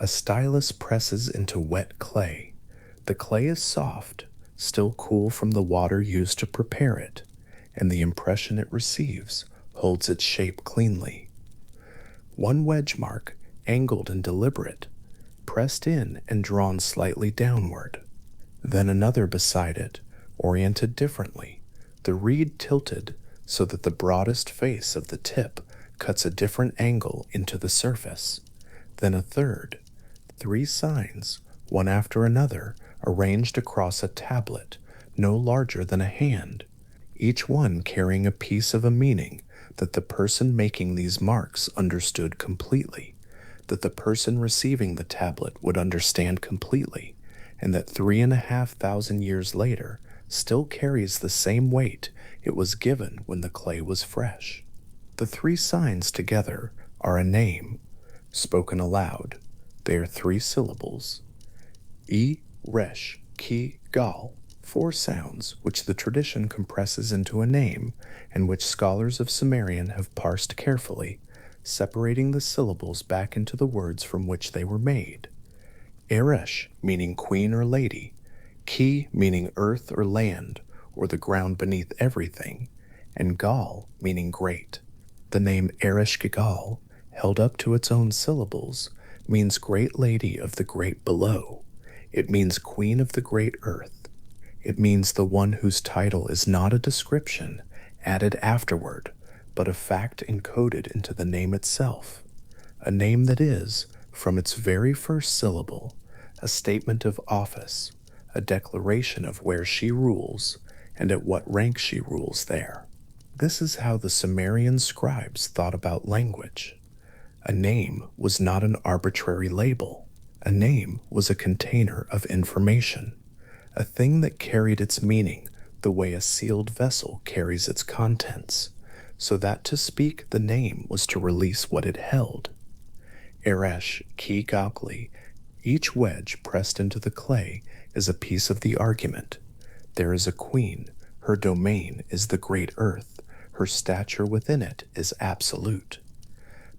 A stylus presses into wet clay. The clay is soft, still cool from the water used to prepare it, and the impression it receives holds its shape cleanly. One wedge mark, angled and deliberate, pressed in and drawn slightly downward. Then another beside it, oriented differently, the reed tilted so that the broadest face of the tip cuts a different angle into the surface. Then a third. 3 signs, one after another, arranged across a tablet no larger than a hand, each one carrying a piece of a meaning that the person making these marks understood completely, that the person receiving the tablet would understand completely, and that 3,500 years later still carries the same weight it was given when the clay was fresh. The 3 signs together are a name, spoken aloud. They are 3 syllables. Ereshkigal, 4 sounds which the tradition compresses into a name and which scholars of Sumerian have parsed carefully, separating the syllables back into the words from which they were made. Eresh, meaning queen or lady, Ki, meaning earth or land, or the ground beneath everything, and Gal, meaning great. The name Ereshkigal, held up to its own syllables, means great lady of the great below. It means queen of the great earth. It means the one whose title is not a description added afterward, but a fact encoded into the name itself. A name that is, from its very first syllable, a statement of office, a declaration of where she rules and at what rank she rules there. This is how the Sumerian scribes thought about language. A name was not an arbitrary label. A name was a container of information, a thing that carried its meaning the way a sealed vessel carries its contents, so that to speak the name was to release what it held. Eresh, Ki Gakli, each wedge pressed into the clay is a piece of the argument. There is a queen, her domain is the great earth, her stature within it is absolute.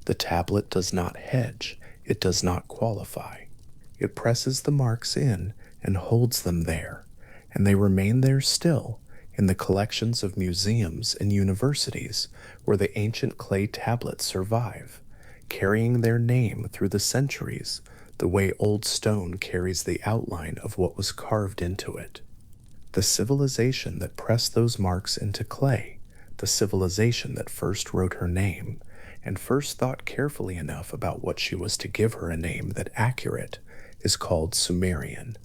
The tablet does not hedge, it does not qualify. It presses the marks in and holds them there, and they remain there still in the collections of museums and universities where the ancient clay tablets survive, carrying their name through the centuries the way old stone carries the outline of what was carved into it. The civilization that pressed those marks into clay, the civilization that first wrote her name, and first thought carefully enough about what she was to give her a name that accurate, is called Sumerian,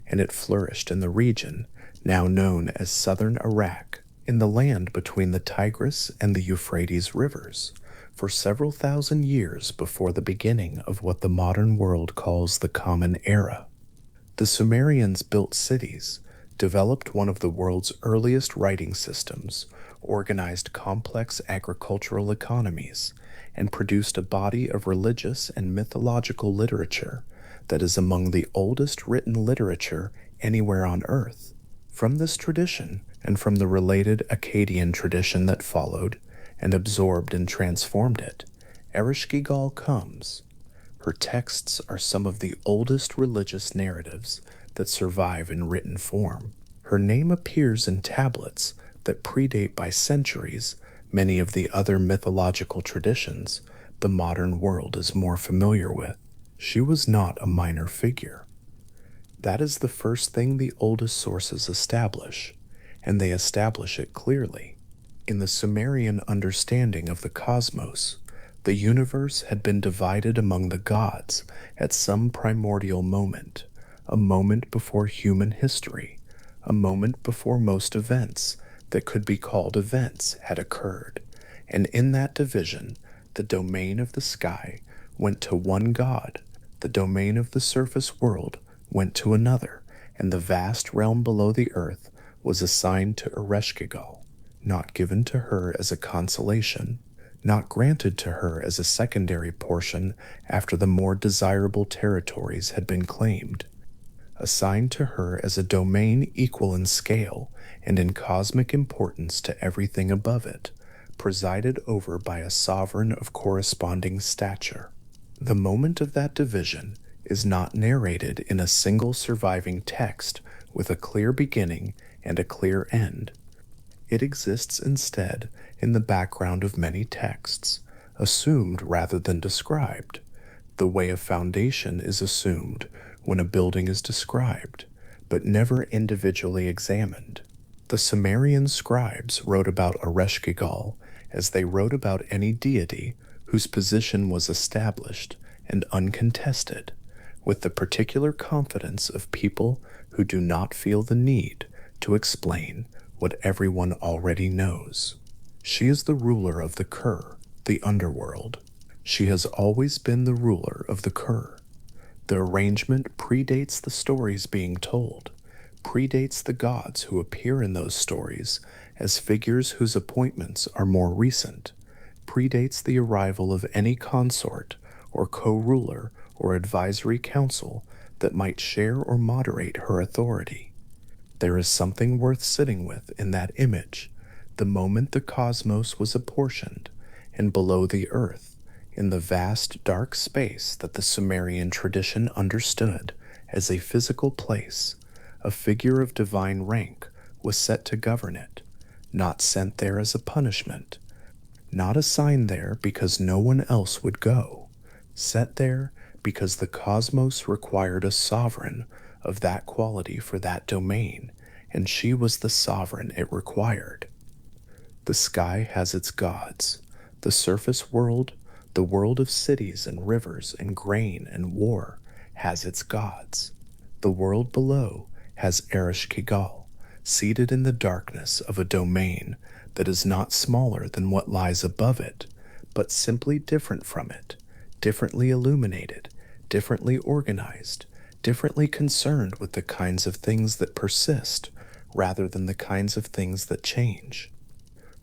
and it flourished in the region now known as southern Iraq, in the land between the Tigris and the Euphrates rivers, for several thousand years before the beginning of what the modern world calls the Common Era. The Sumerians built cities, developed one of the world's earliest writing systems, organized complex agricultural economies, and produced a body of religious and mythological literature that is among the oldest written literature anywhere on Earth. From this tradition, and from the related Akkadian tradition that followed, and absorbed and transformed it, Ereshkigal comes. Her texts are some of the oldest religious narratives that survive in written form. Her name appears in tablets that predate by centuries many of the other mythological traditions the modern world is more familiar with. She was not a minor figure. That is the first thing the oldest sources establish, and they establish it clearly. In the Sumerian understanding of the cosmos, the universe had been divided among the gods at some primordial moment, a moment before human history, a moment before most events that could be called events had occurred, and in that division, the domain of the sky went to one god, the domain of the surface world went to another, and the vast realm below the earth was assigned to Ereshkigal, not given to her as a consolation, not granted to her as a secondary portion after the more desirable territories had been claimed, assigned to her as a domain equal in scale and in cosmic importance to everything above it, presided over by a sovereign of corresponding stature. The moment of that division is not narrated in a single surviving text with a clear beginning and a clear end. It exists instead in the background of many texts, assumed rather than described, the way a foundation is assumed when a building is described, but never individually examined. The Sumerian scribes wrote about Ereshkigal as they wrote about any deity whose position was established and uncontested, with the particular confidence of people who do not feel the need to explain what everyone already knows. She is the ruler of the Kur, the underworld. She has always been the ruler of the Kur. The arrangement predates the stories being told, predates the gods who appear in those stories as figures whose appointments are more recent, predates the arrival of any consort or co-ruler or advisory council that might share or moderate her authority. There is something worth sitting with in that image, the moment the cosmos was apportioned, and below the earth, in the vast dark space that the Sumerian tradition understood as a physical place, a figure of divine rank was set to govern it, not sent there as a punishment, not assigned there because no one else would go, set there because the cosmos required a sovereign of that quality for that domain, and she was the sovereign it required. The sky has its gods, the surface world, the world of cities and rivers and grain and war, has its gods. The world below has Ereshkigal, seated in the darkness of a domain that is not smaller than what lies above it, but simply different from it, differently illuminated, differently organized, differently concerned with the kinds of things that persist rather than the kinds of things that change.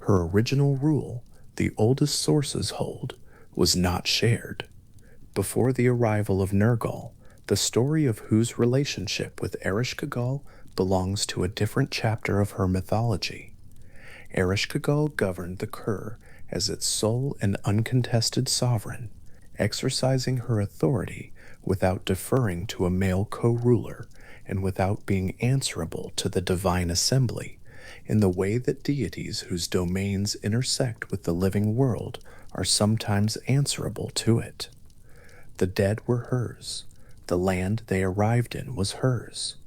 Her original rule, the oldest sources hold, was not shared. Before the arrival of Nergal, the story of whose relationship with Ereshkigal belongs to a different chapter of her mythology. Ereshkigal governed the Kur as its sole and uncontested sovereign, exercising her authority without deferring to a male co-ruler and without being answerable to the divine assembly in the way that deities whose domains intersect with the living world are sometimes answerable to it. The dead were hers. The land they arrived in was hers.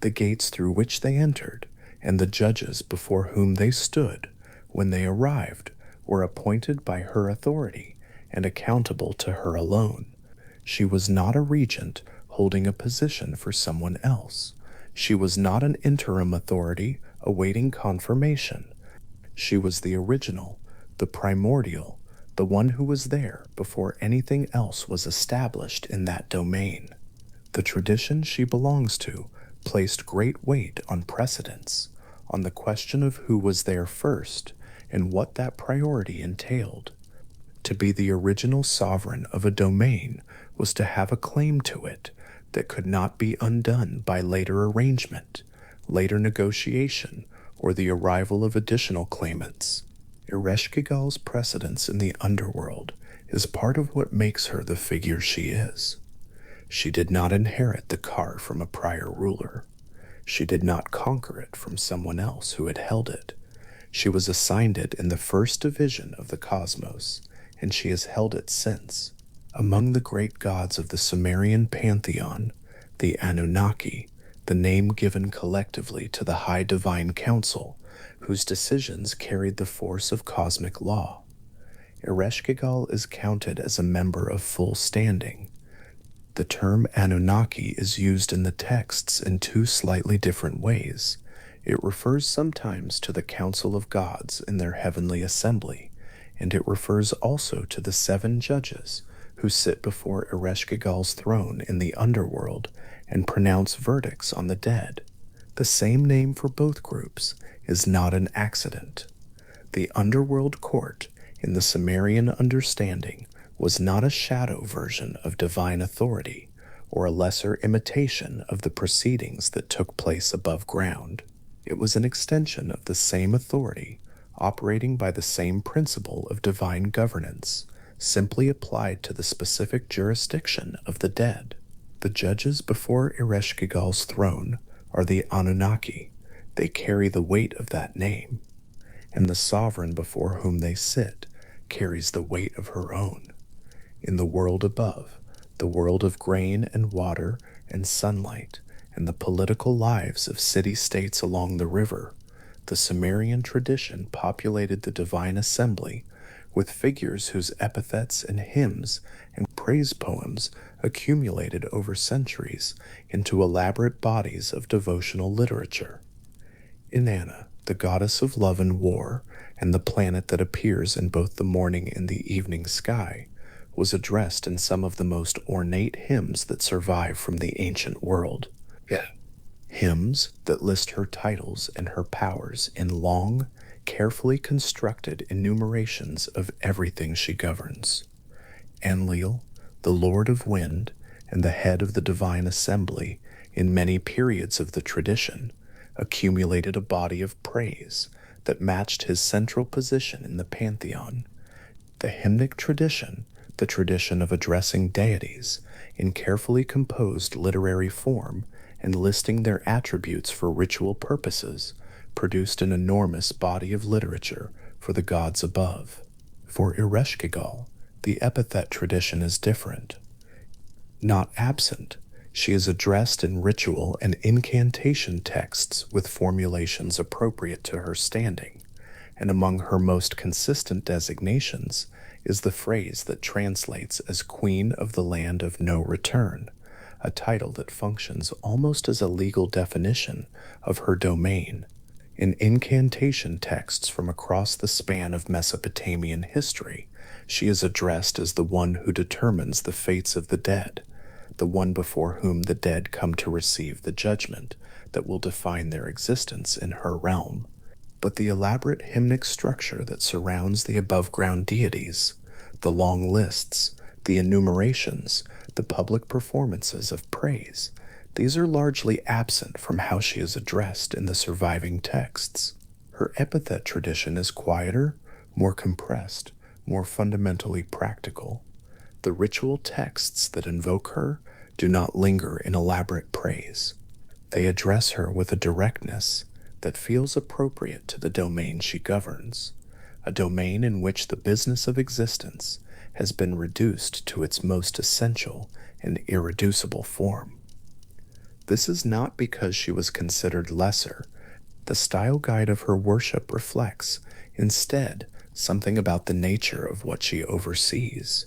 The gates through which they entered and the judges before whom they stood when they arrived were appointed by her authority and accountable to her alone. She was not a regent holding a position for someone else. She was not an interim authority awaiting confirmation. She was the original, the primordial, the one who was there before anything else was established in that domain. The tradition she belongs to placed great weight on precedence, on the question of who was there first and what that priority entailed. To be the original sovereign of a domain was to have a claim to it that could not be undone by later arrangement, later negotiation, or the arrival of additional claimants. Ereshkigal's precedence in the underworld is part of what makes her the figure she is. She did not inherit the car from a prior ruler. She did not conquer it from someone else who had held it. She was assigned it in the first division of the cosmos, and she has held it since. Among the great gods of the Sumerian pantheon, the Anunnaki, the name given collectively to the High Divine Council, whose decisions carried the force of cosmic law. Ereshkigal is counted as a member of full standing. The term Anunnaki is used in the texts in two slightly different ways. It refers sometimes to the council of gods in their heavenly assembly, and it refers also to the 7 judges who sit before Ereshkigal's throne in the underworld and pronounce verdicts on the dead. The same name for both groups is not an accident. The underworld court, in the Sumerian understanding, was not a shadow version of divine authority or a lesser imitation of the proceedings that took place above ground. It was an extension of the same authority, operating by the same principle of divine governance, simply applied to the specific jurisdiction of the dead. The The judges before Ereshkigal's throne are the Anunnaki. They carry the weight of that name, and the sovereign before whom they sit carries the weight of her own. In the world above, the world of grain and water and sunlight, and the political lives of city-states along the river, the Sumerian tradition populated the divine assembly with figures whose epithets and hymns and praise poems accumulated over centuries into elaborate bodies of devotional literature. Inanna, the goddess of love and war, and the planet that appears in both the morning and the evening sky, was addressed in some of the most ornate hymns that survive from the ancient world. Hymns that list her titles and her powers in long, carefully constructed enumerations of everything she governs. Enlil, the Lord of Wind and the head of the divine assembly in many periods of the tradition, accumulated a body of praise that matched his central position in the pantheon. The hymnic tradition, the tradition of addressing deities in carefully composed literary form and listing their attributes for ritual purposes, produced an enormous body of literature for the gods above. For Ereshkigal, the epithet tradition is different. Not absent, she is addressed in ritual and incantation texts with formulations appropriate to her standing, and among her most consistent designations is the phrase that translates as Queen of the Land of No Return, a title that functions almost as a legal definition of her domain. In incantation texts from across the span of Mesopotamian history, she is addressed as the one who determines the fates of the dead, the one before whom the dead come to receive the judgment that will define their existence in her realm. But the elaborate hymnic structure that surrounds the above-ground deities, the long lists, the enumerations, the public performances of praise, these are largely absent from how she is addressed in the surviving texts. Her epithet tradition is quieter, more compressed, more fundamentally practical. The ritual texts that invoke her do not linger in elaborate praise. They address her with a directness that feels appropriate to the domain she governs, a domain in which the business of existence has been reduced to its most essential and irreducible form. This is not because she was considered lesser. The style guide of her worship reflects, instead, something about the nature of what she oversees.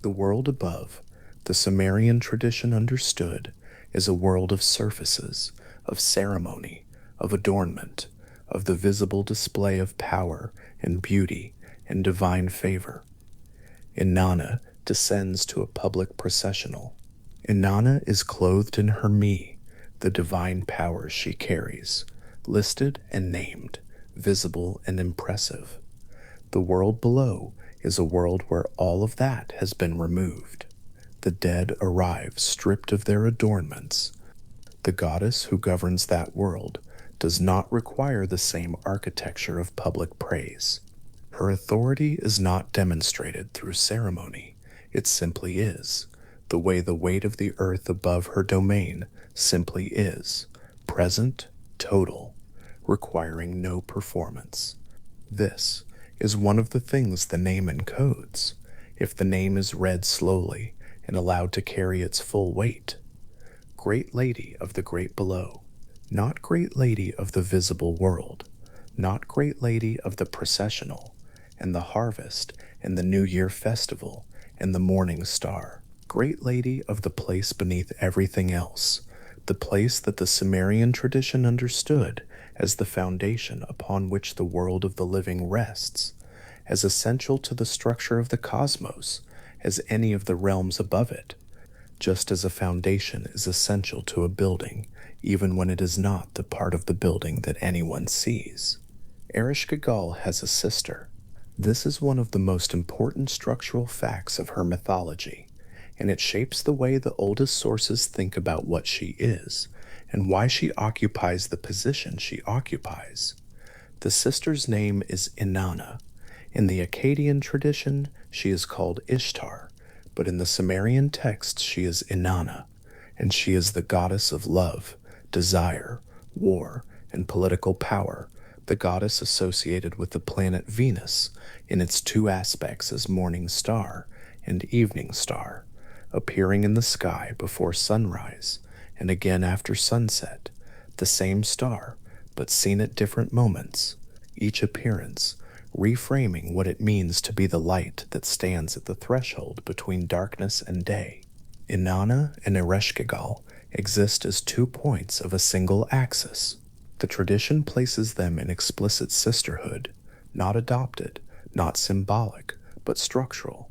The world above, the Sumerian tradition understood, is a world of surfaces, of ceremony, of adornment, of the visible display of power and beauty and divine favor. Inanna descends to a public processional. Inanna is clothed in her me, the divine powers she carries, listed and named, visible and impressive. The world below is a world where all of that has been removed. The dead arrive stripped of their adornments. The goddess who governs that world does not require the same architecture of public praise. Her authority is not demonstrated through ceremony. It simply is, the way the weight of the earth above her domain simply is, present, total, requiring no performance. This is one of the things the name encodes, if the name is read slowly and allowed to carry its full weight. Great Lady of the Great Below, not Great Lady of the visible world, not Great Lady of the processional, and the harvest, and the New Year festival, and the morning star. Great Lady of the place beneath everything else, the place that the Sumerian tradition understood as the foundation upon which the world of the living rests, as essential to the structure of the cosmos as any of the realms above it, just as a foundation is essential to a building, even when it is not the part of the building that anyone sees. Ereshkigal has a sister. This is one of the most important structural facts of her mythology, and it shapes the way the oldest sources think about what she is, and why she occupies the position she occupies. The sister's name is Inanna. In the Akkadian tradition, she is called Ishtar, but in the Sumerian texts she is Inanna. and she is the goddess of love, desire, war, and political power, the goddess associated with the planet Venus in its two aspects as morning star and evening star, appearing in the sky before sunrise and again after sunset, the same star, but seen at different moments, each appearance reframing what it means to be the light that stands at the threshold between darkness and day. Inanna and Ereshkigal exist as 2 points of a single axis. The tradition places them in explicit sisterhood, not adopted, not symbolic, but structural,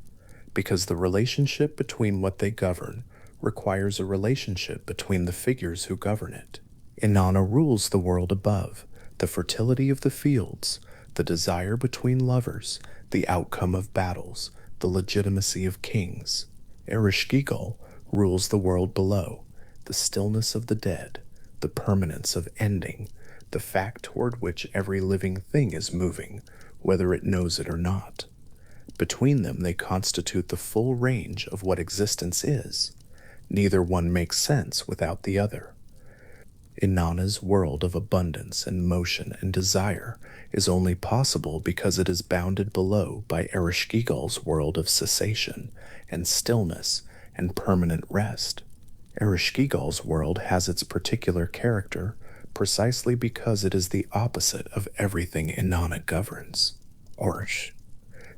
because the relationship between what they govern requires a relationship between the figures who govern it. Inanna rules the world above, the fertility of the fields, the desire between lovers, the outcome of battles, the legitimacy of kings. Ereshkigal rules the world below, the stillness of the dead, the permanence of ending, the fact toward which every living thing is moving, whether it knows it or not. Between them they constitute the full range of what existence is. Neither one makes sense without the other. Inanna's world of abundance and motion and desire is only possible because it is bounded below by Ereshkigal's world of cessation and stillness and permanent rest. Ereshkigal's world has its particular character precisely because it is the opposite of everything Inanna governs. Orsh.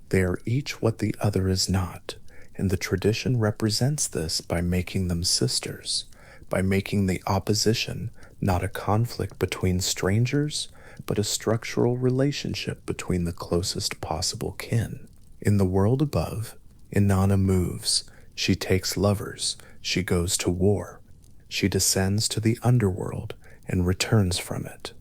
They are each what the other is not, and the tradition represents this by making them sisters, by making the opposition not a conflict between strangers, but a structural relationship between the closest possible kin. In the world above, Inanna moves, she takes lovers, she goes to war, she descends to the underworld and returns from it.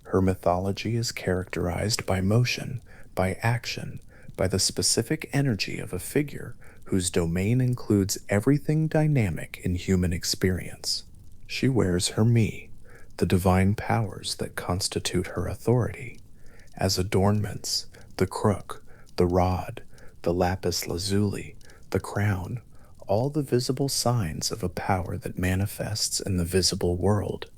Her mythology is characterized by motion, by action, by the specific energy of a figure whose domain includes everything dynamic in human experience. She wears her me, the divine powers that constitute her authority, as adornments, the crook, the rod, the lapis lazuli, the crown, all the visible signs of a power that manifests in the visible world.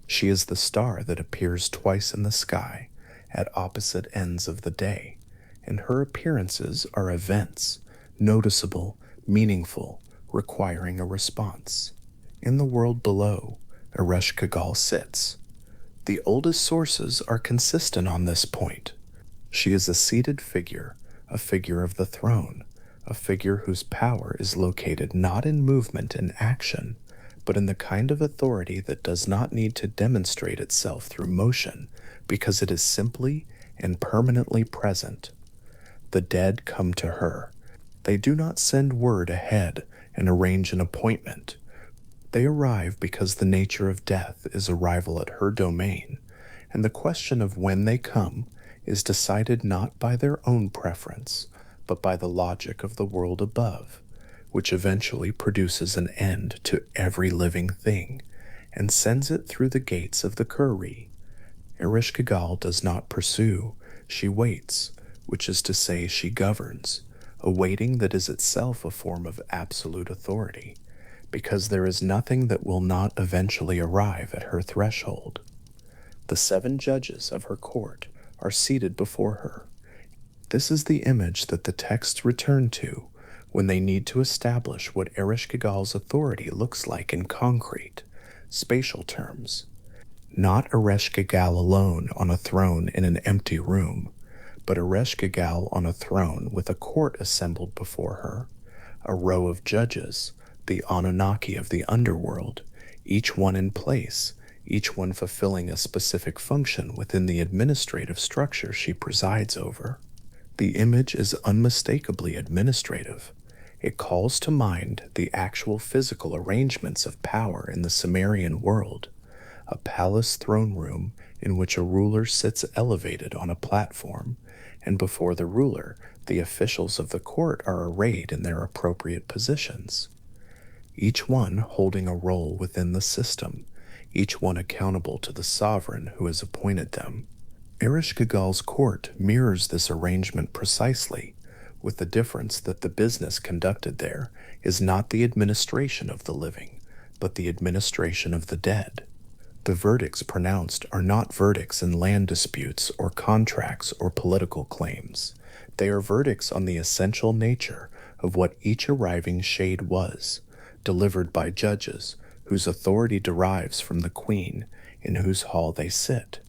She is the star that appears twice in the sky, at opposite ends of the day, and her appearances are events, noticeable, meaningful, requiring a response. In the world below, Ereshkigal sits. The oldest sources are consistent on this point. She is a seated figure, a figure of the throne, a figure whose power is located not in movement and action, but in the kind of authority that does not need to demonstrate itself through motion, because it is simply and permanently present. The dead come to her. They do not send word ahead and arrange an appointment. They arrive because the nature of death is arrival at her domain, and the question of when they come is decided not by their own preference, but by the logic of the world above, which eventually produces an end to every living thing and sends it through the gates of the Kuri. Ereshkigal does not pursue, she waits, which is to say she governs, a waiting that is itself a form of absolute authority, because there is nothing that will not eventually arrive at her threshold. The 7 judges of her court are seated before her. This is the image that the texts return to when they need to establish what Ereshkigal's authority looks like in concrete, spatial terms. Not Ereshkigal alone on a throne in an empty room, but Ereshkigal on a throne with a court assembled before her, a row of judges, the Anunnaki of the underworld, each one in place, each one fulfilling a specific function within the administrative structure she presides over. The image is unmistakably administrative. It calls to mind the actual physical arrangements of power in the Sumerian world, a palace throne room in which a ruler sits elevated on a platform, and before the ruler, the officials of the court are arrayed in their appropriate positions, each one holding a role within the system, each one accountable to the sovereign who has appointed them. Ereshkigal's court mirrors this arrangement precisely, with the difference that the business conducted there is not the administration of the living, but the administration of the dead. The verdicts pronounced are not verdicts in land disputes or contracts or political claims. They are verdicts on the essential nature of what each arriving shade was, delivered by judges whose authority derives from the queen in whose hall they sit.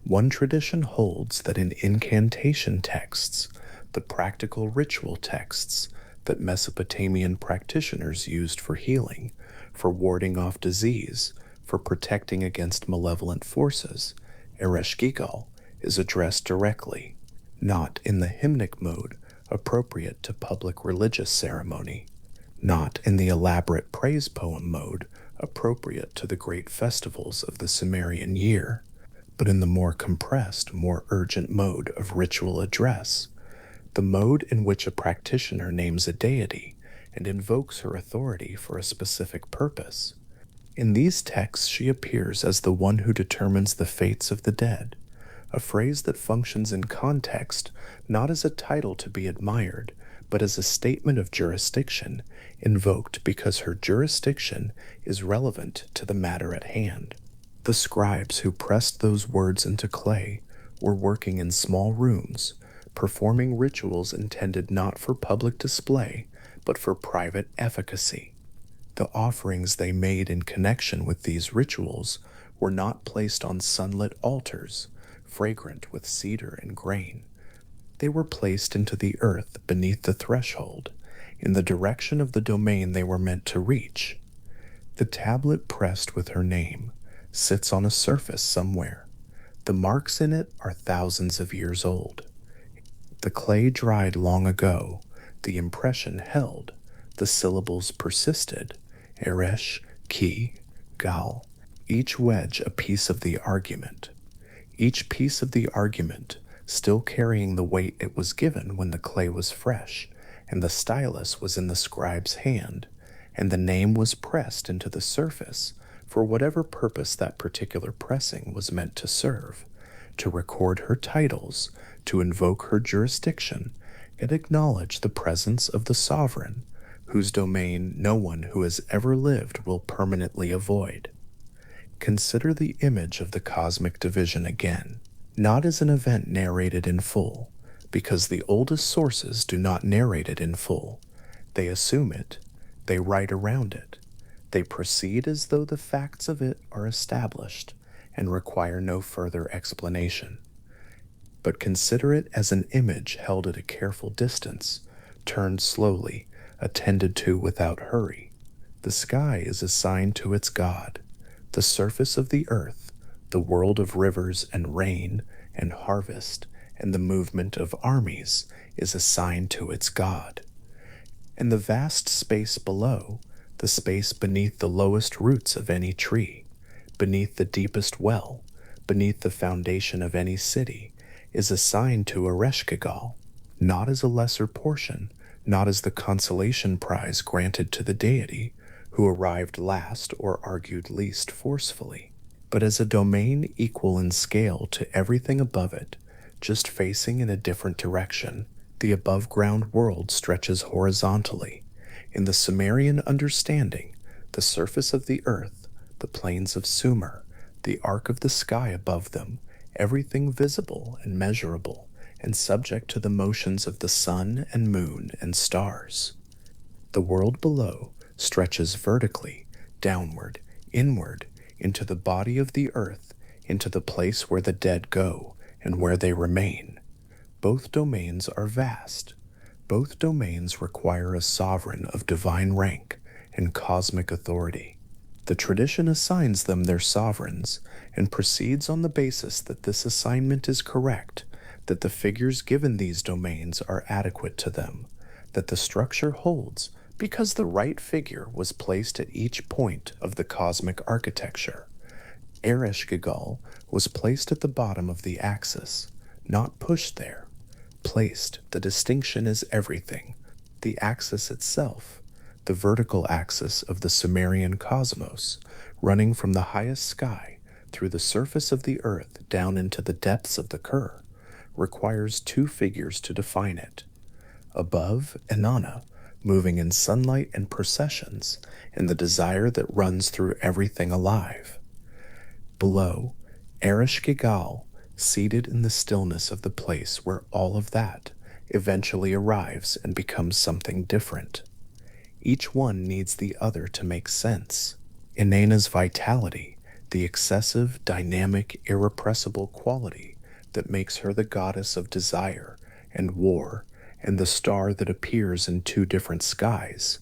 One tradition holds that in incantation texts, the practical ritual texts that Mesopotamian practitioners used for healing, for warding off disease, for protecting against malevolent forces, Ereshkigal is addressed directly, not in the hymnic mode appropriate to public religious ceremony, not in the elaborate praise poem mode appropriate to the great festivals of the Sumerian year, but in the more compressed, more urgent mode of ritual address, the mode in which a practitioner names a deity and invokes her authority for a specific purpose. In these texts, she appears as the one who determines the fates of the dead, a phrase that functions in context not as a title to be admired, but as a statement of jurisdiction, invoked because her jurisdiction is relevant to the matter at hand. The scribes who pressed those words into clay were working in small rooms, performing rituals intended not for public display, but for private efficacy. The offerings they made in connection with these rituals were not placed on sunlit altars, fragrant with cedar and grain. They were placed into the earth beneath the threshold, in the direction of the domain they were meant to reach. The tablet pressed with her name sits on a surface somewhere. The marks in it are thousands of years old. The clay dried long ago, the impression held, the syllables persisted, Ereshkigal, each wedge a piece of the argument. Each piece of the argument still carrying the weight it was given when the clay was fresh, and the stylus was in the scribe's hand, and the name was pressed into the surface for whatever purpose that particular pressing was meant to serve, to record her titles, to invoke her jurisdiction, and acknowledge the presence of the sovereign, whose domain no one who has ever lived will permanently avoid. Consider the image of the cosmic division again, not as an event narrated in full, because the oldest sources do not narrate it in full. They assume it, they write around it, they proceed as though the facts of it are established and require no further explanation. But consider it as an image held at a careful distance, turned slowly, attended to without hurry. The sky is assigned to its god. The surface of the earth, the world of rivers and rain and harvest and the movement of armies is assigned to its god. And the vast space below, the space beneath the lowest roots of any tree, beneath the deepest well, beneath the foundation of any city, is assigned to Ereshkigal, not as a lesser portion, not as the consolation prize granted to the deity, who arrived last or argued least forcefully, but as a domain equal in scale to everything above it, just facing in a different direction. The above-ground world stretches horizontally. In the Sumerian understanding, the surface of the earth, the plains of Sumer, the arc of the sky above them, everything visible and measurable, and subject to the motions of the sun and moon and stars. The world below stretches vertically, downward, inward, into the body of the earth, into the place where the dead go and where they remain. Both domains are vast. Both domains require a sovereign of divine rank and cosmic authority. The tradition assigns them their sovereigns and proceeds on the basis that this assignment is correct, that the figures given these domains are adequate to them, that the structure holds because the right figure was placed at each point of the cosmic architecture. Ereshkigal was placed at the bottom of the axis, not pushed there. Placed, the distinction is everything. The axis itself, the vertical axis of the Sumerian cosmos, running from the highest sky through the surface of the earth down into the depths of the Kur, requires two figures to define it. Above, Inanna, moving in sunlight and processions, and the desire that runs through everything alive. Below, Ereshkigal, seated in the stillness of the place where all of that eventually arrives and becomes something different. Each one needs the other to make sense. Inanna's vitality, the excessive, dynamic, irrepressible quality that makes her the goddess of desire and war and the star that appears in two different skies,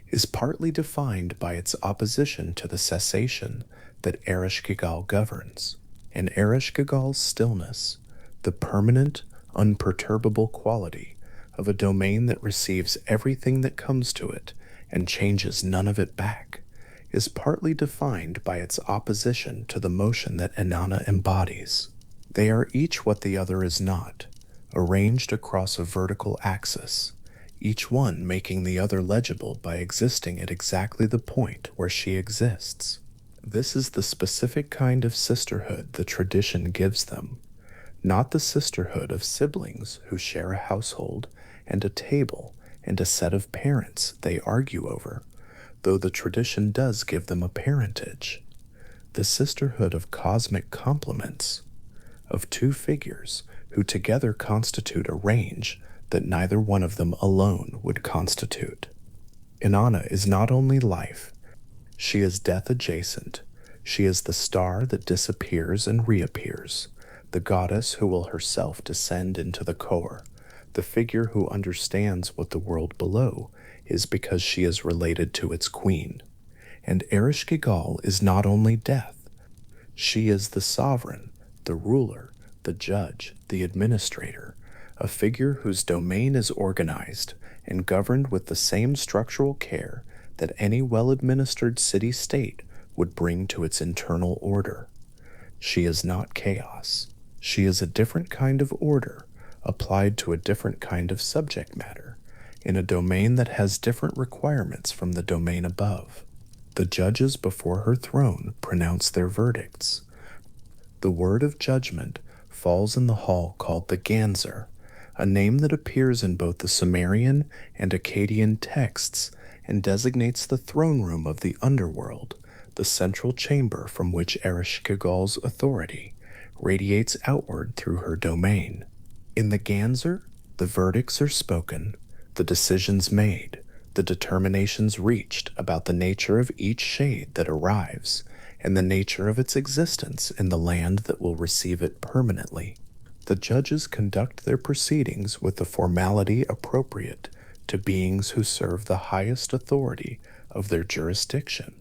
is partly defined by its opposition to the cessation that Ereshkigal governs. And Ereshkigal's stillness, the permanent, unperturbable quality of a domain that receives everything that comes to it and changes none of it back, is partly defined by its opposition to the motion that Inanna embodies. They are each what the other is not, arranged across a vertical axis, each one making the other legible by existing at exactly the point where she exists. This is the specific kind of sisterhood the tradition gives them, not the sisterhood of siblings who share a household and a table and a set of parents they argue over, though the tradition does give them a parentage. The sisterhood of cosmic complements, of two figures who together constitute a range that neither one of them alone would constitute. Inanna is not only life, she is death adjacent. She is the star that disappears and reappears, the goddess who will herself descend into the core, the figure who understands what the world below is because she is related to its queen. And Ereshkigal is not only death, she is the sovereign, the ruler, the judge, the administrator, a figure whose domain is organized and governed with the same structural care that any well-administered city-state would bring to its internal order. She is not chaos. She is a different kind of order applied to a different kind of subject matter in a domain that has different requirements from the domain above. The judges before her throne pronounce their verdicts. The word of judgment falls in the hall called the Ganzer, a name that appears in both the Sumerian and Akkadian texts and designates the throne room of the underworld, the central chamber from which Ereshkigal's authority radiates outward through her domain. In the Ganzer, the verdicts are spoken, the decisions made, the determinations reached about the nature of each shade that arrives, and the nature of its existence in the land that will receive it permanently. The judges conduct their proceedings with the formality appropriate to beings who serve the highest authority of their jurisdiction.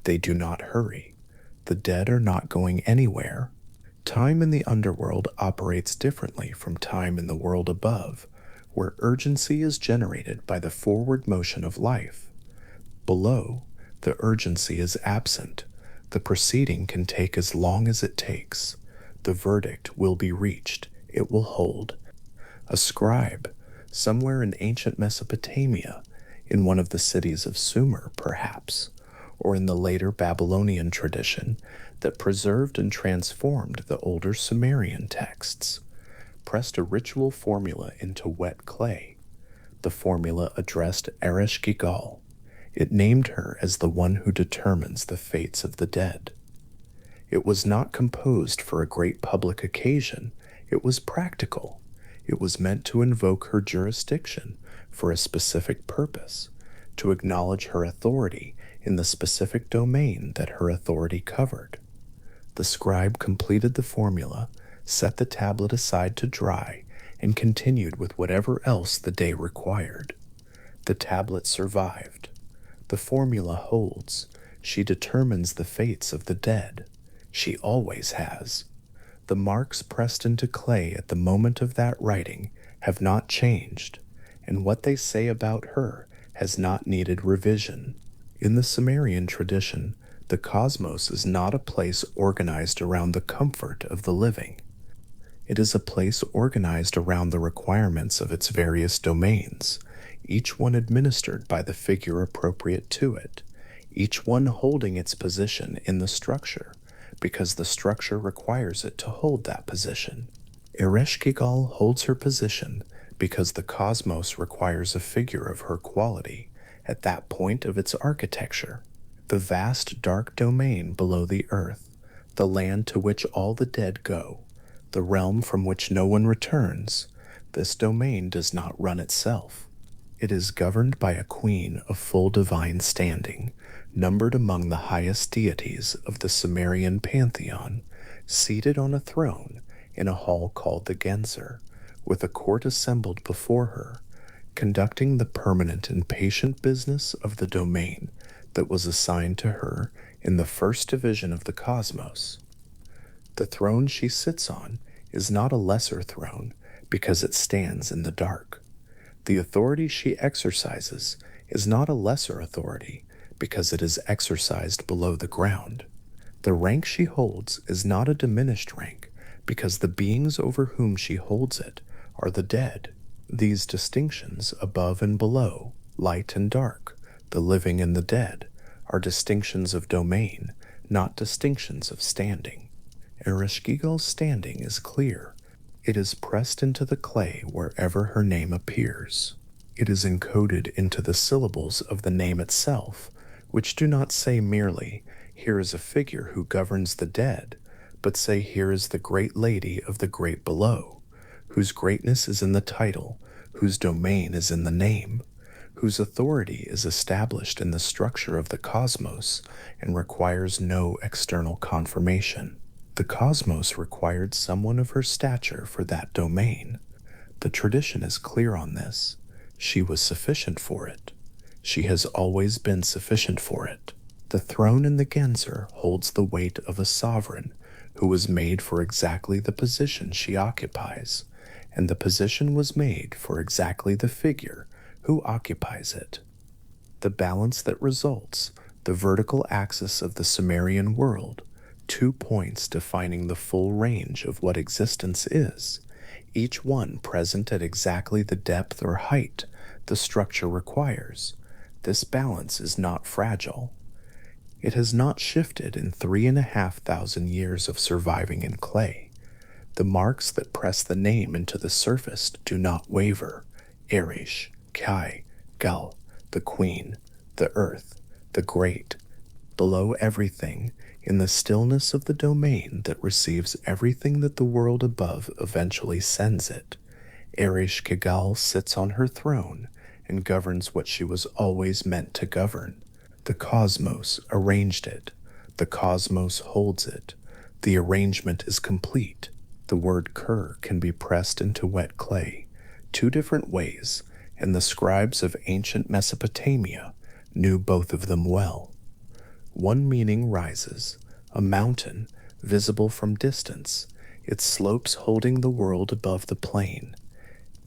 They do not hurry. The dead are not going anywhere. Time in the underworld operates differently from time in the world above, where urgency is generated by the forward motion of life. Below, the urgency is absent. The proceeding can take as long as it takes. The verdict will be reached. It will hold. A scribe, somewhere in ancient Mesopotamia, in one of the cities of Sumer, perhaps, or in the later Babylonian tradition that preserved and transformed the older Sumerian texts, pressed a ritual formula into wet clay. The formula addressed Ereshkigal. It named her as the one who determines the fates of the dead. It was not composed for a great public occasion. It was practical. It was meant to invoke her jurisdiction for a specific purpose, to acknowledge her authority in the specific domain that her authority covered. The scribe completed the formula, set the tablet aside to dry, and continued with whatever else the day required. The tablet survived. The formula holds. She determines the fates of the dead. She always has. The marks pressed into clay at the moment of that writing have not changed, and what they say about her has not needed revision. In the Sumerian tradition, the cosmos is not a place organized around the comfort of the living. It is a place organized around the requirements of its various domains, each one administered by the figure appropriate to it, each one holding its position in the structure, because the structure requires it to hold that position. Ereshkigal holds her position because the cosmos requires a figure of her quality at that point of its architecture. The vast dark domain below the earth, the land to which all the dead go, the realm from which no one returns, this domain does not run itself. It is governed by a queen of full divine standing, numbered among the highest deities of the Sumerian pantheon, seated on a throne in a hall called the Genzer, with a court assembled before her, conducting the permanent and patient business of the domain that was assigned to her in the first division of the cosmos. The throne she sits on is not a lesser throne because it stands in the dark. The authority she exercises is not a lesser authority because it is exercised below the ground. The rank she holds is not a diminished rank because the beings over whom she holds it are the dead. These distinctions above and below, light and dark, the living and the dead, are distinctions of domain, not distinctions of standing. Ereshkigal's standing is clear. It is pressed into the clay wherever her name appears. It is encoded into the syllables of the name itself, which do not say merely, "Here is a figure who governs the dead," but say, "Here is the great lady of the great below, whose greatness is in the title, whose domain is in the name, whose authority is established in the structure of the cosmos and requires no external confirmation." The cosmos required someone of her stature for that domain. The tradition is clear on this. She was sufficient for it. She has always been sufficient for it. The throne in the Genzer holds the weight of a sovereign who was made for exactly the position she occupies, and the position was made for exactly the figure who occupies it. The balance that results, the vertical axis of the Sumerian world, 2 points defining the full range of what existence is, each one present at exactly the depth or height the structure requires. This balance is not fragile. It has not shifted in 3,500 years of surviving in clay. The marks that press the name into the surface do not waver. Ereshkigal, the queen, the earth, the great. Below everything, in the stillness of the domain that receives everything that the world above eventually sends it, Ereshkigal sits on her throne and governs what she was always meant to govern. The cosmos arranged it. The cosmos holds it. The arrangement is complete. The word Ker can be pressed into wet clay 2 different ways, and the scribes of ancient Mesopotamia knew both of them well. One meaning rises, a mountain, visible from distance, its slopes holding the world above the plain.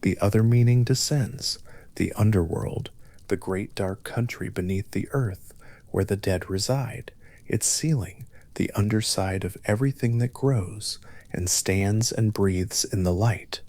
The other meaning descends, the underworld, the great dark country beneath the earth where the dead reside, its ceiling, the underside of everything that grows and stands and breathes in the light.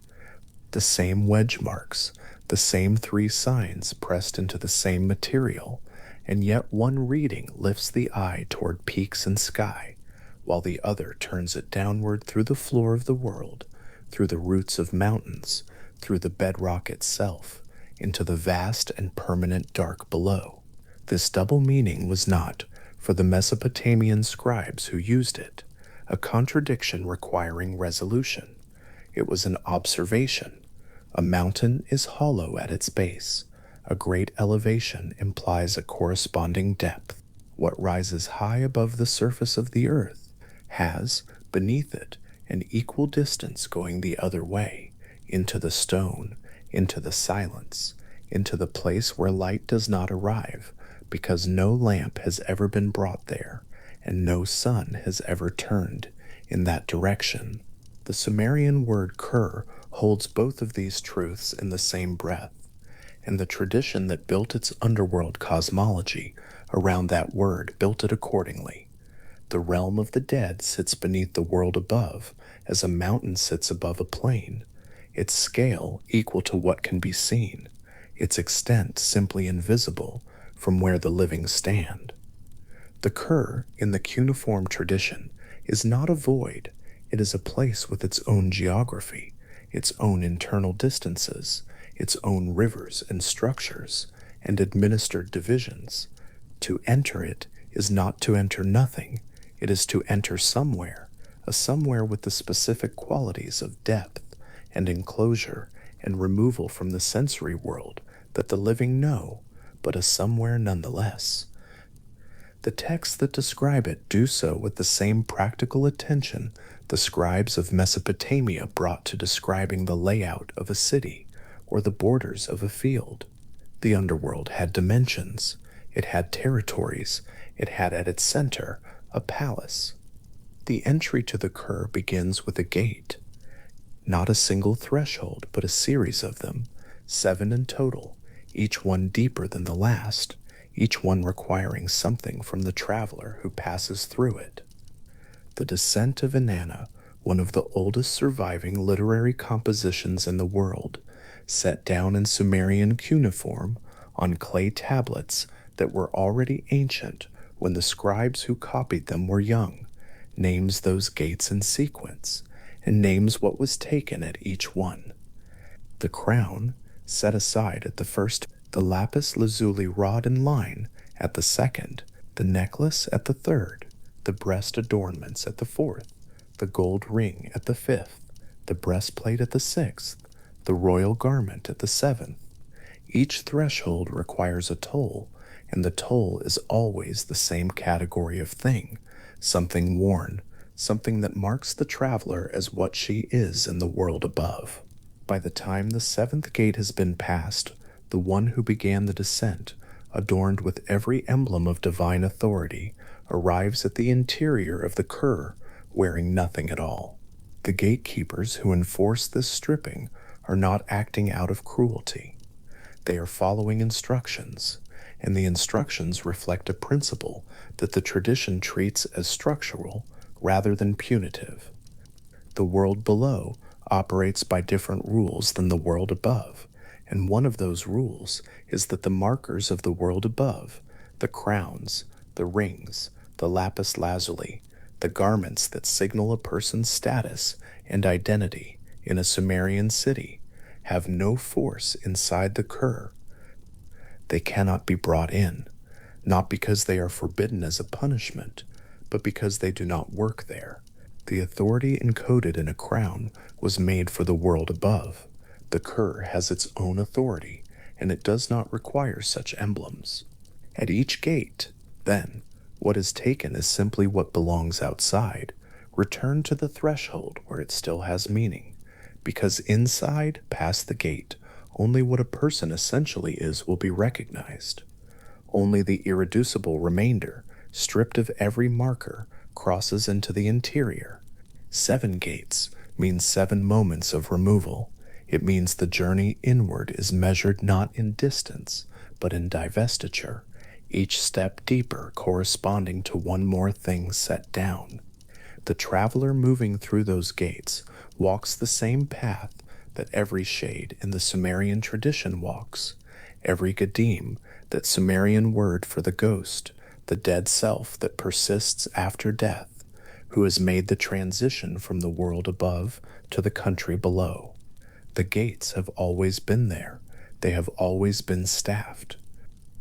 The same wedge marks, the same 3 signs pressed into the same material, and yet one reading lifts the eye toward peaks and sky, while the other turns it downward through the floor of the world, through the roots of mountains, through the bedrock itself, into the vast and permanent dark below. This double meaning was not, for the Mesopotamian scribes who used it, a contradiction requiring resolution. It was an observation. A mountain is hollow at its base. A great elevation implies a corresponding depth. What rises high above the surface of the earth has, beneath it, an equal distance going the other way, into the stone, into the silence, into the place where light does not arrive, because no lamp has ever been brought there, and no sun has ever turned in that direction. The Sumerian word Ker holds both of these truths in the same breath, and the tradition that built its underworld cosmology around that word built it accordingly. The realm of the dead sits beneath the world above, as a mountain sits above a plain, its scale equal to what can be seen, its extent simply invisible from where the living stand. The Ker, in the cuneiform tradition, is not a void. It is a place with its own geography, its own internal distances, its own rivers and structures, and administered divisions. To enter it is not to enter nothing, it is to enter somewhere, a somewhere with the specific qualities of depth and enclosure and removal from the sensory world that the living know, but a somewhere nonetheless. The texts that describe it do so with the same practical attention the scribes of Mesopotamia brought to describing the layout of a city or the borders of a field. The underworld had dimensions, it had territories, it had at its center a palace. The entry to the Kur begins with a gate. Not a single threshold, but a series of them, 7 in total, each one deeper than the last, each one requiring something from the traveler who passes through it. The Descent of Inanna, one of the oldest surviving literary compositions in the world, set down in Sumerian cuneiform on clay tablets that were already ancient when the scribes who copied them were young, names those gates in sequence, and names what was taken at each one. The crown, set aside at the first, the lapis lazuli rod and line at the second, the necklace at the third, the breast adornments at the fourth, the gold ring at the fifth, the breastplate at the sixth, the royal garment at the seventh. Each threshold requires a toll, and the toll is always the same category of thing, something worn, something that marks the traveler as what she is in the world above. By the time the 7th gate has been passed, the one who began the descent, adorned with every emblem of divine authority, arrives at the interior of the Kur, wearing nothing at all. The gatekeepers who enforce this stripping are not acting out of cruelty. They are following instructions, and the instructions reflect a principle that the tradition treats as structural rather than punitive. The world below operates by different rules than the world above, and one of those rules is that the markers of the world above, the crowns, the rings, the lapis lazuli, the garments that signal a person's status and identity in a Sumerian city, have no force inside the Kur. They cannot be brought in, not because they are forbidden as a punishment, but because they do not work there. The authority encoded in a crown was made for the world above. The Kur has its own authority, and it does not require such emblems. At each gate, then, what is taken is simply what belongs outside, returned to the threshold where it still has meaning, because inside, past the gate, only what a person essentially is will be recognized. Only the irreducible remainder, stripped of every marker, crosses into the interior. 7 gates means 7 moments of removal. It means the journey inward is measured not in distance, but in divestiture, each step deeper corresponding to one more thing set down. The traveler moving through those gates walks the same path that every shade in the Sumerian tradition walks, every gadim, that Sumerian word for the ghost, the dead self that persists after death, who has made the transition from the world above to the country below. The gates have always been there. They have always been staffed.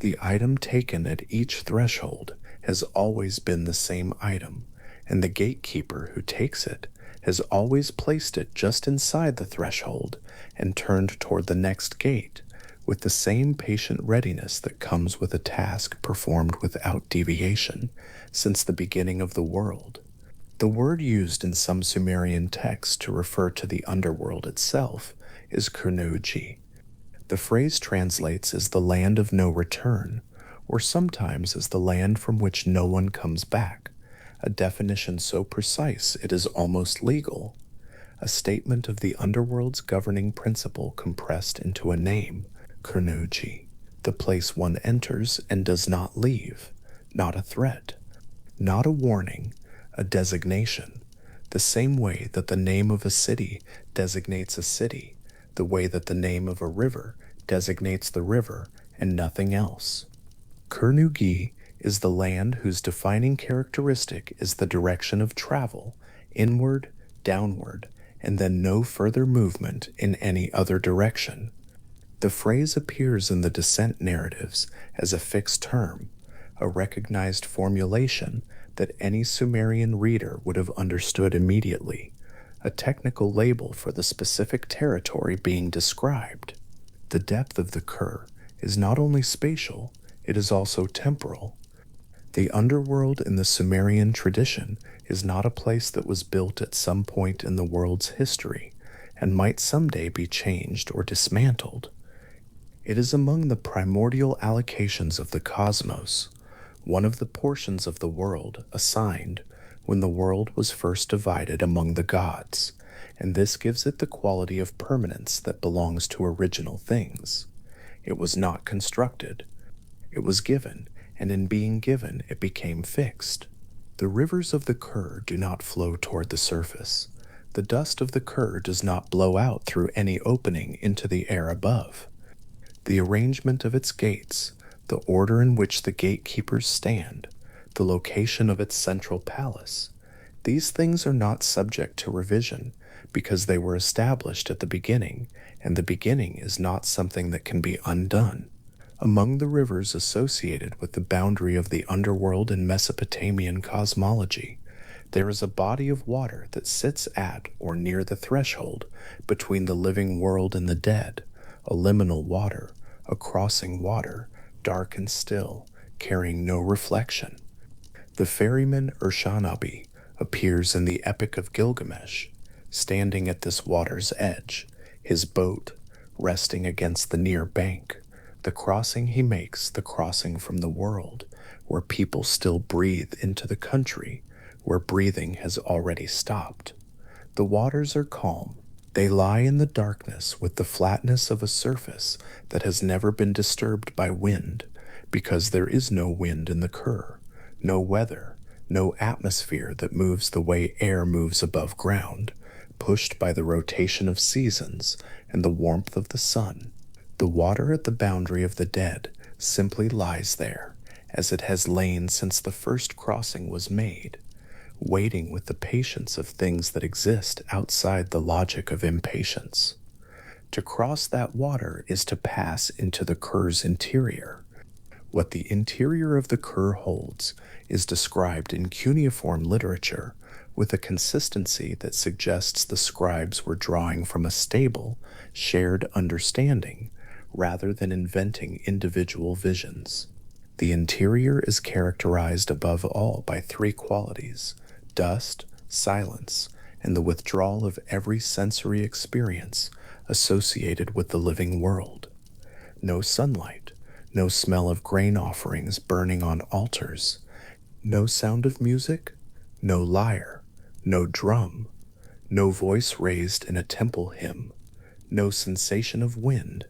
The item taken at each threshold has always been the same item, and the gatekeeper who takes it has always placed it just inside the threshold and turned toward the next gate with the same patient readiness that comes with a task performed without deviation since the beginning of the world. The word used in some Sumerian texts to refer to the underworld itself is Kurnuji. The phrase translates as the land of no return, or sometimes as the land from which no one comes back, a definition so precise it is almost legal, a statement of the underworld's governing principle compressed into a name, Kurnuji, the place one enters and does not leave, not a threat, not a warning, a designation, the same way that the name of a city designates a city, the way that the name of a river designates the river and nothing else. Kurnugi is the land whose defining characteristic is the direction of travel, inward, downward, and then no further movement in any other direction. The phrase appears in the descent narratives as a fixed term, a recognized formulation that any Sumerian reader would have understood immediately, a technical label for the specific territory being described. The depth of the Kur is not only spatial, it is also temporal. The underworld in the Sumerian tradition is not a place that was built at some point in the world's history and might someday be changed or dismantled. It is among the primordial allocations of the cosmos, one of the portions of the world assigned when the world was first divided among the gods, and this gives it the quality of permanence that belongs to original things. It was not constructed, it was given, and in being given it became fixed. The rivers of the Kur do not flow toward the surface. The dust of the Kur does not blow out through any opening into the air above. The arrangement of its gates, the order in which the gatekeepers stand, the location of its central palace, these things are not subject to revision because they were established at the beginning, and the beginning is not something that can be undone. Among the rivers associated with the boundary of the underworld in Mesopotamian cosmology, there is a body of water that sits at or near the threshold between the living world and the dead, a liminal water, a crossing water, dark and still, carrying no reflection. The ferryman Ereshkigal appears in the Epic of Gilgamesh, standing at this water's edge, his boat resting against the near bank. The crossing he makes, the crossing from the world, where people still breathe, into the country, where breathing has already stopped. The waters are calm. They lie in the darkness with the flatness of a surface that has never been disturbed by wind, because there is no wind in the Kur, no weather, no atmosphere that moves the way air moves above ground, pushed by the rotation of seasons and the warmth of the sun. The water at the boundary of the dead simply lies there, as it has lain since the first crossing was made, waiting with the patience of things that exist outside the logic of impatience. To cross that water is to pass into the Kur's interior. What the interior of the Kur holds is described in cuneiform literature with a consistency that suggests the scribes were drawing from a stable, shared understanding rather than inventing individual visions. The interior is characterized above all by three qualities: dust, silence, and the withdrawal of every sensory experience associated with the living world. No sunlight, no smell of grain offerings burning on altars, no sound of music, no lyre, no drum, no voice raised in a temple hymn, no sensation of wind.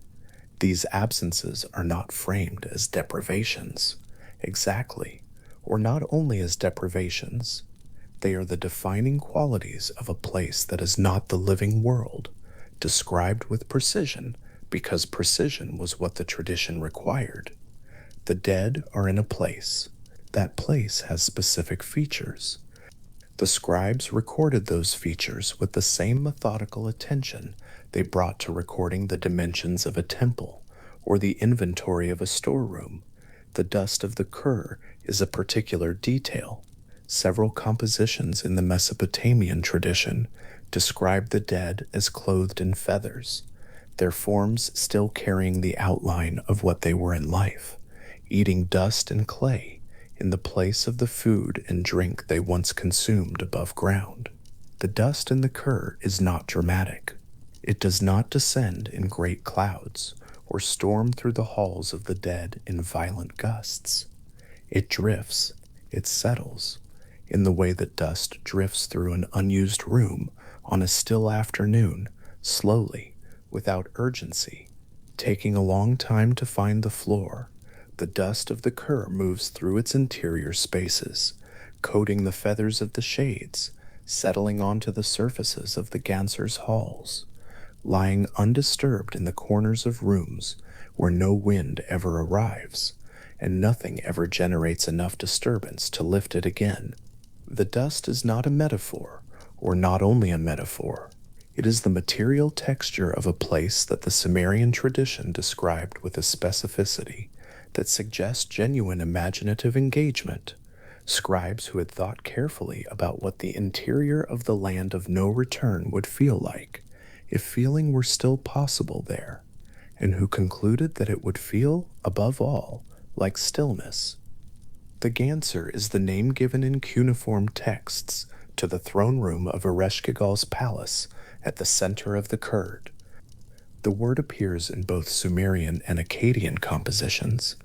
These absences are not framed as deprivations, exactly, or not only as deprivations. They are the defining qualities of a place that is not the living world, described with precision because precision was what the tradition required. The dead are in a place. That place has specific features. The scribes recorded those features with the same methodical attention they brought to recording the dimensions of a temple or the inventory of a storeroom. The dust of the Kur is a particular detail. Several compositions in the Mesopotamian tradition describe the dead as clothed in feathers, their forms still carrying the outline of what they were in life, eating dust and clay in the place of the food and drink they once consumed above ground. The dust in the Kur is not dramatic. It does not descend in great clouds or storm through the halls of the dead in violent gusts. It drifts, it settles, in the way that dust drifts through an unused room on a still afternoon, slowly, without urgency, taking a long time to find the floor. The dust of the Kur moves through its interior spaces, coating the feathers of the shades, settling onto the surfaces of the Ganser's halls, lying undisturbed in the corners of rooms where no wind ever arrives, and nothing ever generates enough disturbance to lift it again. The dust is not a metaphor, or not only a metaphor. It is the material texture of a place that the Sumerian tradition described with a specificity that suggests genuine imaginative engagement. Scribes who had thought carefully about what the interior of the land of no return would feel like, if feeling were still possible there, and who concluded that it would feel, above all, like stillness. The Ganser is the name given in cuneiform texts to the throne room of Ereshkigal's palace at the center of the Kurd. The word appears in both Sumerian and Akkadian compositions,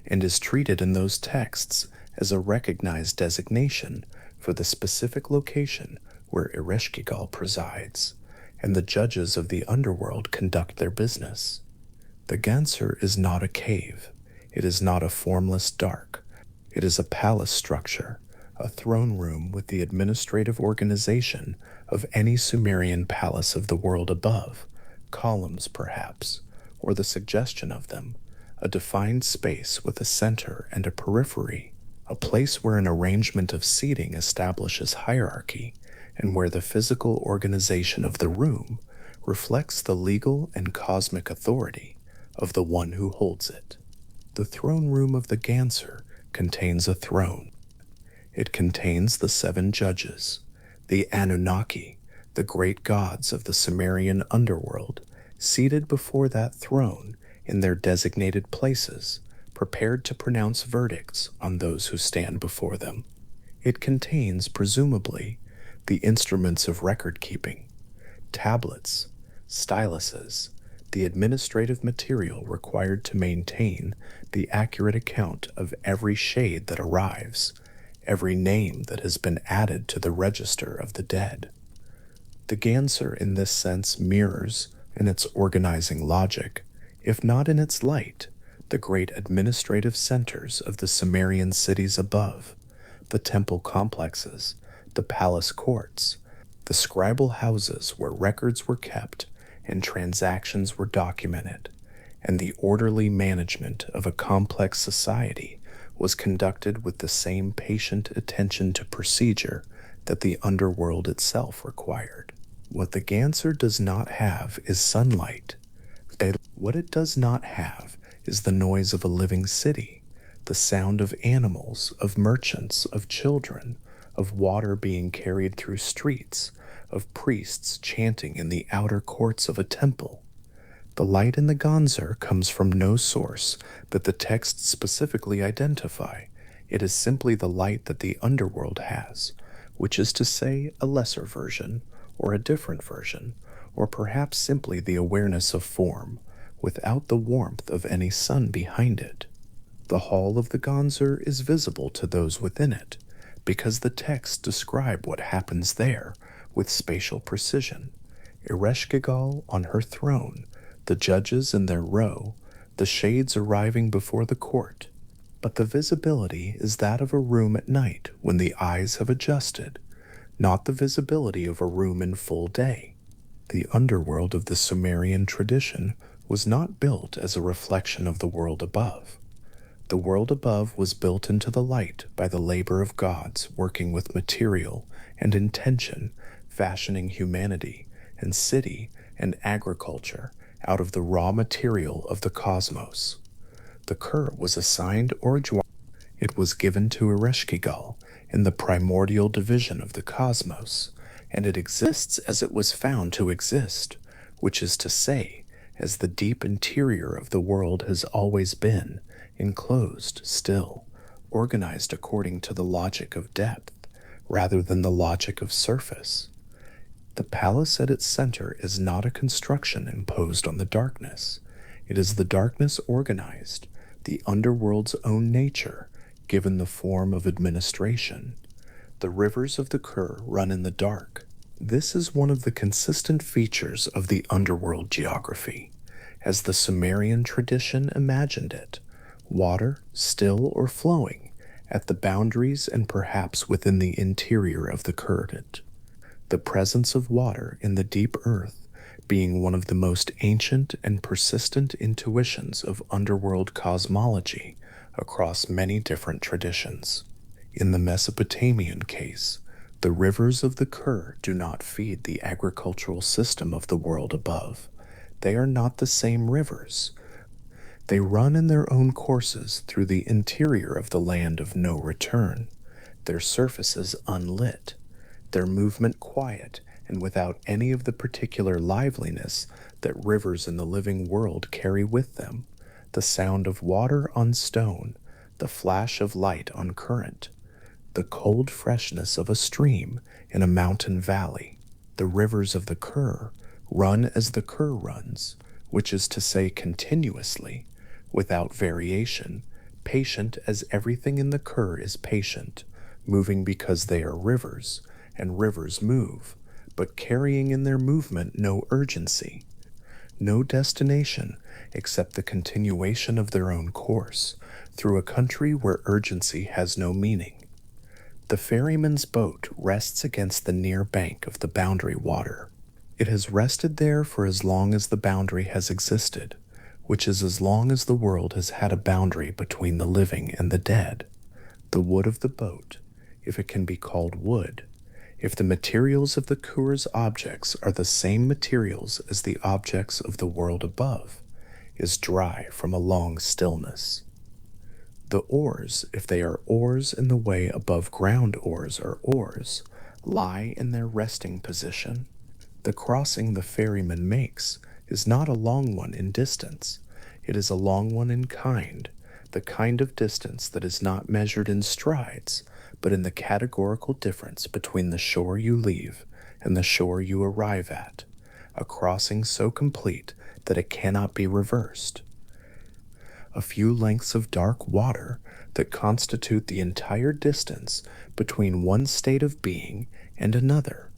and is treated in those texts as a recognized designation for the specific location where Ereshkigal presides, and the judges of the underworld conduct their business. The Ganser is not a cave. It is not a formless dark. It is a palace structure, a throne room with the administrative organization of any Sumerian palace of the world above, columns perhaps, or the suggestion of them, a defined space with a center and a periphery, a place where an arrangement of seating establishes hierarchy, and where the physical organization of the room reflects the legal and cosmic authority of the one who holds it. The throne room of the Ganser contains a throne. It contains the 7 judges, the Anunnaki, the great gods of the Sumerian underworld, seated before that throne in their designated places, prepared to pronounce verdicts on those who stand before them. It contains, presumably, the instruments of record keeping, tablets, styluses, the administrative material required to maintain the accurate account of every shade that arrives, every name that has been added to the register of the dead. The Ganser, in this sense, mirrors, in its organizing logic, if not in its light, the great administrative centers of the Sumerian cities above, the temple complexes, the palace courts, the scribal houses where records were kept and transactions were documented, and the orderly management of a complex society was conducted with the same patient attention to procedure that the underworld itself required. What the Ganser does not have is sunlight. What it does not have is the noise of a living city, the sound of animals, of merchants, of children, of water being carried through streets, of priests chanting in the outer courts of a temple. The light in the Ganser comes from no source that the texts specifically identify. It is simply the light that the underworld has, which is to say a lesser version, or a different version, or perhaps simply the awareness of form, without the warmth of any sun behind it. The hall of the Ganser is visible to those within it, because the texts describe what happens there with spatial precision. Ereshkigal on her throne, the judges in their row, the shades arriving before the court. But the visibility is that of a room at night when the eyes have adjusted, not the visibility of a room in full day. The underworld of the Sumerian tradition was not built as a reflection of the world above. The world above was built into the light by the labor of gods working with material and intention, fashioning humanity and city and agriculture out of the raw material of the cosmos. The Kur was assigned it was given to Ereshkigal in the primordial division of the cosmos, and it exists as it was found to exist, which is to say, as the deep interior of the world has always been, enclosed, still, organized according to the logic of depth, rather than the logic of surface. The palace at its center is not a construction imposed on the darkness. It is the darkness organized, the underworld's own nature, given the form of administration. The rivers of the Kur run in the dark. This is one of the consistent features of the underworld geography, as the Sumerian tradition imagined it, water, still or flowing, at the boundaries and perhaps within the interior of the Kurd. The presence of water in the deep earth being one of the most ancient and persistent intuitions of underworld cosmology across many different traditions. In the Mesopotamian case, The rivers of the Kur do not feed the agricultural system of the world above. They are not the same rivers. They run in their own courses through the interior of the land of no return, their surfaces unlit, their movement quiet and without any of the particular liveliness that rivers in the living world carry with them, the sound of water on stone, the flash of light on current, the cold freshness of a stream in a mountain valley. The rivers of the Kur run as the Kur runs, which is to say continuously, without variation, patient as everything in the Kur is patient, moving because they are rivers, and rivers move, but carrying in their movement no urgency, no destination except the continuation of their own course, through a country where urgency has no meaning. The ferryman's boat rests against the near bank of the boundary water. It has rested there for as long as the boundary has existed, which is as long as the world has had a boundary between the living and the dead. The wood of the boat, if it can be called wood, if the materials of the Kur's objects are the same materials as the objects of the world above, is dry from a long stillness. The oars, if they are oars in the way above ground oars are oars, lie in their resting position. The crossing the ferryman makes is not a long one in distance. It is a long one in kind, the kind of distance that is not measured in strides, but in the categorical difference between the shore you leave and the shore you arrive at, a crossing so complete that it cannot be reversed. A few lengths of dark water that constitute the entire distance between one state of being and another.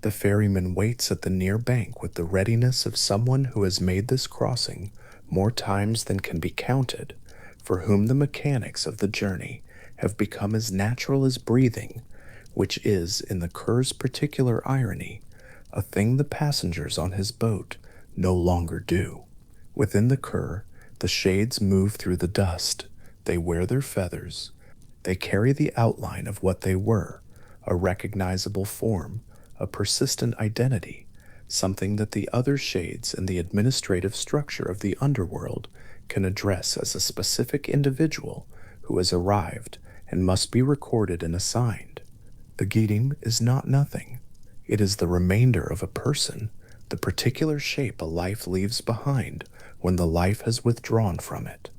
The ferryman waits at the near bank with the readiness of someone who has made this crossing more times than can be counted, for whom the mechanics of the journey have become as natural as breathing, which is, in the Kur's particular irony, a thing the passengers on his boat no longer do. Within the Kur, the shades move through the dust, they wear their feathers, they carry the outline of what they were, a recognizable form, a persistent identity, something that the other shades in the administrative structure of the underworld can address as a specific individual who has arrived and must be recorded and assigned. The Gidim is not nothing. It is the remainder of a person, the particular shape a life leaves behind when the life has withdrawn from it.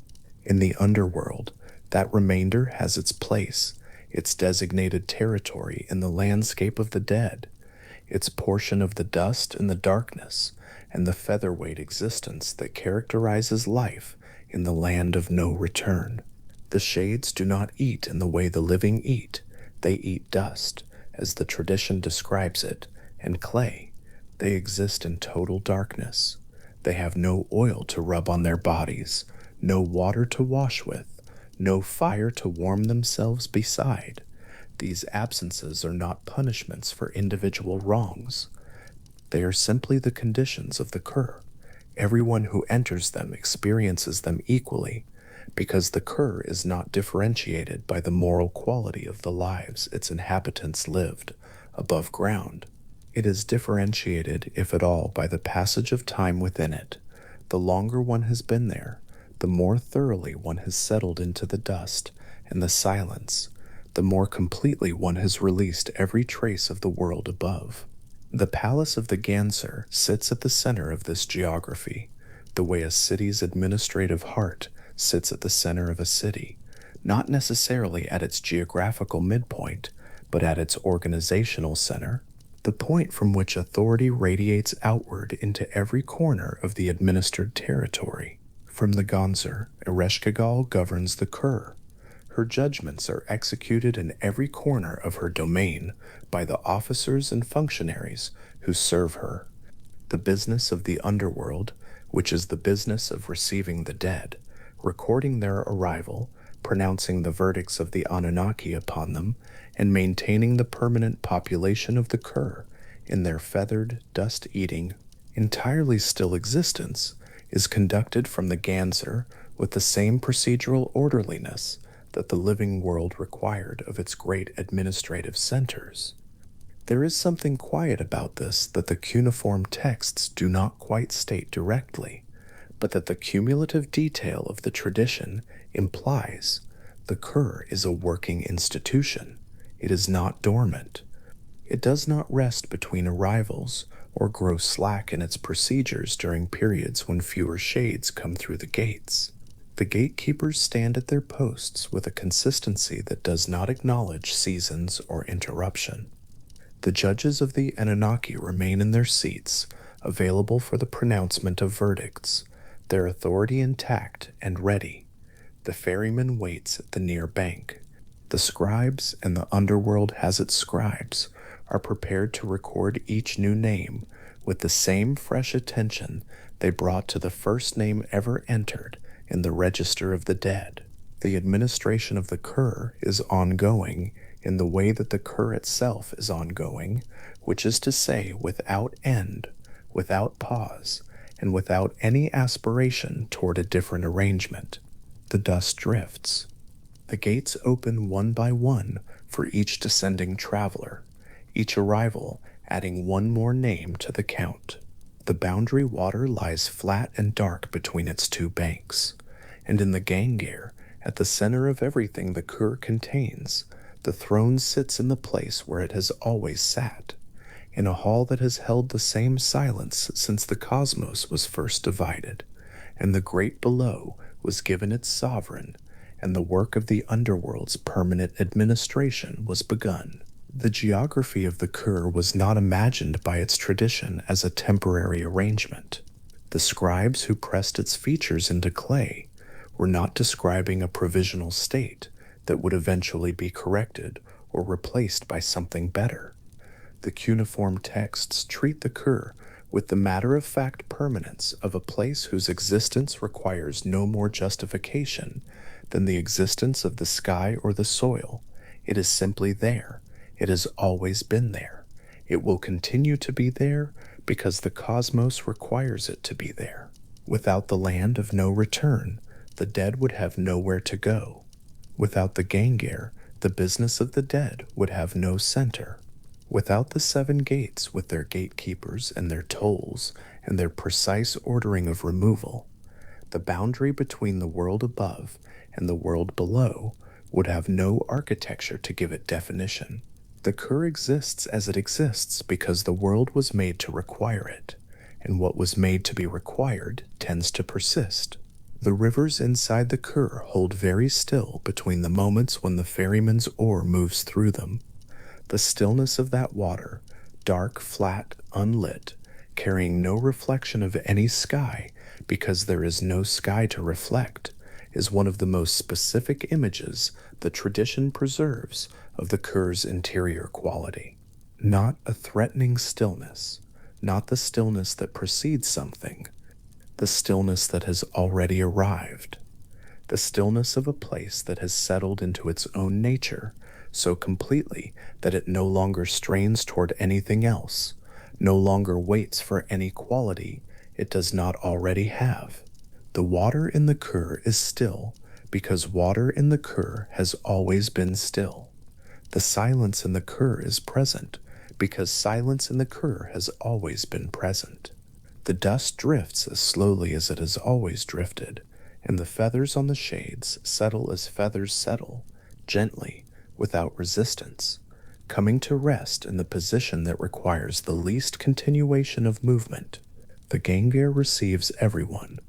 In the underworld, that remainder has its place, its designated territory in the landscape of the dead, its portion of the dust and the darkness, and the featherweight existence that characterizes life in the land of no return. The shades do not eat in the way the living eat. They eat dust, as the tradition describes it, and clay. They exist in total darkness. They have no oil to rub on their bodies, no water to wash with, no fire to warm themselves beside. These absences are not punishments for individual wrongs. They are simply the conditions of the Kur. Everyone who enters them experiences them equally, because the Kur is not differentiated by the moral quality of the lives its inhabitants lived above ground. It is differentiated, if at all, by the passage of time within it. The longer one has been there, the more thoroughly one has settled into the dust and the silence, the more completely one has released every trace of the world above. The palace of the Ganser sits at the center of this geography, the way a city's administrative heart sits at the center of a city, not necessarily at its geographical midpoint, but at its organizational center, the point from which authority radiates outward into every corner of the administered territory. From the Ganser, Ereshkigal governs the Kur. Her judgments are executed in every corner of her domain by the officers and functionaries who serve her. The business of the underworld, which is the business of receiving the dead, recording their arrival, pronouncing the verdicts of the Anunnaki upon them, and maintaining the permanent population of the Kur in their feathered, dust-eating, entirely still existence, is conducted from the Ganser with the same procedural orderliness that the living world required of its great administrative centers. There is something quiet about this that the cuneiform texts do not quite state directly, but that the cumulative detail of the tradition implies the Kur is a working institution. It is not dormant. It does not rest between arrivals or grow slack in its procedures during periods when fewer shades come through the gates. The gatekeepers stand at their posts with a consistency that does not acknowledge seasons or interruption. The judges of the Anunnaki remain in their seats, available for the pronouncement of verdicts, their authority intact and ready. The ferryman waits at the near bank. The scribes, and the underworld has its scribes, are prepared to record each new name with the same fresh attention they brought to the first name ever entered in the register of the dead. The administration of the Kur is ongoing in the way that the Kur itself is ongoing, which is to say, without end, without pause, and without any aspiration toward a different arrangement. The dust drifts. The gates open one by one for each descending traveler, each arrival adding one more name to the count. The boundary water lies flat and dark between its two banks, and in the Gangair, at the center of everything the Kur contains, the throne sits in the place where it has always sat, in a hall that has held the same silence since the cosmos was first divided, and the great below was given its sovereign, and the work of the underworld's permanent administration was begun. The geography of the Kur was not imagined by its tradition as a temporary arrangement. The scribes who pressed its features into clay were not describing a provisional state that would eventually be corrected or replaced by something better. The cuneiform texts treat the Kur with the matter-of-fact permanence of a place whose existence requires no more justification than the existence of the sky or the soil. It is simply there. It has always been there. It will continue to be there because the cosmos requires it to be there. Without the land of no return, the dead would have nowhere to go. Without the Gangair, the business of the dead would have no center. Without the seven gates with their gatekeepers and their tolls and their precise ordering of removal, the boundary between the world above and the world below would have no architecture to give it definition. The Kur exists as it exists because the world was made to require it, and what was made to be required tends to persist. The rivers inside the Kur hold very still between the moments when the ferryman's oar moves through them. The stillness of that water, dark, flat, unlit, carrying no reflection of any sky because there is no sky to reflect, is one of the most specific images the tradition preserves of the Kur's interior quality. Not a threatening stillness, not the stillness that precedes something, the stillness that has already arrived, the stillness of a place that has settled into its own nature so completely that it no longer strains toward anything else, no longer waits for any quality it does not already have. The water in the Kur is still because water in the Kur has always been still. The silence in the Kur is present because silence in the Kur has always been present. The dust drifts as slowly as it has always drifted, and the feathers on the shades settle as feathers settle, gently, without resistance, coming to rest in the position that requires the least continuation of movement. The Gangair receives everyone.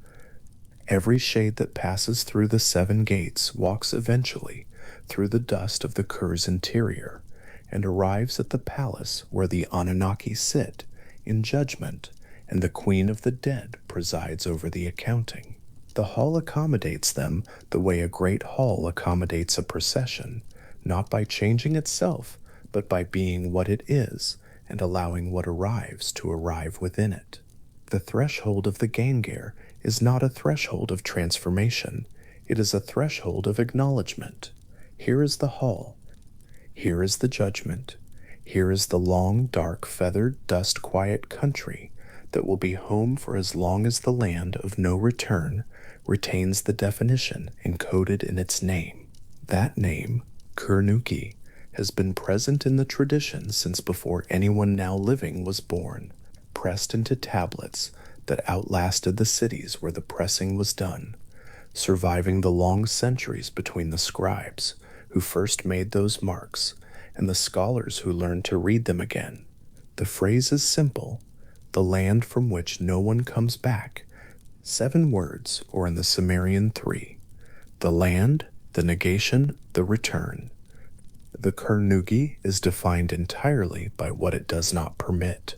Every shade that passes through the seven gates walks eventually through the dust of the Kur's interior and arrives at the palace where the Anunnaki sit in judgment, and the Queen of the Dead presides over the accounting. The hall accommodates them the way a great hall accommodates a procession, not by changing itself, but by being what it is and allowing what arrives to arrive within it. The threshold of the Gangair is not a threshold of transformation. It is a threshold of acknowledgement. Here is the hall. Here is the judgment. Here is the long, dark, feathered, dust-quiet country that will be home for as long as the land of no return retains the definition encoded in its name. That name, Kurnuki, has been present in the tradition since before anyone now living was born, pressed into tablets that outlasted the cities where the pressing was done, surviving the long centuries between the scribes who first made those marks and the scholars who learned to read them again. The phrase is simple: the land from which no one comes back. 7 words, or in the Sumerian 3. The land, the negation, the return. The Kernugi is defined entirely by what it does not permit,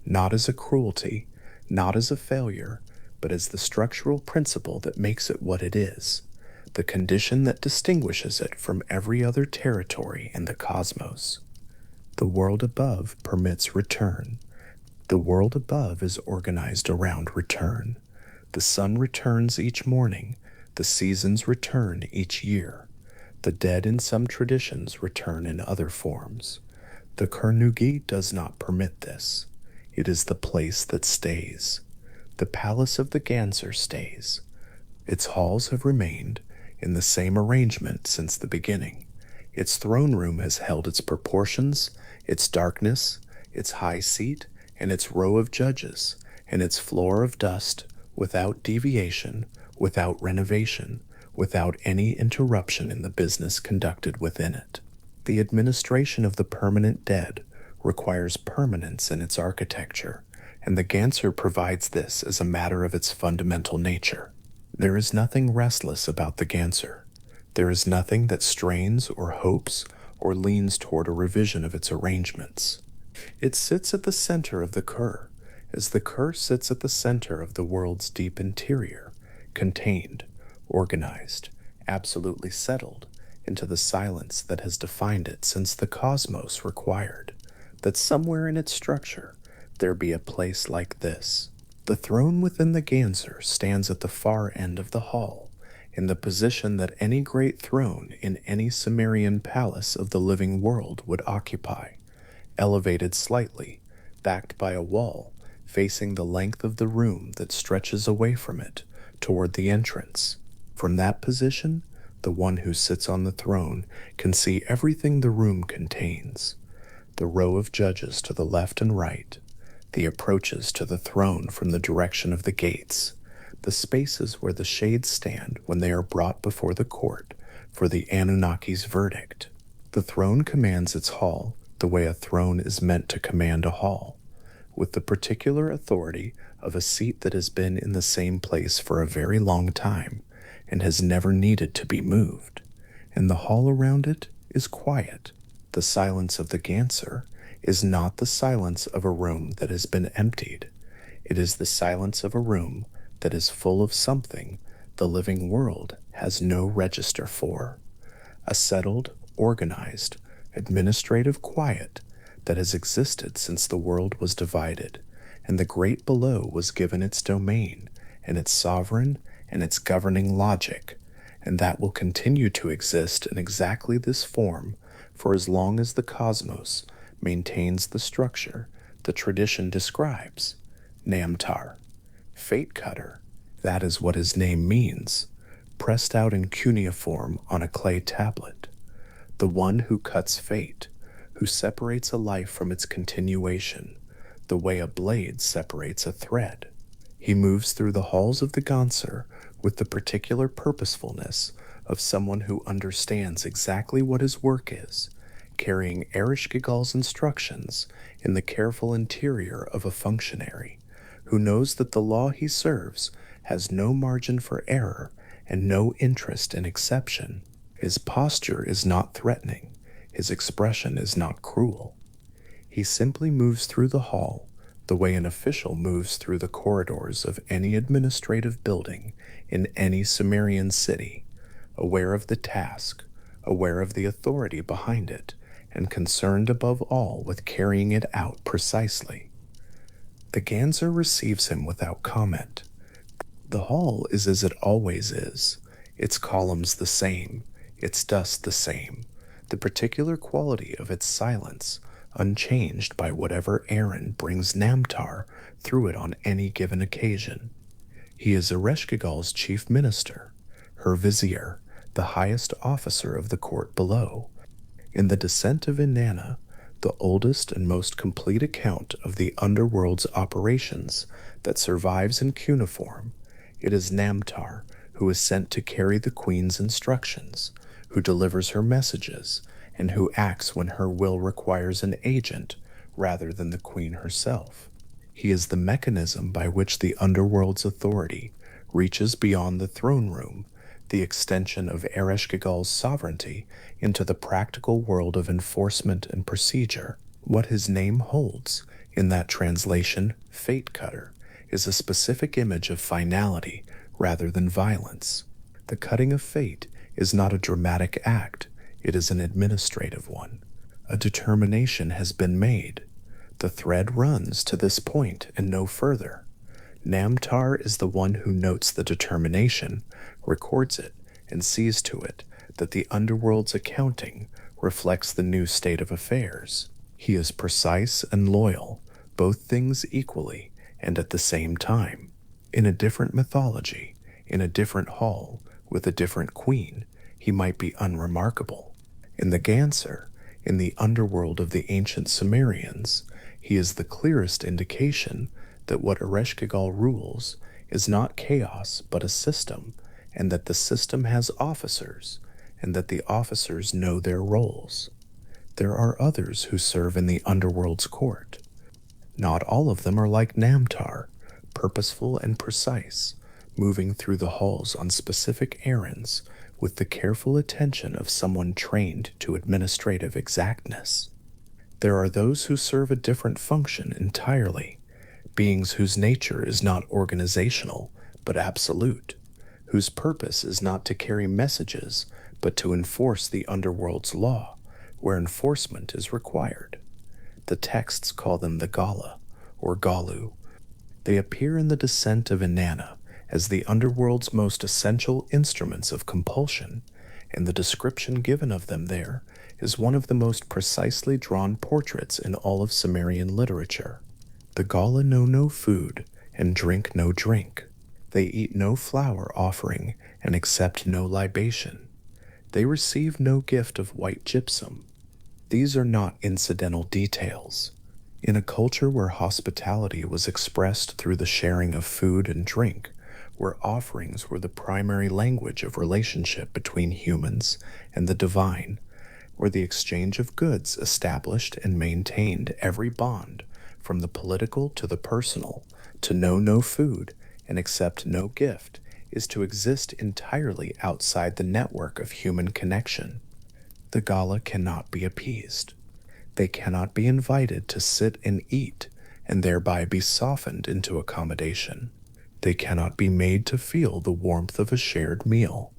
not as a cruelty, not as a failure, but as the structural principle that makes it what it is, the condition that distinguishes it from every other territory in the cosmos. The world above permits return. The world above is organized around return. The sun returns each morning. The seasons return each year. The dead in some traditions return in other forms. The Kernugi does not permit this. It is the place that stays. The palace of the Ganser stays. Its halls have remained in the same arrangement since the beginning. Its throne room has held its proportions, its darkness, its high seat, and its row of judges, and its floor of dust, without deviation, without renovation, without any interruption in the business conducted within it. The administration of the permanent dead requires permanence in its architecture, and the Ganser provides this as a matter of its fundamental nature. There is nothing restless about the Ganser. There is nothing that strains or hopes or leans toward a revision of its arrangements. It sits at the center of the Ker, as the Ker sits at the center of the world's deep interior, contained, organized, absolutely settled into the silence that has defined it since the cosmos required that somewhere in its structure there be a place like this. The throne within the Ganser stands at the far end of the hall, in the position that any great throne in any Sumerian palace of the living world would occupy, elevated slightly, backed by a wall facing the length of the room that stretches away from it toward the entrance. From that position, the one who sits on the throne can see everything the room contains: the row of judges to the left and right, the approaches to the throne from the direction of the gates, the spaces where the shades stand when they are brought before the court for the Anunnaki's verdict. The throne commands its hall the way a throne is meant to command a hall, with the particular authority of a seat that has been in the same place for a very long time and has never needed to be moved. And the hall around it is quiet. The silence of the Ganser is not the silence of a room that has been emptied. It is the silence of a room that is full of something the living world has no register for. A settled, organized, administrative quiet that has existed since the world was divided, and the great below was given its domain, and its sovereign, and its governing logic, and that will continue to exist in exactly this form for as long as the cosmos maintains the structure the tradition describes. Namtar, fate cutter, that is what his name means, pressed out in cuneiform on a clay tablet. The one who cuts fate, who separates a life from its continuation, the way a blade separates a thread. He moves through the halls of the Ganser with the particular purposefulness of someone who understands exactly what his work is, carrying Ereshkigal's instructions in the careful interior of a functionary, who knows that the law he serves has no margin for error and no interest in exception. His posture is not threatening. His expression is not cruel. He simply moves through the hall the way an official moves through the corridors of any administrative building in any Sumerian city, aware of the task, aware of the authority behind it, and concerned above all with carrying it out precisely. The Ganser receives him without comment. The hall is as it always is, its columns the same, its dust the same, the particular quality of its silence unchanged by whatever errand brings Namtar through it on any given occasion. He is Ereshkigal's chief minister, her vizier, the highest officer of the court below, In the Descent of Inanna, the oldest and most complete account of the underworld's operations that survives in cuneiform, it is Namtar who is sent to carry the queen's instructions, who delivers her messages, and who acts when her will requires an agent rather than the queen herself. He is the mechanism by which the underworld's authority reaches beyond the throne room, the extension of Ereshkigal's sovereignty into the practical world of enforcement and procedure. What his name holds, in that translation, Fate Cutter, is a specific image of finality rather than violence. The cutting of fate is not a dramatic act, it is an administrative one. A determination has been made. The thread runs to this point and no further. Namtar is the one who notes the determination, records it, and sees to it that the underworld's accounting reflects the new state of affairs. He is precise and loyal, both things equally and at the same time. In a different mythology, in a different hall, with a different queen, he might be unremarkable. In the Ganser, in the underworld of the ancient Sumerians, he is the clearest indication that what Ereshkigal rules is not chaos but a system, and that the system has officers, and that the officers know their roles. There are others who serve in the underworld's court. Not all of them are like Namtar, purposeful and precise, moving through the halls on specific errands with the careful attention of someone trained to administrative exactness. There are those who serve a different function entirely, beings whose nature is not organizational but absolute, whose purpose is not to carry messages but to enforce the underworld's law, where enforcement is required. The texts call them the Gala, or Galu. They appear in the Descent of Inanna as the underworld's most essential instruments of compulsion, and the description given of them there is one of the most precisely drawn portraits in all of Sumerian literature. The Gala know no food and drink no drink. They eat no flower offering and accept no libation. They receive no gift of white gypsum. These are not incidental details. In a culture where hospitality was expressed through the sharing of food and drink, where offerings were the primary language of relationship between humans and the divine, where the exchange of goods established and maintained every bond, from the political to the personal, to know no food and accept no gift, is to exist entirely outside the network of human connection. The Gala cannot be appeased. They cannot be invited to sit and eat and thereby be softened into accommodation. They cannot be made to feel the warmth of a shared meal,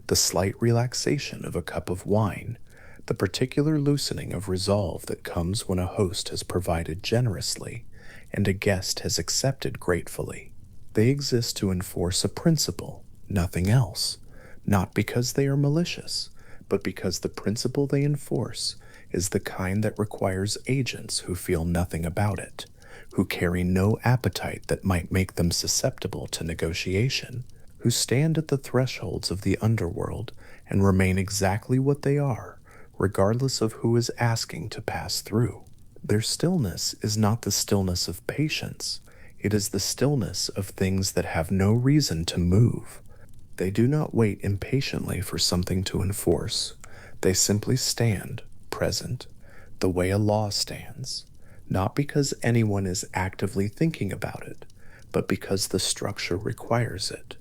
the slight relaxation of a cup of wine, the particular loosening of resolve that comes when a host has provided generously and a guest has accepted gratefully. They exist to enforce a principle, nothing else, not because they are malicious, but because the principle they enforce is the kind that requires agents who feel nothing about it, who carry no appetite that might make them susceptible to negotiation, who stand at the thresholds of the underworld and remain exactly what they are, regardless of who is asking to pass through. Their stillness is not the stillness of patience, it is the stillness of things that have no reason to move. They do not wait impatiently for something to enforce. They simply stand, present, the way a law stands, not because anyone is actively thinking about it, but because the structure requires it,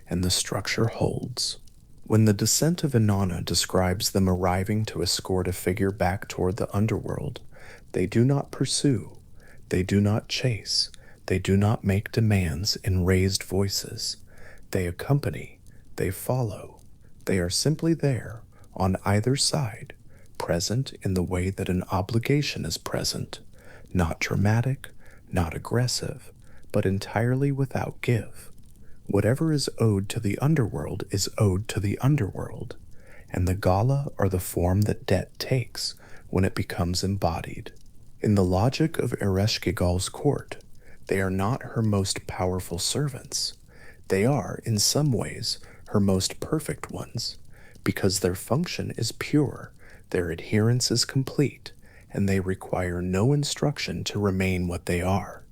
and the structure holds. When the Descent of Inanna describes them arriving to escort a figure back toward the underworld, they do not pursue, they do not chase, they do not make demands in raised voices. They accompany, they follow. They are simply there, on either side, present in the way that an obligation is present, not dramatic, not aggressive, but entirely without give. Whatever is owed to the underworld is owed to the underworld, and the Gala are the form that debt takes when it becomes embodied. In the logic of Ereshkigal's court, they are not her most powerful servants. They are, in some ways, her most perfect ones, because their function is pure, Their adherence is complete, and they require no instruction to remain what they are.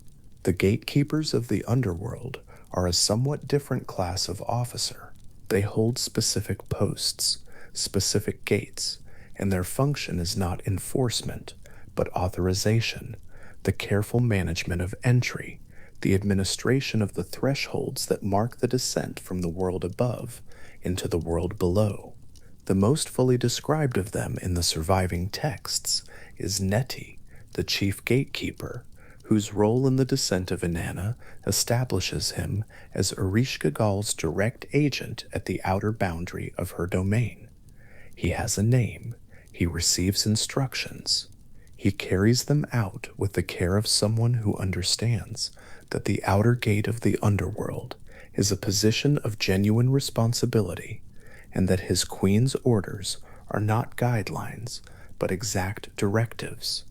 The gatekeepers of the underworld are a somewhat different class of officer. They hold specific posts, specific gates, and their function is not enforcement, but authorization, the careful management of entry, the administration of the thresholds that mark the descent from the world above into the world below. The most fully described of them in the surviving texts is Neti, the chief gatekeeper, whose role in the descent of Inanna establishes him as Ereshkigal's direct agent at the outer boundary of her domain. He has a name, he receives instructions, he carries them out with the care of someone who understands that the outer gate of the underworld is a position of genuine responsibility, and that his queen's orders are not guidelines, but exact directives.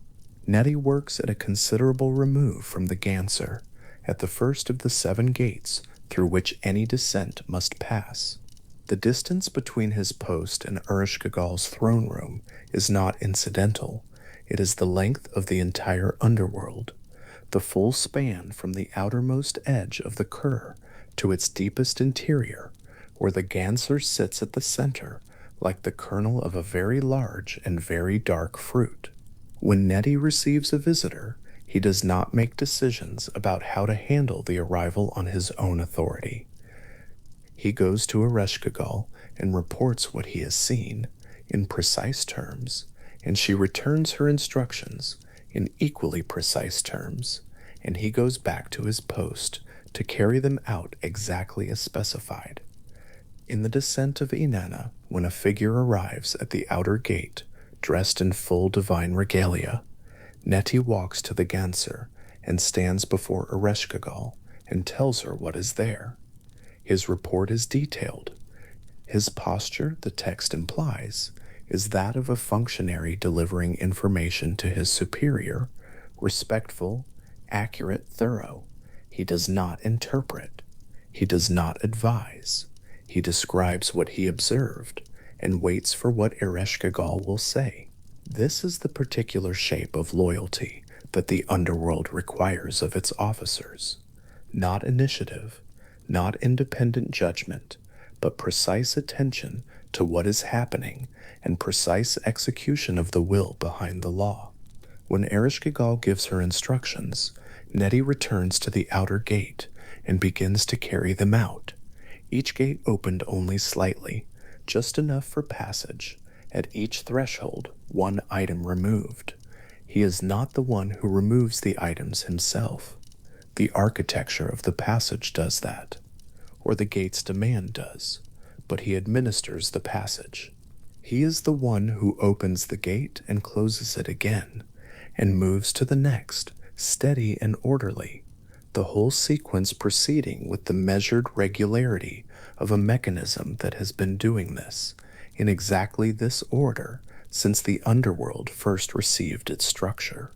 Neti works at a considerable remove from the Ganser, at the first of the 7 gates through which any descent must pass. The distance between his post and Ereshkigal's throne room is not incidental. It is the length of the entire underworld, the full span from the outermost edge of the Kur to its deepest interior, where the Ganser sits at the center like the kernel of a very large and very dark fruit. When Neti receives a visitor, he does not make decisions about how to handle the arrival on his own authority. He goes to Ereshkigal and reports what he has seen in precise terms, and she returns her instructions in equally precise terms, and he goes back to his post to carry them out exactly as specified. In the descent of Inanna, when a figure arrives at the outer gate, dressed in full divine regalia, Neti walks to the Ganser and stands before Ereshkigal and tells her what is there. His report is detailed. His posture, the text implies, is that of a functionary delivering information to his superior, respectful, accurate, thorough. He does not interpret. He does not advise. He describes what he observed and waits for what Ereshkigal will say. This is the particular shape of loyalty that the underworld requires of its officers. Not initiative, not independent judgment, but precise attention to what is happening and precise execution of the will behind the law. When Ereshkigal gives her instructions, Neti returns to the outer gate and begins to carry them out. Each gate opened only slightly, just enough for passage. At each threshold, 1 item removed. He is not the one who removes the items himself. The architecture of the passage does that, or the gate's demand does, but he administers the passage. He is the one who opens the gate and closes it again, and moves to the next, steady and orderly, the whole sequence proceeding with the measured regularity of a mechanism that has been doing this, in exactly this order, since the underworld first received its structure.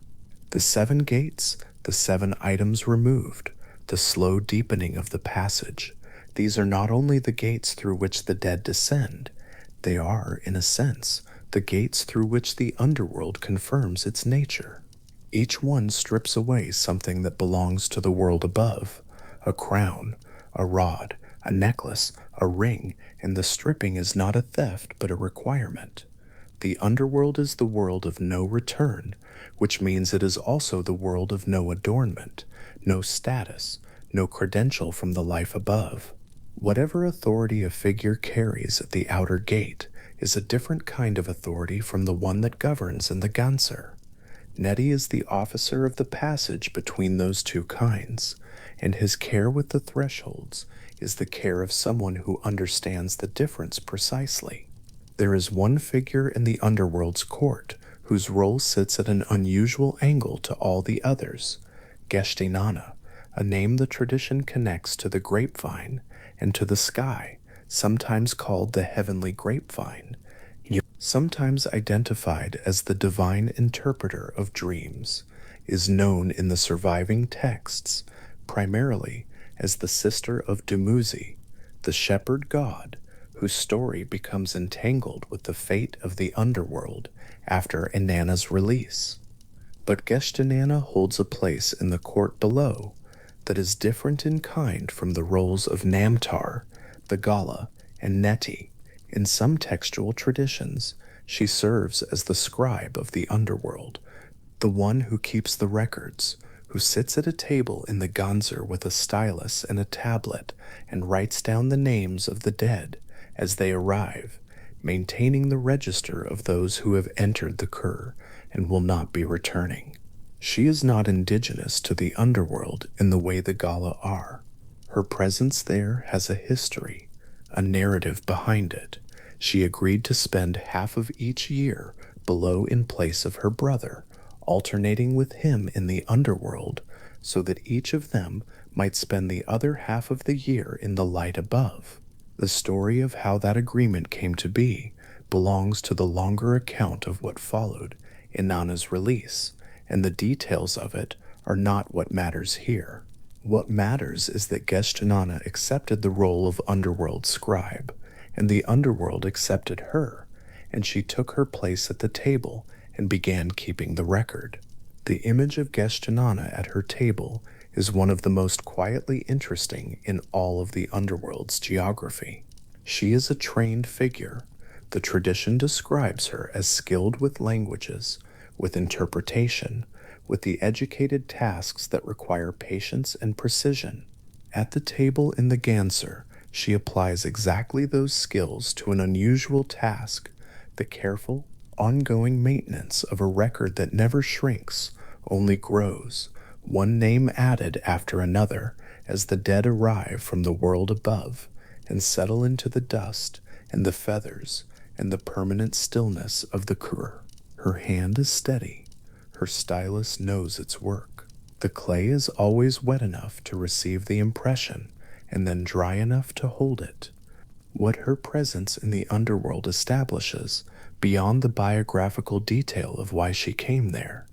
The 7 gates, the 7 items removed, the slow deepening of the passage, these are not only the gates through which the dead descend, they are, in a sense, the gates through which the underworld confirms its nature. Each one strips away something that belongs to the world above, a crown, a rod, a necklace, a ring, and the stripping is not a theft but a requirement. The underworld is the world of no return, which means it is also the world of no adornment, no status, no credential from the life above. Whatever authority a figure carries at the outer gate is a different kind of authority from the one that governs in the Ganser. Neti is the officer of the passage between those 2 kinds, and his care with the thresholds is the care of someone who understands the difference precisely. There is one figure in the underworld's court whose role sits at an unusual angle to all the others, Geshtinana, a name the tradition connects to the grapevine and to the sky, sometimes called the heavenly grapevine, sometimes identified as the divine interpreter of dreams, is known in the surviving texts primarily as the sister of Dumuzi, the shepherd god whose story becomes entangled with the fate of the underworld after Inanna's release. But Geshtinanna holds a place in the court below that is different in kind from the roles of Namtar, the Gala, and Neti. In some textual traditions, she serves as the scribe of the underworld, the one who keeps the records, who sits at a table in the Ganzer with a stylus and a tablet and writes down the names of the dead as they arrive, maintaining the register of those who have entered the Kur and will not be returning. She is not indigenous to the underworld in the way the Gala are. Her presence there has a history, a narrative behind it. She agreed to spend half of each year below in place of her brother, alternating with him in the underworld, so that each of them might spend the other half of the year in the light above. The story of how that agreement came to be belongs to the longer account of what followed Inanna's release, and the details of it are not what matters here. What matters is that Geshtinanna accepted the role of underworld scribe, and the underworld accepted her, and she took her place at the table and began keeping the record. The image of Geshtinanna at her table is one of the most quietly interesting in all of the underworld's geography. She is a trained figure. The tradition describes her as skilled with languages, with interpretation, with the educated tasks that require patience and precision. At the table in the Ganser, she applies exactly those skills to an unusual task, the careful, ongoing maintenance of a record that never shrinks, only grows, one name added after another, as the dead arrive from the world above and settle into the dust and the feathers and the permanent stillness of the Kur. Her hand is steady. Her stylus knows its work. The clay is always wet enough to receive the impression and then dry enough to hold it. What her presence in the underworld establishes, beyond the biographical detail of why she came there,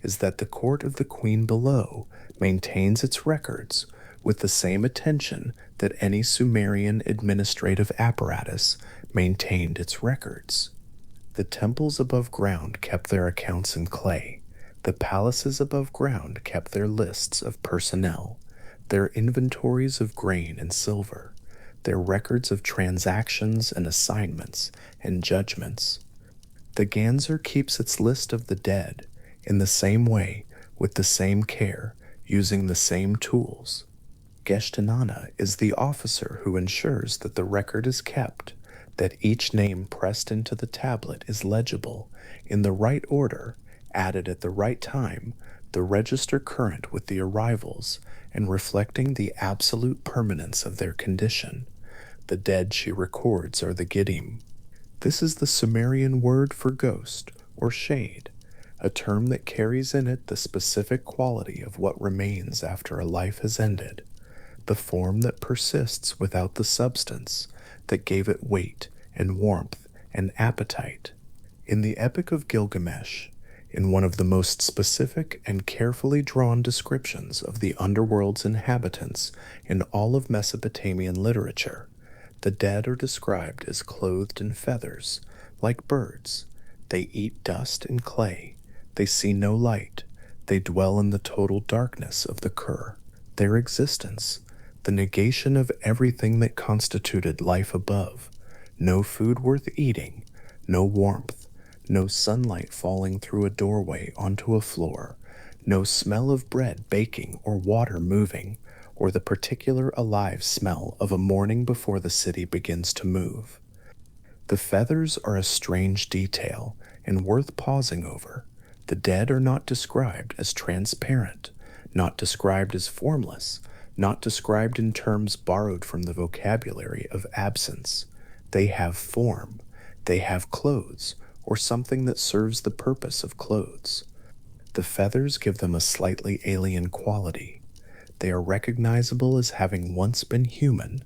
is that the court of the queen below maintains its records with the same attention that any Sumerian administrative apparatus maintained its records. The temples above ground kept their accounts in clay. The palaces above ground kept their lists of personnel, their inventories of grain and silver, their records of transactions and assignments and judgments. The Ganser keeps its list of the dead in the same way, with the same care, using the same tools. Geshtinanna is the officer who ensures that the record is kept, that each name pressed into the tablet is legible, in the right order, added at the right time, the register current with the arrivals, and reflecting the absolute permanence of their condition. The dead she records are the Giddim. This is the Sumerian word for ghost or shade, a term that carries in it the specific quality of what remains after a life has ended, the form that persists without the substance that gave it weight and warmth and appetite. In the Epic of Gilgamesh, in one of the most specific and carefully drawn descriptions of the underworld's inhabitants in all of Mesopotamian literature, the dead are described as clothed in feathers, like birds. They eat dust and clay. They see no light. They dwell in the total darkness of the Kur. Their existence, the negation of everything that constituted life above, no food worth eating, no warmth, no sunlight falling through a doorway onto a floor, no smell of bread baking or water moving, or the particular alive smell of a morning before the city begins to move. The feathers are a strange detail and worth pausing over. The dead are not described as transparent, not described as formless, not described in terms borrowed from the vocabulary of absence. They have form. They have clothes, or something that serves the purpose of clothes. The feathers give them a slightly alien quality. They are recognizable as having once been human,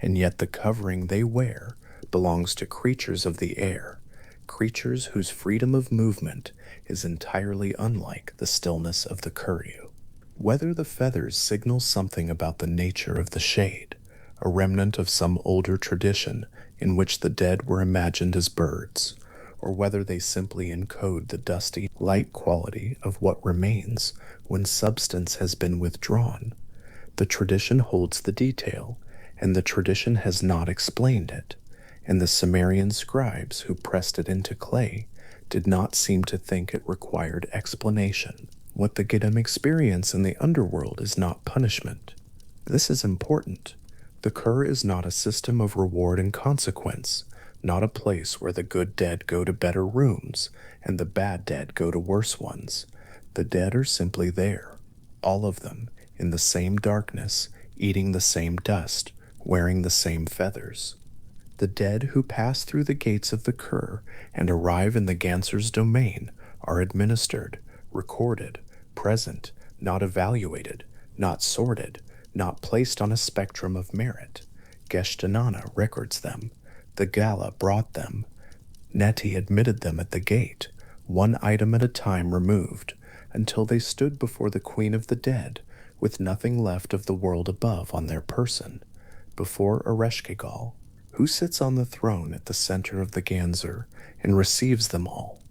and yet the covering they wear belongs to creatures of the air, creatures whose freedom of movement is entirely unlike the stillness of the Kuryu. Whether the feathers signal something about the nature of the shade, a remnant of some older tradition in which the dead were imagined as birds, or whether they simply encode the dusty, light quality of what remains when substance has been withdrawn. The tradition holds the detail, and the tradition has not explained it, and the Sumerian scribes who pressed it into clay did not seem to think it required explanation. What the Giddim experience in the underworld is not punishment. This is important. The Kur is not a system of reward and consequence, not a place where the good dead go to better rooms and the bad dead go to worse ones. The dead are simply there, all of them, in the same darkness, eating the same dust, wearing the same feathers. The dead who pass through the gates of the Kur and arrive in the Ganser's domain are administered, recorded, present, not evaluated, not sorted, not placed on a spectrum of merit. Geshtinana records them. The Gala brought them. Neti admitted them at the gate, one item at a time removed, until they stood before the Queen of the Dead, with nothing left of the world above on their person, before Ereshkigal, who sits on the throne at the center of the Ganser and receives them all,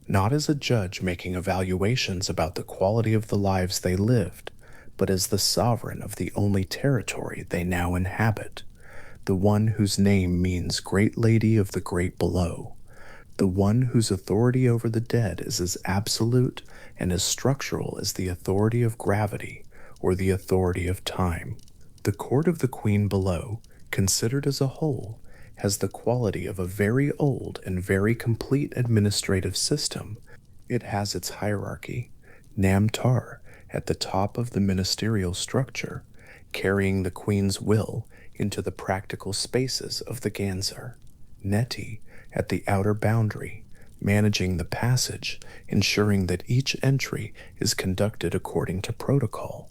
not as a judge making evaluations about the quality of the lives they lived, but as the sovereign of the only territory they now inhabit, the one whose name means Great Lady of the Great Below, the one whose authority over the dead is as absolute and as structural as the authority of gravity or the authority of time. The court of the Queen below, considered as a whole, has the quality of a very old and very complete administrative system. It has its hierarchy, Namtar, at the top of the ministerial structure, carrying the Queen's will into the practical spaces of the Ganser. Neti, at the outer boundary, managing the passage, ensuring that each entry is conducted according to protocol.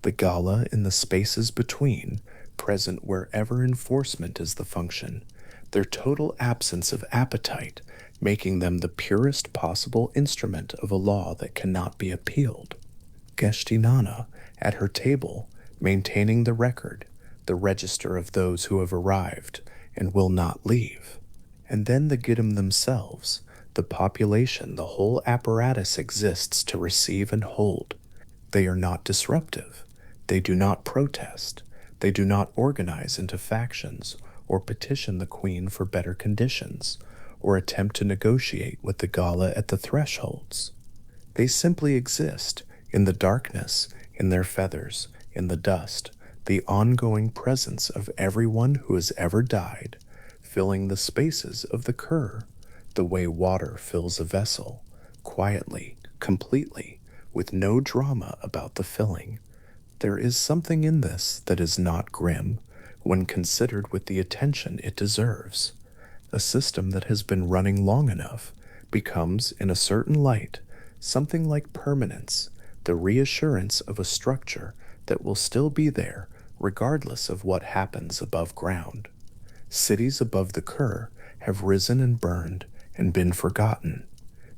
The Gala in the spaces between, present wherever enforcement is the function, their total absence of appetite making them the purest possible instrument of a law that cannot be appealed. Geshtinana, at her table, maintaining the record, the register of those who have arrived and will not leave. And then the Giddim themselves, the population, the whole apparatus exists to receive and hold. They are not disruptive. They do not protest. They do not organize into factions or petition the Queen for better conditions or attempt to negotiate with the Gala at the thresholds. They simply exist in the darkness, in their feathers, in the dust, the ongoing presence of everyone who has ever died, filling the spaces of the Kur, the way water fills a vessel, quietly, completely, with no drama about the filling. There is something in this that is not grim, when considered with the attention it deserves. A system that has been running long enough becomes, in a certain light, something like permanence, the reassurance of a structure that will still be there regardless of what happens above ground. Cities above the Kur have risen and burned and been forgotten.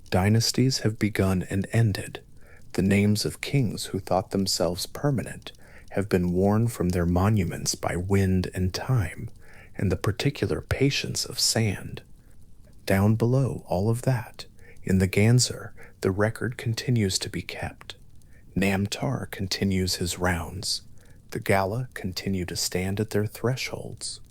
Dynasties have begun and ended. The names of kings who thought themselves permanent have been worn from their monuments by wind and time, and the particular patience of sand. Down below all of that, in the Ganser, the record continues to be kept. Namtar continues his rounds. The Gala continue to stand at their thresholds.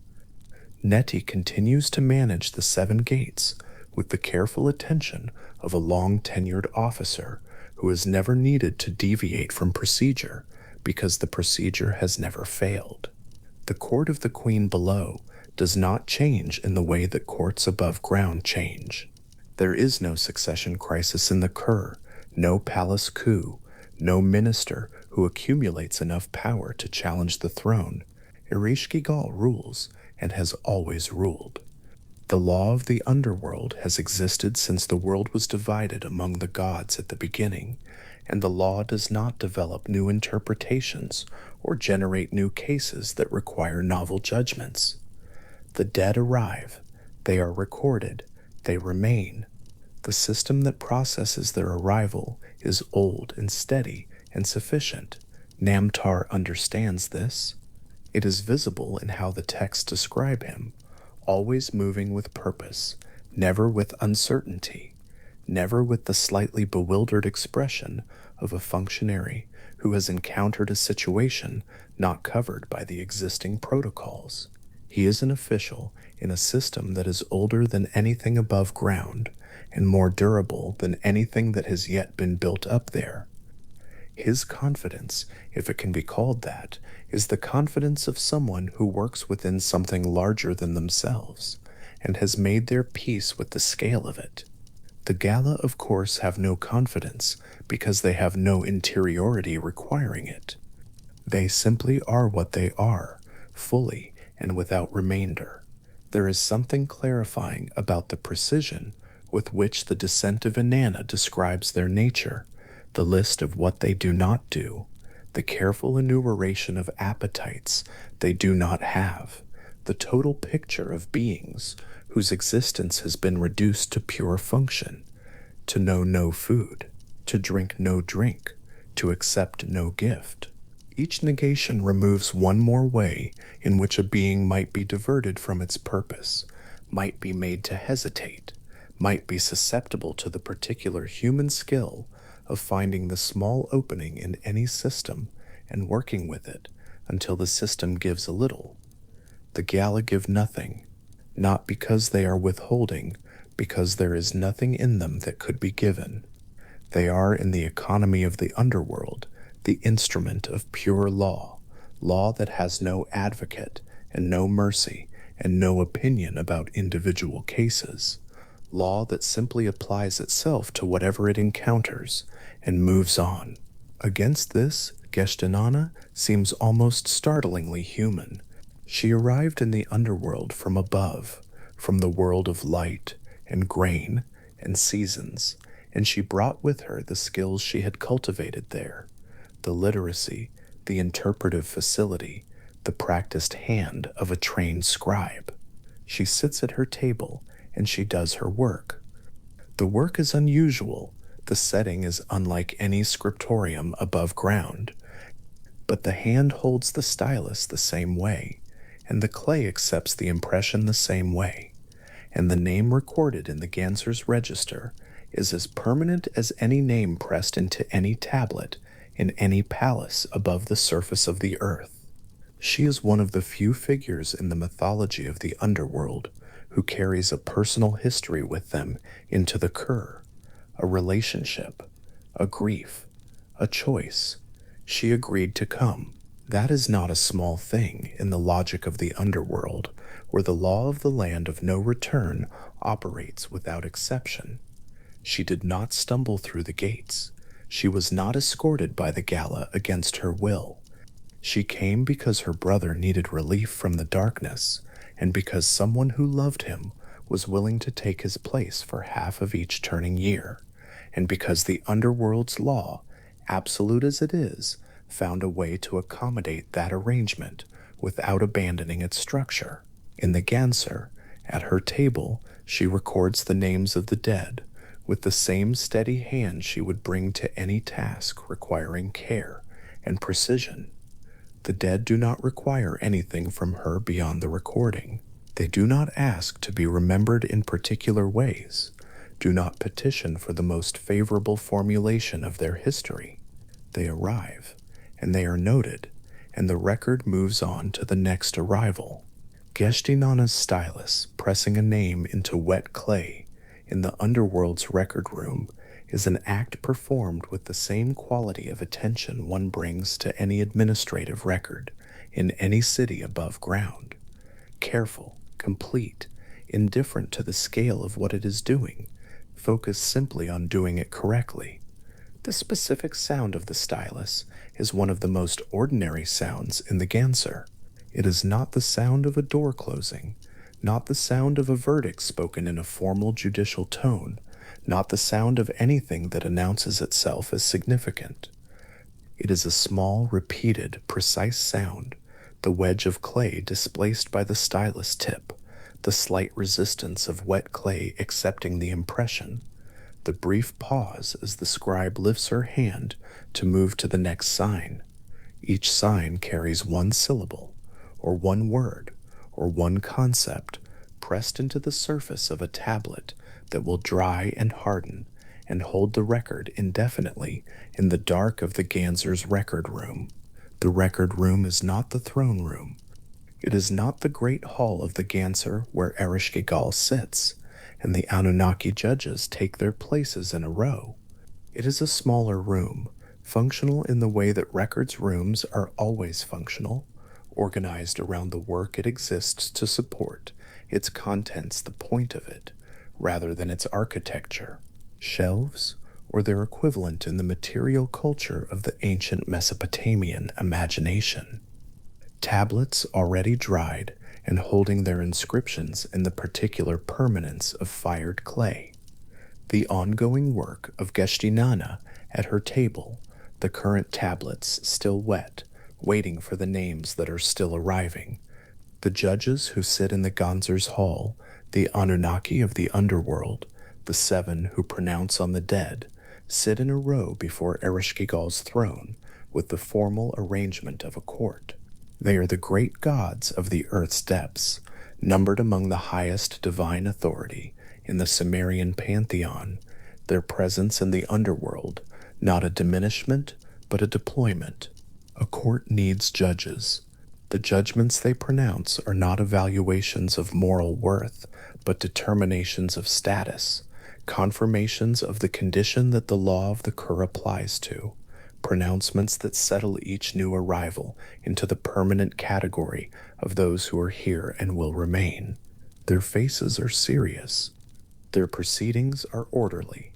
Neti continues to manage the 7 gates with the careful attention of a long-tenured officer who has never needed to deviate from procedure because the procedure has never failed. The court of the Queen below does not change in the way that courts above ground change. There is no succession crisis in the Kur, no palace coup, no minister who accumulates enough power to challenge the throne. Ereshkigal rules and has always ruled. The law of the underworld has existed since the world was divided among the gods at the beginning, and the law does not develop new interpretations or generate new cases that require novel judgments. The dead arrive, they are recorded, they remain. The system that processes their arrival is old and steady and sufficient. Namtar understands this. It is visible in how the texts describe him, always moving with purpose, never with uncertainty, never with the slightly bewildered expression of a functionary who has encountered a situation not covered by the existing protocols. He is an official in a system that is older than anything above ground and more durable than anything that has yet been built up there. His confidence, if it can be called that, is the confidence of someone who works within something larger than themselves and has made their peace with the scale of it. The Gala, of course, have no confidence because they have no interiority requiring it. They simply are what they are, fully and without remainder. There is something clarifying about the precision with which the descent of Inanna describes their nature, the list of what they do not do, the careful enumeration of appetites they do not have, the total picture of beings whose existence has been reduced to pure function, to know no food, to drink no drink, to accept no gift. Each negation removes one more way in which a being might be diverted from its purpose, might be made to hesitate, might be susceptible to the particular human skill of finding the small opening in any system and working with it until the system gives a little. The Gala give nothing, not because they are withholding, because there is nothing in them that could be given. They are in the economy of the underworld, the instrument of pure law, law that has no advocate and no mercy and no opinion about individual cases, law that simply applies itself to whatever it encounters and moves on. Against this, Geshtinana seems almost startlingly human. She arrived in the underworld from above, from the world of light and grain and seasons, and she brought with her the skills she had cultivated there, the literacy, the interpretive facility, the practiced hand of a trained scribe. She sits at her table and she does her work. The work is unusual, the setting is unlike any scriptorium above ground, but the hand holds the stylus the same way, and the clay accepts the impression the same way, and the name recorded in the Ganser's register is as permanent as any name pressed into any tablet in any palace above the surface of the earth. She is one of the few figures in the mythology of the underworld who carries a personal history with them into the Kur, a relationship, a grief, a choice. She agreed to come. That is not a small thing in the logic of the underworld, where the law of the land of no return operates without exception. She did not stumble through the gates. She was not escorted by the Gala against her will. She came because her brother needed relief from the darkness, and because someone who loved him was willing to take his place for half of each turning year, and because the underworld's law, absolute as it is, found a way to accommodate that arrangement without abandoning its structure. In the Ganser, at her table, she records the names of the dead with the same steady hand she would bring to any task requiring care and precision. The dead do not require anything from her beyond the recording. They do not ask to be remembered in particular ways, do not petition for the most favorable formulation of their history. They arrive, and they are noted, and the record moves on to the next arrival. Geshtinana's stylus pressing a name into wet clay in the underworld's record room is an act performed with the same quality of attention one brings to any administrative record in any city above ground. Careful, complete, indifferent to the scale of what it is doing, focused simply on doing it correctly. The specific sound of the stylus is one of the most ordinary sounds in the Ganser. It is not the sound of a door closing, not the sound of a verdict spoken in a formal judicial tone, not the sound of anything that announces itself as significant. It is a small, repeated, precise sound, the wedge of clay displaced by the stylus tip, the slight resistance of wet clay accepting the impression, the brief pause as the scribe lifts her hand to move to the next sign. Each sign carries one syllable, or one word, or one concept, pressed into the surface of a tablet that will dry and harden and hold the record indefinitely in the dark of the Ganser's record room. The record room is not the throne room. It is not the great hall of the Ganser where Ereshkigal sits, and the Anunnaki judges take their places in a row. It is a smaller room, functional in the way that records rooms are always functional, organized around the work it exists to support, its contents the point of it, rather than its architecture, shelves, or their equivalent in the material culture of the ancient Mesopotamian imagination. Tablets already dried and holding their inscriptions in the particular permanence of fired clay. The ongoing work of Geshtinana at her table, the current tablets still wet, waiting for the names that are still arriving. The judges who sit in the Ganser's hall, the Anunnaki of the underworld, the seven who pronounce on the dead, sit in a row before Ereshkigal's throne with the formal arrangement of a court. They are the great gods of the earth's depths, numbered among the highest divine authority in the Sumerian pantheon, their presence in the underworld, not a diminishment, but a deployment. A court needs judges. The judgments they pronounce are not evaluations of moral worth, but determinations of status, confirmations of the condition that the law of the Kur applies to, pronouncements that settle each new arrival into the permanent category of those who are here and will remain. Their faces are serious. Their proceedings are orderly.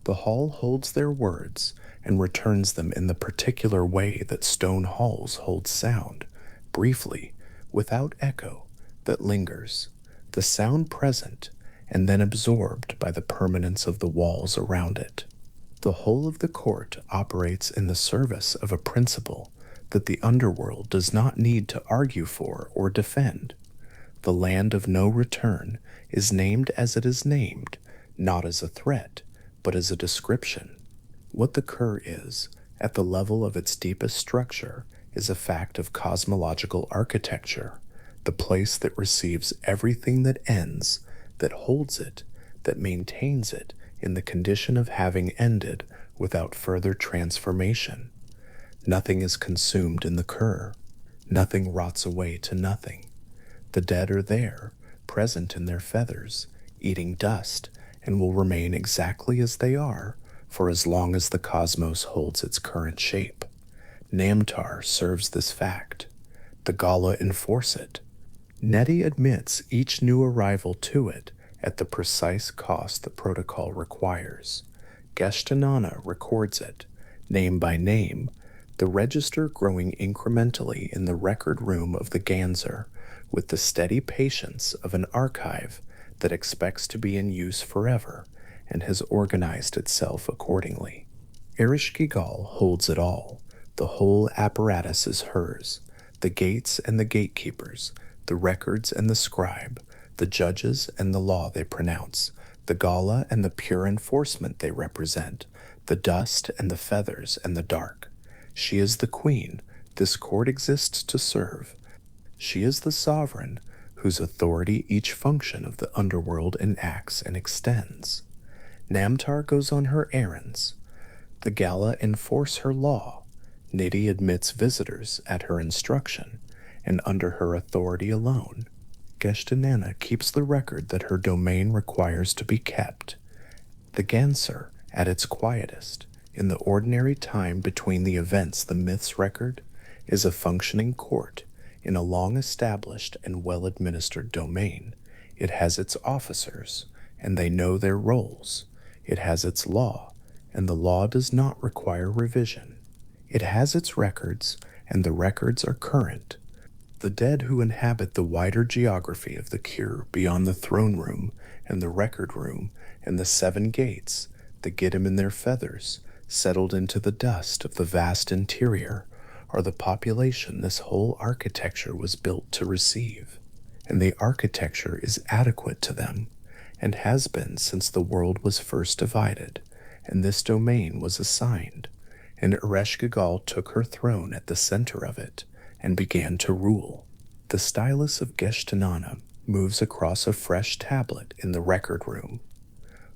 The hall holds their words and returns them in the particular way that stone halls hold sound, briefly, without echo, that lingers, the sound present and then absorbed by the permanence of the walls around it. The whole of the court operates in the service of a principle that the underworld does not need to argue for or defend. The land of no return is named as it is named, not as a threat, but as a description. What the Kur is, at the level of its deepest structure, is a fact of cosmological architecture, the place that receives everything that ends, that holds it, that maintains it in the condition of having ended without further transformation. Nothing is consumed in the Kur. Nothing rots away to nothing. The dead are there, present in their feathers, eating dust, and will remain exactly as they are for as long as the cosmos holds its current shape. Namtar serves this fact. The Gala enforce it. Neti admits each new arrival to it at the precise cost the protocol requires. Geshtinana records it, name by name, the register growing incrementally in the record room of the Ganser, with the steady patience of an archive that expects to be in use forever and has organized itself accordingly. Ereshkigal holds it all. The whole apparatus is hers. The gates and the gatekeepers, the records and the scribe, the judges and the law they pronounce, the Gala and the pure enforcement they represent, the dust and the feathers and the dark. She is the queen. This court exists to serve. She is the sovereign, whose authority each function of the underworld enacts and extends. Namtar goes on her errands. The Gala enforce her law. Niti admits visitors at her instruction, and under her authority alone. Geshtinana keeps the record that her domain requires to be kept. The Ganser, at its quietest, in the ordinary time between the events the myths record, is a functioning court in a long-established and well-administered domain. It has its officers, and they know their roles. It has its law, and the law does not require revision. It has its records, and the records are current. The dead who inhabit the wider geography of the Kur beyond the throne room and the record room and the seven gates that get him in their feathers, settled into the dust of the vast interior, are the population this whole architecture was built to receive. And the architecture is adequate to them, and has been since the world was first divided, and this domain was assigned, and Ereshkigal took her throne at the center of it, and began to rule. The stylus of Geshtinana moves across a fresh tablet in the record room.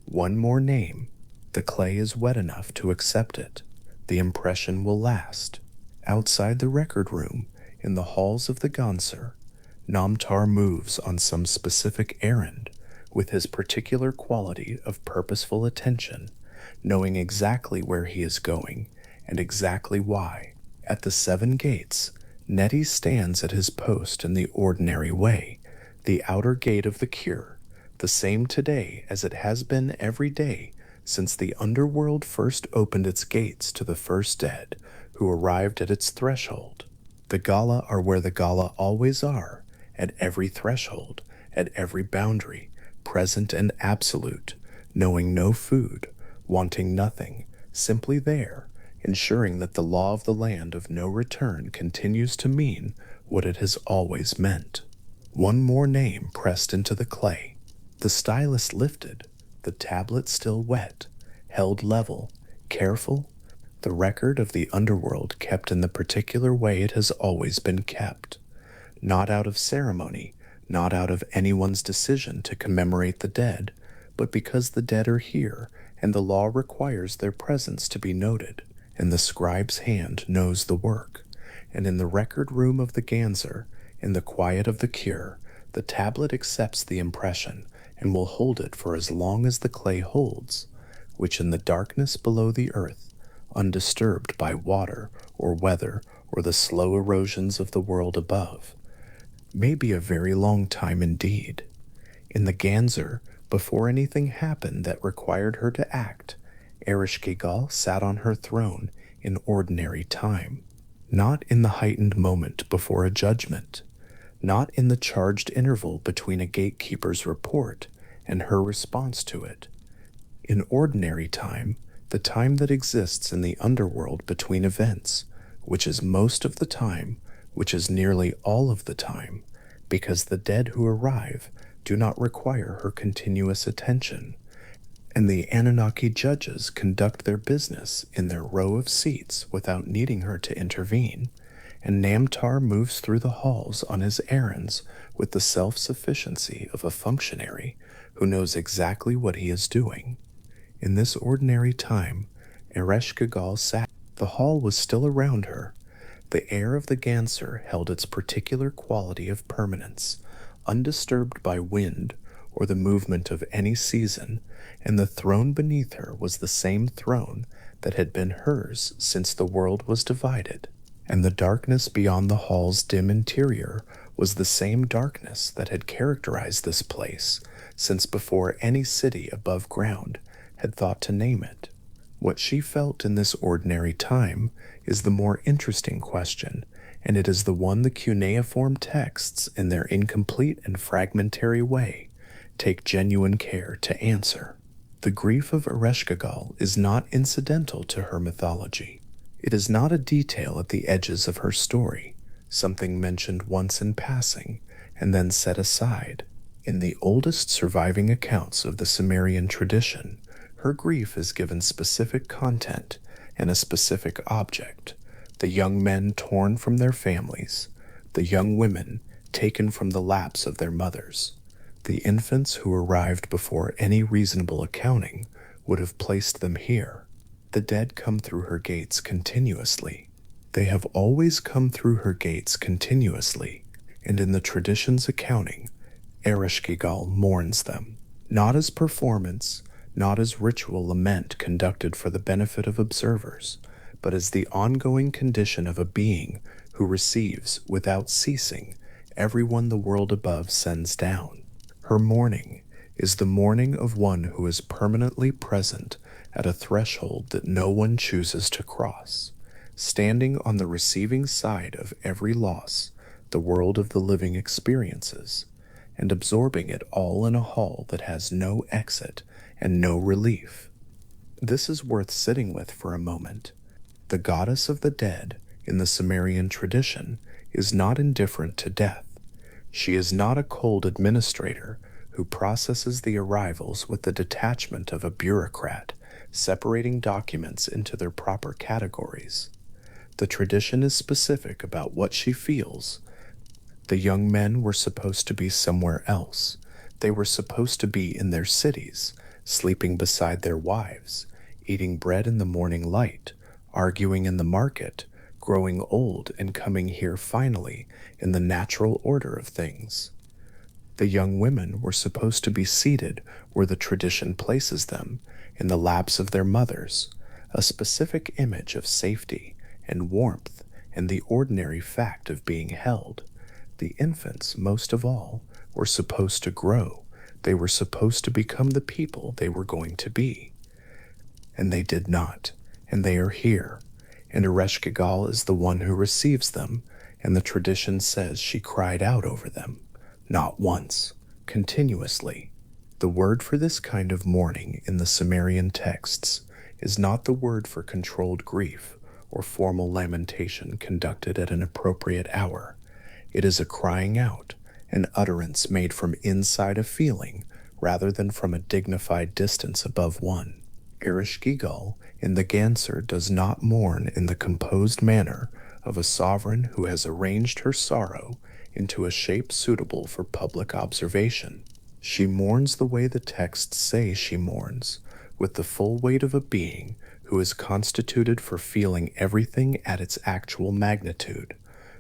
One more name. The clay is wet enough to accept it. The impression will last. Outside the record room, in the halls of the Ganser, Namtar moves on some specific errand with his particular quality of purposeful attention, knowing exactly where he is going and exactly why. At the 7 gates, Nettie stands at his post in the ordinary way, the outer gate of the cure, the same today as it has been every day since the underworld first opened its gates to the first dead who arrived at its threshold. The Gala are where the Gala always are, at every threshold, at every boundary, present and absolute, knowing no food, wanting nothing, simply there, ensuring that the law of the land of no return continues to mean what it has always meant. One more name pressed into the clay. The stylus lifted, the tablet still wet, held level, careful, the record of the underworld kept in the particular way it has always been kept. Not out of ceremony, not out of anyone's decision to commemorate the dead, but because the dead are here, and the law requires their presence to be noted, and the scribe's hand knows the work. And in the record room of the Ganser, in the quiet of the cure, the tablet accepts the impression, and will hold it for as long as the clay holds, which in the darkness below the earth, undisturbed by water or weather or the slow erosions of the world above, may be a very long time indeed. In the Ganser, before anything happened that required her to act, Ereshkigal sat on her throne in ordinary time, not in the heightened moment before a judgment, not in the charged interval between a gatekeeper's report and her response to it. In ordinary time, the time that exists in the underworld between events, which is most of the time, which is nearly all of the time, because the dead who arrive do not require her continuous attention, and the Anunnaki judges conduct their business in their row of seats without needing her to intervene, and Namtar moves through the halls on his errands with the self-sufficiency of a functionary who knows exactly what he is doing. In this ordinary time, Ereshkigal sat. The hall was still around her. The air of the Ganser held its particular quality of permanence, undisturbed by wind or the movement of any season, and the throne beneath her was the same throne that had been hers since the world was divided, and the darkness beyond the hall's dim interior was the same darkness that had characterized this place since before any city above ground had thought to name it. What she felt in this ordinary time is the more interesting question, and it is the one the cuneiform texts, in their incomplete and fragmentary way, take genuine care to answer. The grief of Ereshkigal is not incidental to her mythology. It is not a detail at the edges of her story, something mentioned once in passing and then set aside. In the oldest surviving accounts of the Sumerian tradition, her grief is given specific content and a specific object: the young men torn from their families, the young women taken from the laps of their mothers, the infants who arrived before any reasonable accounting would have placed them here. The dead come through her gates continuously. They have always come through her gates continuously, and in the tradition's accounting, Ereshkigal mourns them, not as performance, not as ritual lament conducted for the benefit of observers, but as the ongoing condition of a being who receives, without ceasing, everyone the world above sends down. Her mourning is the mourning of one who is permanently present at a threshold that no one chooses to cross, standing on the receiving side of every loss the world of the living experiences, and absorbing it all in a hall that has no exit and no relief. This is worth sitting with for a moment. The goddess of the dead in the Sumerian tradition is not indifferent to death. She is not a cold administrator who processes the arrivals with the detachment of a bureaucrat, separating documents into their proper categories. The tradition is specific about what she feels. The young men were supposed to be somewhere else. They were supposed to be in their cities, sleeping beside their wives, eating bread in the morning light, arguing in the market, growing old and coming here finally in the natural order of things. The young women were supposed to be seated where the tradition places them, in the laps of their mothers, a specific image of safety and warmth and the ordinary fact of being held. The infants, most of all, were supposed to grow. They were supposed to become the people they were going to be. And they did not, and they are here. And Ereshkigal is the one who receives them, and the tradition says she cried out over them. Not once, continuously. The word for this kind of mourning in the Sumerian texts is not the word for controlled grief or formal lamentation conducted at an appropriate hour. It is a crying out, an utterance made from inside a feeling rather than from a dignified distance above one. Ereshkigal in the Ganser does not mourn in the composed manner of a sovereign who has arranged her sorrow into a shape suitable for public observation. She mourns the way the texts say she mourns, with the full weight of a being who is constituted for feeling everything at its actual magnitude,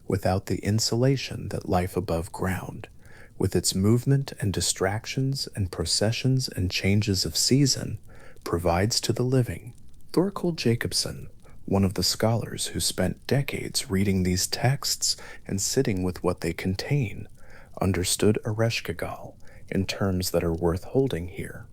without the insulation that life above ground, with its movement and distractions and processions and changes of season, provides to the living. Thorkel Jacobson, one of the scholars who spent decades reading these texts and sitting with what they contain, understood Ereshkigal in terms that are worth holding here.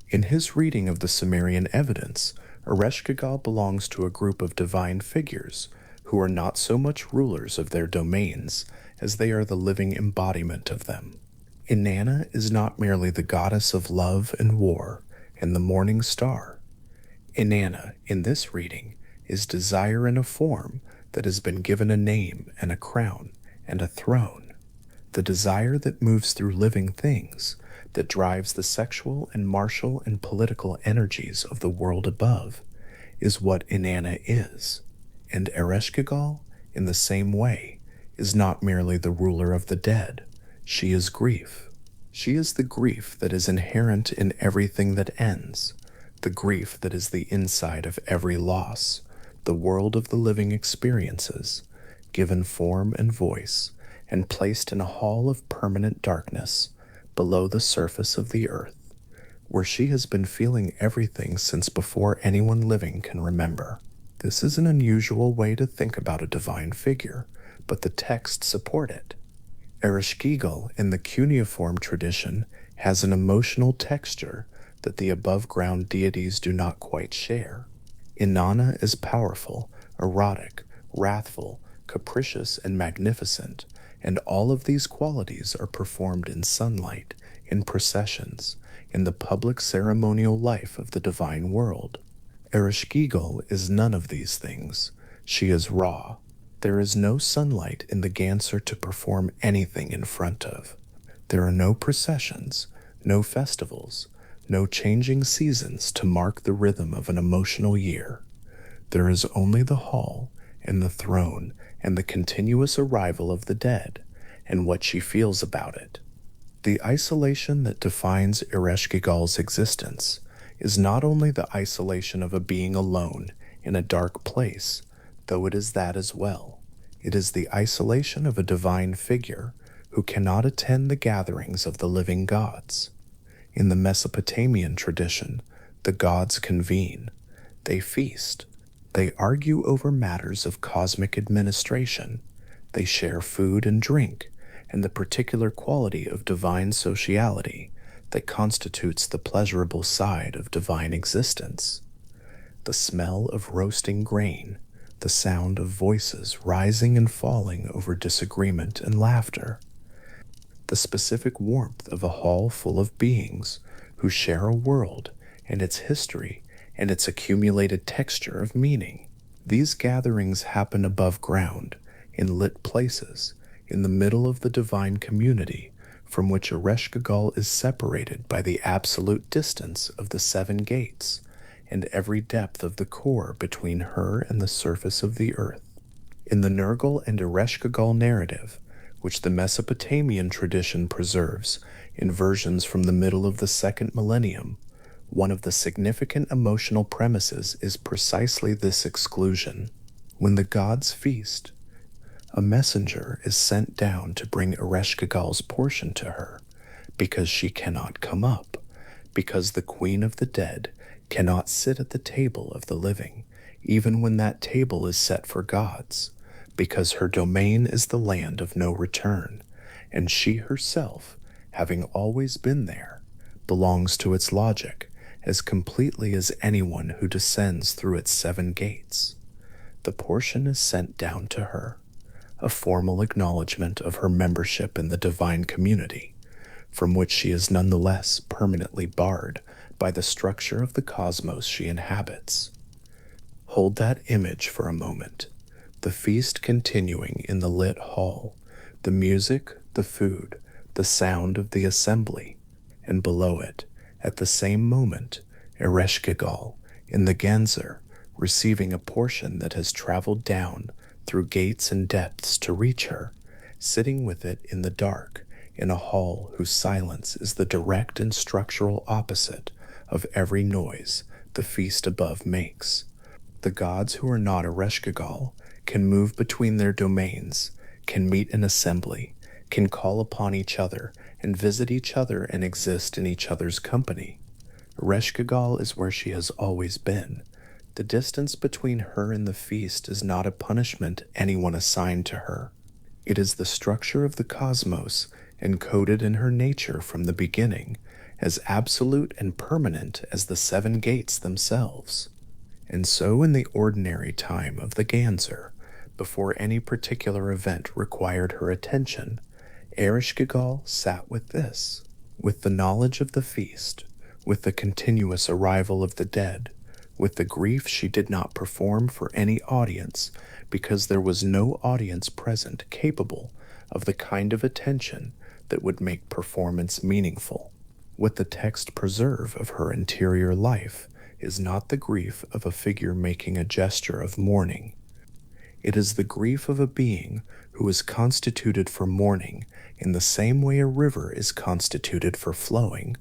In his reading of the Sumerian evidence, Ereshkigal belongs to a group of divine figures who are not so much rulers of their domains as they are the living embodiment of them. Inanna is not merely the goddess of love and war and the morning star. Inanna, in this reading, is desire in a form that has been given a name and a crown and a throne. The desire that moves through living things, that drives the sexual and martial and political energies of the world above, is what Inanna is. And Ereshkigal, in the same way, is not merely the ruler of the dead. She is grief. She is the grief that is inherent in everything that ends, the grief that is the inside of every loss, the world of the living experiences, given form and voice, and placed in a hall of permanent darkness, below the surface of the earth, where she has been feeling everything since before anyone living can remember. This is an unusual way to think about a divine figure, but the texts support it. Ereshkigal in the cuneiform tradition has an emotional texture that the above-ground deities do not quite share. Inanna is powerful, erotic, wrathful, capricious, and magnificent, and all of these qualities are performed in sunlight, in processions, in the public ceremonial life of the divine world. Ereshkigal is none of these things. She is raw. There is no sunlight in the Ganser to perform anything in front of. There are no processions, no festivals, no changing seasons to mark the rhythm of an emotional year. There is only the hall and the throne and the continuous arrival of the dead and what she feels about it. The isolation that defines Ereshkigal's existence is not only the isolation of a being alone in a dark place, though it is that as well. It is the isolation of a divine figure who cannot attend the gatherings of the living gods. In the Mesopotamian tradition, the gods convene. They feast. They argue over matters of cosmic administration. They share food and drink, and the particular quality of divine sociality that constitutes the pleasurable side of divine existence. The smell of roasting grain, the sound of voices rising and falling over disagreement and laughter, the specific warmth of a hall full of beings who share a world and its history and its accumulated texture of meaning. These gatherings happen above ground, in lit places, in the middle of the divine community from which Ereshkigal is separated by the absolute distance of the 7 gates and every depth of the core between her and the surface of the earth. In the Nergal and Ereshkigal narrative, which the Mesopotamian tradition preserves in versions from the middle of the second millennium, one of the significant emotional premises is precisely this exclusion. When the gods feast, a messenger is sent down to bring Ereshkigal's portion to her, because she cannot come up, because the queen of the dead cannot sit at the table of the living, even when that table is set for gods, because her domain is the land of no return, and she herself, having always been there, belongs to its logic as completely as anyone who descends through its 7 gates. The portion is sent down to her, a formal acknowledgement of her membership in the divine community, from which she is nonetheless permanently barred by the structure of the cosmos she inhabits. Hold that image for a moment, the feast continuing in the lit hall, the music, the food, the sound of the assembly, and below it, at the same moment, Ereshkigal in the Ganser, receiving a portion that has traveled down through gates and depths to reach her, sitting with it in the dark, in a hall whose silence is the direct and structural opposite of every noise the feast above makes. The gods who are not Ereshkigal can move between their domains, can meet in assembly, can call upon each other and visit each other and exist in each other's company. Ereshkigal is where she has always been. The distance between her and the feast is not a punishment anyone assigned to her. It is the structure of the cosmos encoded in her nature from the beginning, as absolute and permanent as the 7 gates themselves. And so in the ordinary time of the Ganser, before any particular event required her attention, Ereshkigal sat with this, with the knowledge of the feast, with the continuous arrival of the dead, with the grief she did not perform for any audience, because there was no audience present capable of the kind of attention that would make performance meaningful. What the text preserve of her interior life is not the grief of a figure making a gesture of mourning. It is the grief of a being who is constituted for mourning in the same way a river is constituted for flowing,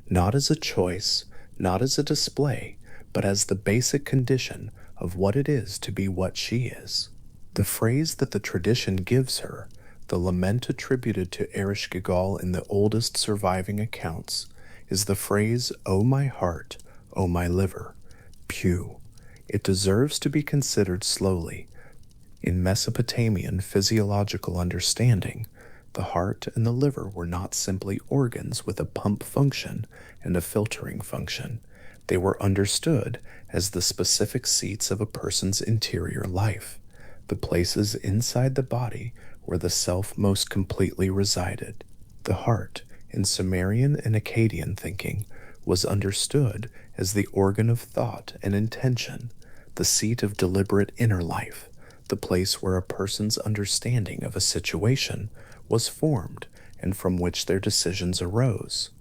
not as a choice, not as a display, but as the basic condition of what it is to be what she is. The phrase that the tradition gives her, the lament attributed to Ereshkigal in the oldest surviving accounts, is the phrase, "O my heart, O my liver." Pew. It deserves to be considered slowly. In Mesopotamian physiological understanding, the heart and the liver were not simply organs with a pump function and a filtering function. They were understood as the specific seats of a person's interior life, the places inside the body where the self most completely resided. The heart, in Sumerian and Akkadian thinking, was understood as the organ of thought and intention, the seat of deliberate inner life, the place where a person's understanding of a situation was formed and from which their decisions arose.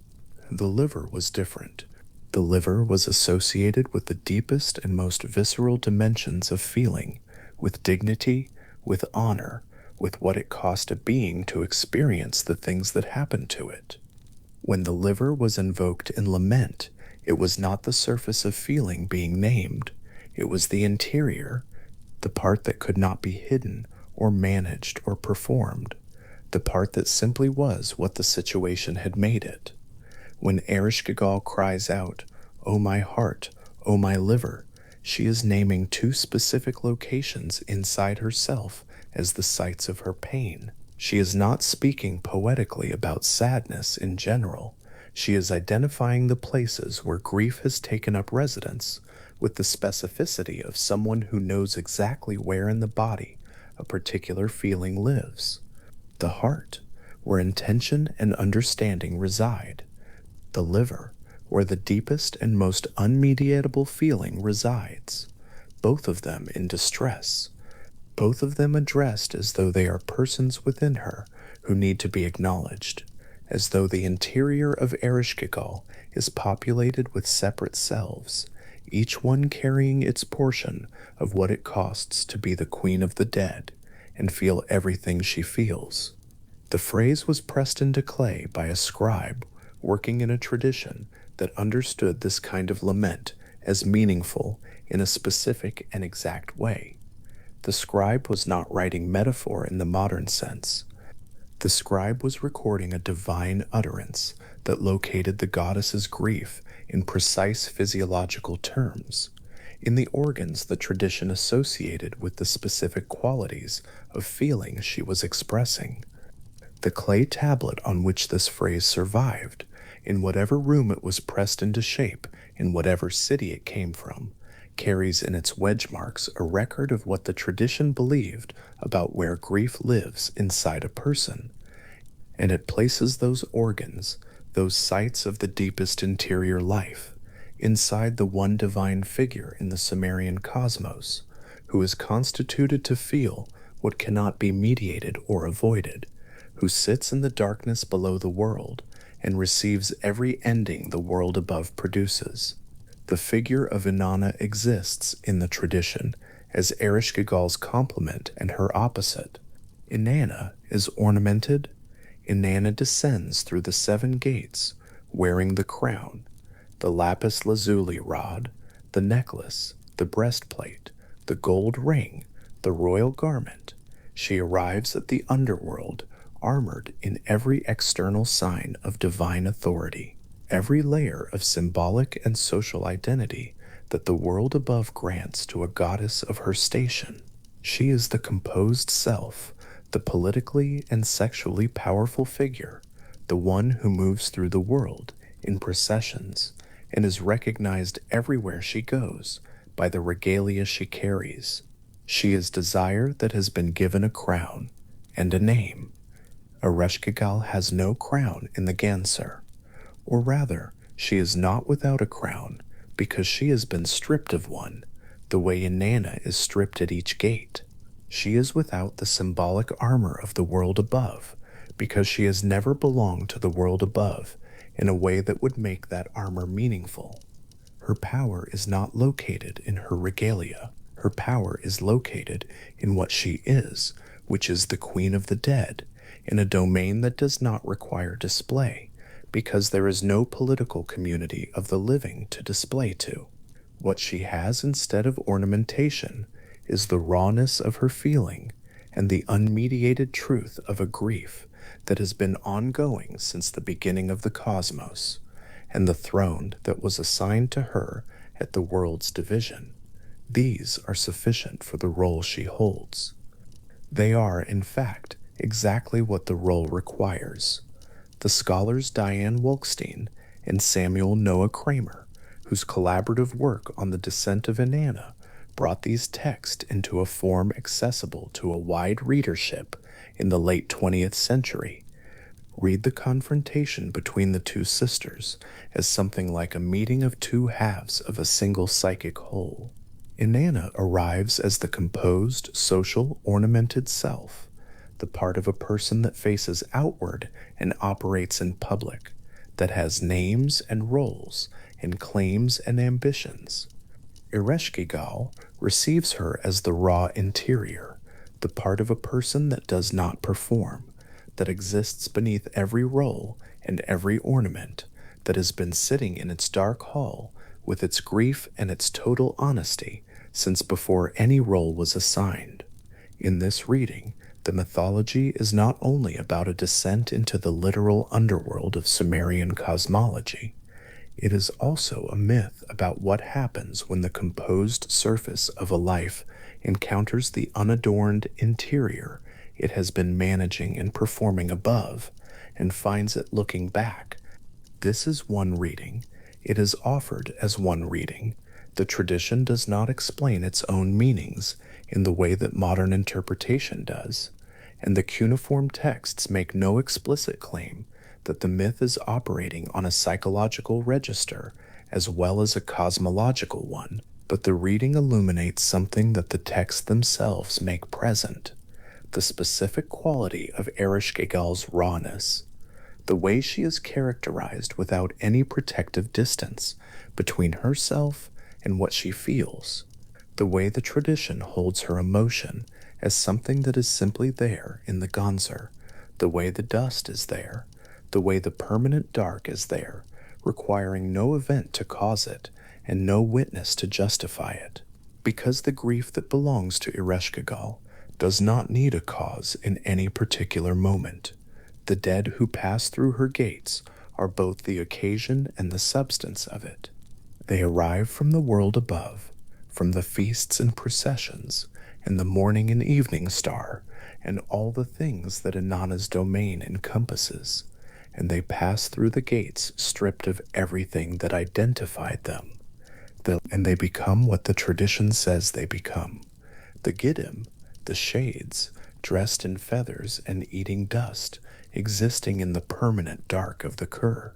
The liver was different. The liver was associated with the deepest and most visceral dimensions of feeling, with dignity, with honor, with what it cost a being to experience the things that happened to it. When the liver was invoked in lament, it was not the surface of feeling being named, it was the interior, the part that could not be hidden or managed or performed, the part that simply was what the situation had made it. When Ereshkigal cries out, "O my heart, O my liver," she is naming 2 specific locations inside herself as the sites of her pain. She is not speaking poetically about sadness in general. She is identifying the places where grief has taken up residence with the specificity of someone who knows exactly where in the body a particular feeling lives. The heart, where intention and understanding reside. The liver, where the deepest and most unmediatable feeling resides. Both of them in distress. Both of them addressed as though they are persons within her who need to be acknowledged, as though the interior of Ereshkigal is populated with separate selves, each one carrying its portion of what it costs to be the queen of the dead and feel everything she feels. The phrase was pressed into clay by a scribe working in a tradition that understood this kind of lament as meaningful in a specific and exact way. The scribe was not writing metaphor in the modern sense. The scribe was recording a divine utterance that located the goddess's grief in precise physiological terms, in the organs the tradition associated with the specific qualities of feeling she was expressing. The clay tablet on which this phrase survived, in whatever room it was pressed into shape, in whatever city it came from, carries in its wedge marks a record of what the tradition believed about where grief lives inside a person, and it places those organs, those sites of the deepest interior life, inside the one divine figure in the Sumerian cosmos, who is constituted to feel what cannot be mediated or avoided, who sits in the darkness below the world and receives every ending the world above produces. The figure of Inanna exists in the tradition as Ereshkigal's complement and her opposite. Inanna is ornamented. Inanna descends through the 7 gates, wearing the crown, the lapis lazuli rod, the necklace, the breastplate, the gold ring, the royal garment. She arrives at the underworld, armored in every external sign of divine authority, every layer of symbolic and social identity that the world above grants to a goddess of her station. She is the composed self, the politically and sexually powerful figure, the one who moves through the world in processions and is recognized everywhere she goes by the regalia she carries. She is desire that has been given a crown and a name. Ereshkigal has no crown in the Ganser, or rather, she is not without a crown because she has been stripped of one, the way Inanna is stripped at each gate. She is without the symbolic armor of the world above because she has never belonged to the world above in a way that would make that armor meaningful. Her power is not located in her regalia. Her power is located in what she is, which is the Queen of the Dead, in a domain that does not require display, because there is no political community of the living to display to. What she has instead of ornamentation is the rawness of her feeling and the unmediated truth of a grief that has been ongoing since the beginning of the cosmos, and the throne that was assigned to her at the world's division. These are sufficient for the role she holds. They are, in fact, exactly what the role requires. The scholars Diane Wolkstein and Samuel Noah Kramer, whose collaborative work on the descent of Inanna brought these texts into a form accessible to a wide readership in the late 20th century, read the confrontation between the two sisters as something like a meeting of two halves of a single psychic whole. Inanna arrives as the composed, social, ornamented self, the part of a person that faces outward and operates in public, that has names and roles and claims and ambitions. Ereshkigal receives her as the raw interior, the part of a person that does not perform, that exists beneath every role and every ornament, that has been sitting in its dark hall with its grief and its total honesty since before any role was assigned. In this reading, the mythology is not only about a descent into the literal underworld of Sumerian cosmology, it is also a myth about what happens when the composed surface of a life encounters the unadorned interior it has been managing and performing above, and finds it looking back. This is one reading. It is offered as one reading. The tradition does not explain its own meanings in the way that modern interpretation does, and the cuneiform texts make no explicit claim that the myth is operating on a psychological register as well as a cosmological one, but the reading illuminates something that the texts themselves make present: the specific quality of Ereshkigal's rawness, the way she is characterized without any protective distance between herself and what she feels, the way the tradition holds her emotion as something that is simply there in the Ganser, the way the dust is there, the way the permanent dark is there, requiring no event to cause it and no witness to justify it, because the grief that belongs to Ereshkigal does not need a cause in any particular moment. The dead who pass through her gates are both the occasion and the substance of it. They arrive from the world above, from the feasts and processions, and the morning and evening star, and all the things that Inanna's domain encompasses, and they pass through the gates stripped of everything that identified them. And they become what the tradition says they become. The Giddim, the shades, dressed in feathers and eating dust, existing in the permanent dark of the Kur.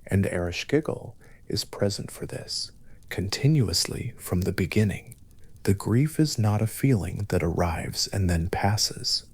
And Ereshkigal is present for this, continuously from the beginning. The grief is not a feeling that arrives and then passes.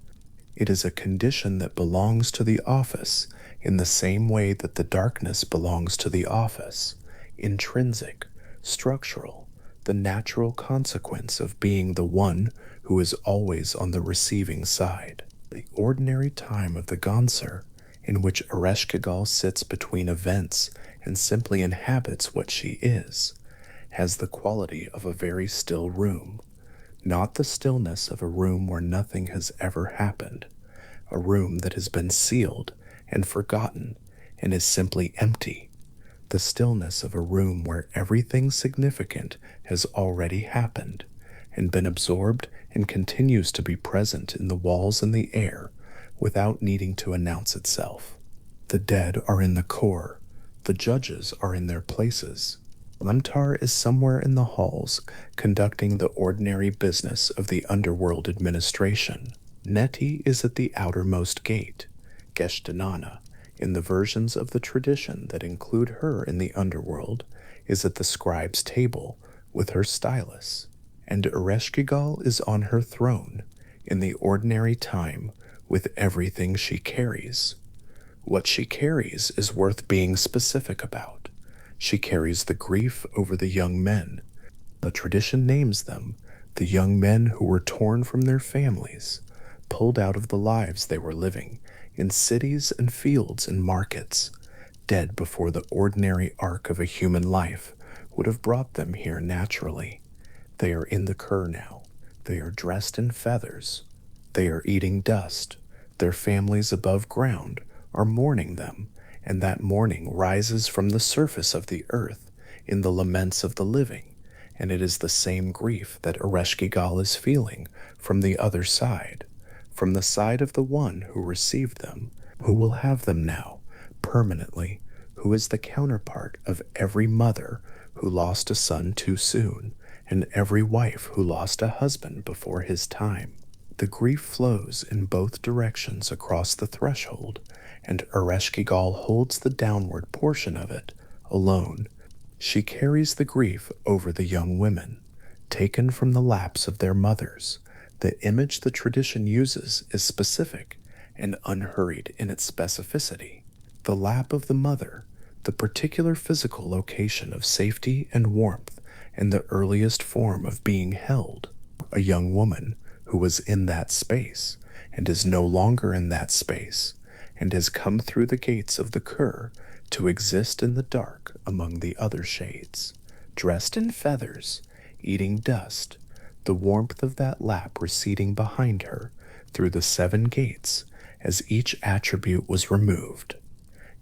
It is a condition that belongs to the office in the same way that the darkness belongs to the office, intrinsic, structural, the natural consequence of being the one who is always on the receiving side. The ordinary time of the Gonsur, in which Ereshkigal sits between events and simply inhabits what she is, has the quality of a very still room, not the stillness of a room where nothing has ever happened, a room that has been sealed and forgotten and is simply empty, the stillness of a room where everything significant has already happened and been absorbed and continues to be present in the walls and the air without needing to announce itself. The dead are in the core, the judges are in their places. Lemtar is somewhere in the halls conducting the ordinary business of the underworld administration. Neti is at the outermost gate. Geshtanana, in the versions of the tradition that include her in the underworld, is at the scribe's table with her stylus. And Ereshkigal is on her throne in the ordinary time with everything she carries. What she carries is worth being specific about. She carries the grief over the young men. The tradition names them the young men who were torn from their families, pulled out of the lives they were living in cities and fields and markets, dead before the ordinary arc of a human life would have brought them here naturally. They are in the Kur now. They are dressed in feathers. They are eating dust. Their families above ground are mourning them, and that mourning rises from the surface of the earth in the laments of the living, and it is the same grief that Ereshkigal is feeling from the other side, from the side of the one who received them, who will have them now, permanently, who is the counterpart of every mother who lost a son too soon, and every wife who lost a husband before his time. The grief flows in both directions across the threshold, and Ereshkigal holds the downward portion of it alone. She carries the grief over the young women, taken from the laps of their mothers. The image the tradition uses is specific and unhurried in its specificity. The lap of the mother, the particular physical location of safety and warmth, and the earliest form of being held. A young woman who was in that space and is no longer in that space and has come through the gates of the Kur to exist in the dark among the other shades, dressed in feathers, eating dust, the warmth of that lap receding behind her through the 7 gates as each attribute was removed.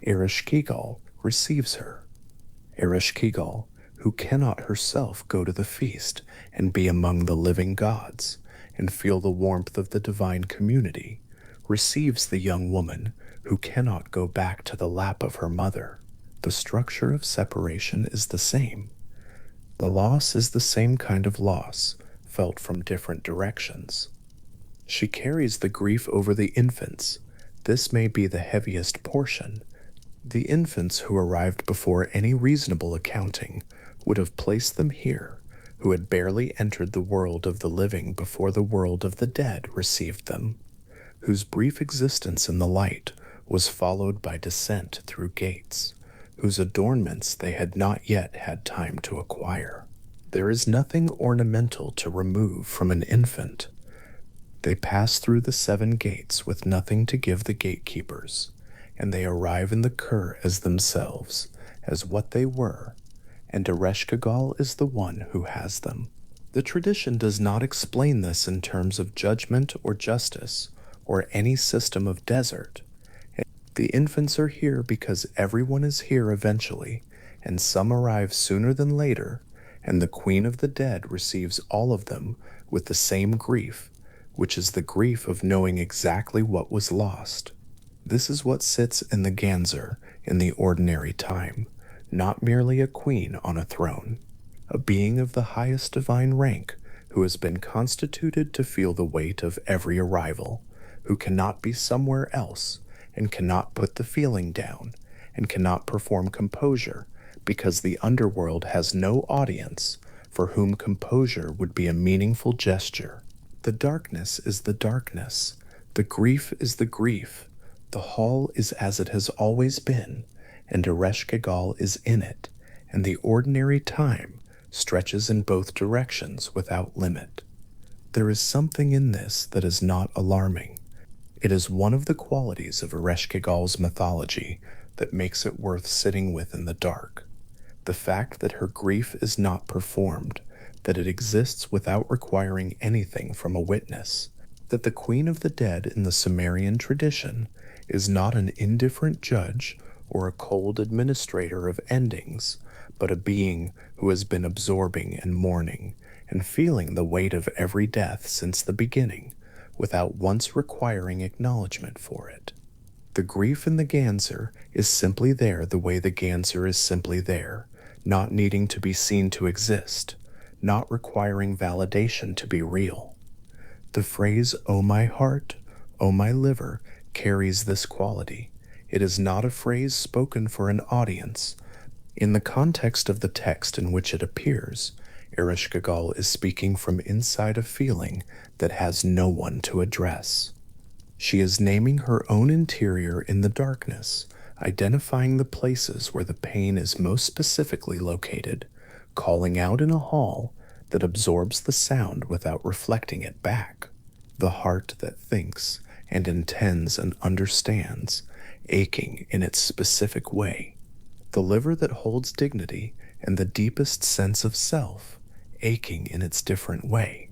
Ereshkigal receives her. Ereshkigal, who cannot herself go to the feast and be among the living gods and feel the warmth of the divine community, receives the young woman who cannot go back to the lap of her mother. The structure of separation is the same. The loss is the same kind of loss, felt from different directions. She carries the grief over the infants. This may be the heaviest portion. The infants who arrived before any reasonable accounting would have placed them here, who had barely entered the world of the living before the world of the dead received them, whose brief existence in the light was followed by descent through gates, whose adornments they had not yet had time to acquire. There is nothing ornamental to remove from an infant. They pass through the 7 gates with nothing to give the gatekeepers, and they arrive in the Kur as themselves, as what they were, and Ereshkigal is the one who has them. The tradition does not explain this in terms of judgment or justice, or any system of desert. The infants are here because everyone is here eventually, and some arrive sooner than later, and the Queen of the Dead receives all of them with the same grief, which is the grief of knowing exactly what was lost. This is what sits in the Ganser in the ordinary time, not merely a queen on a throne, a being of the highest divine rank who has been constituted to feel the weight of every arrival, who cannot be somewhere else, and cannot put the feeling down, and cannot perform composure, because the underworld has no audience for whom composure would be a meaningful gesture. The darkness is the darkness, the grief is the grief, the hall is as it has always been, and Ereshkigal is in it, and the ordinary time stretches in both directions without limit. There is something in this that is not alarming. It is one of the qualities of Ereshkigal's mythology that makes it worth sitting with in the dark. The fact that her grief is not performed, that it exists without requiring anything from a witness, that the Queen of the Dead in the Sumerian tradition is not an indifferent judge or a cold administrator of endings, but a being who has been absorbing and mourning and feeling the weight of every death since the beginning, without once requiring acknowledgement for it. The grief in the Ganser is simply there the way the Ganser is simply there, not needing to be seen to exist, not requiring validation to be real. The phrase, "O my heart, O my liver," carries this quality. It is not a phrase spoken for an audience. In the context of the text in which it appears, Ereshkigal is speaking from inside a feeling that has no one to address. She is naming her own interior in the darkness, identifying the places where the pain is most specifically located, calling out in a hall that absorbs the sound without reflecting it back. The heart that thinks and intends and understands, aching in its specific way. The liver that holds dignity and the deepest sense of self, aching in its different way.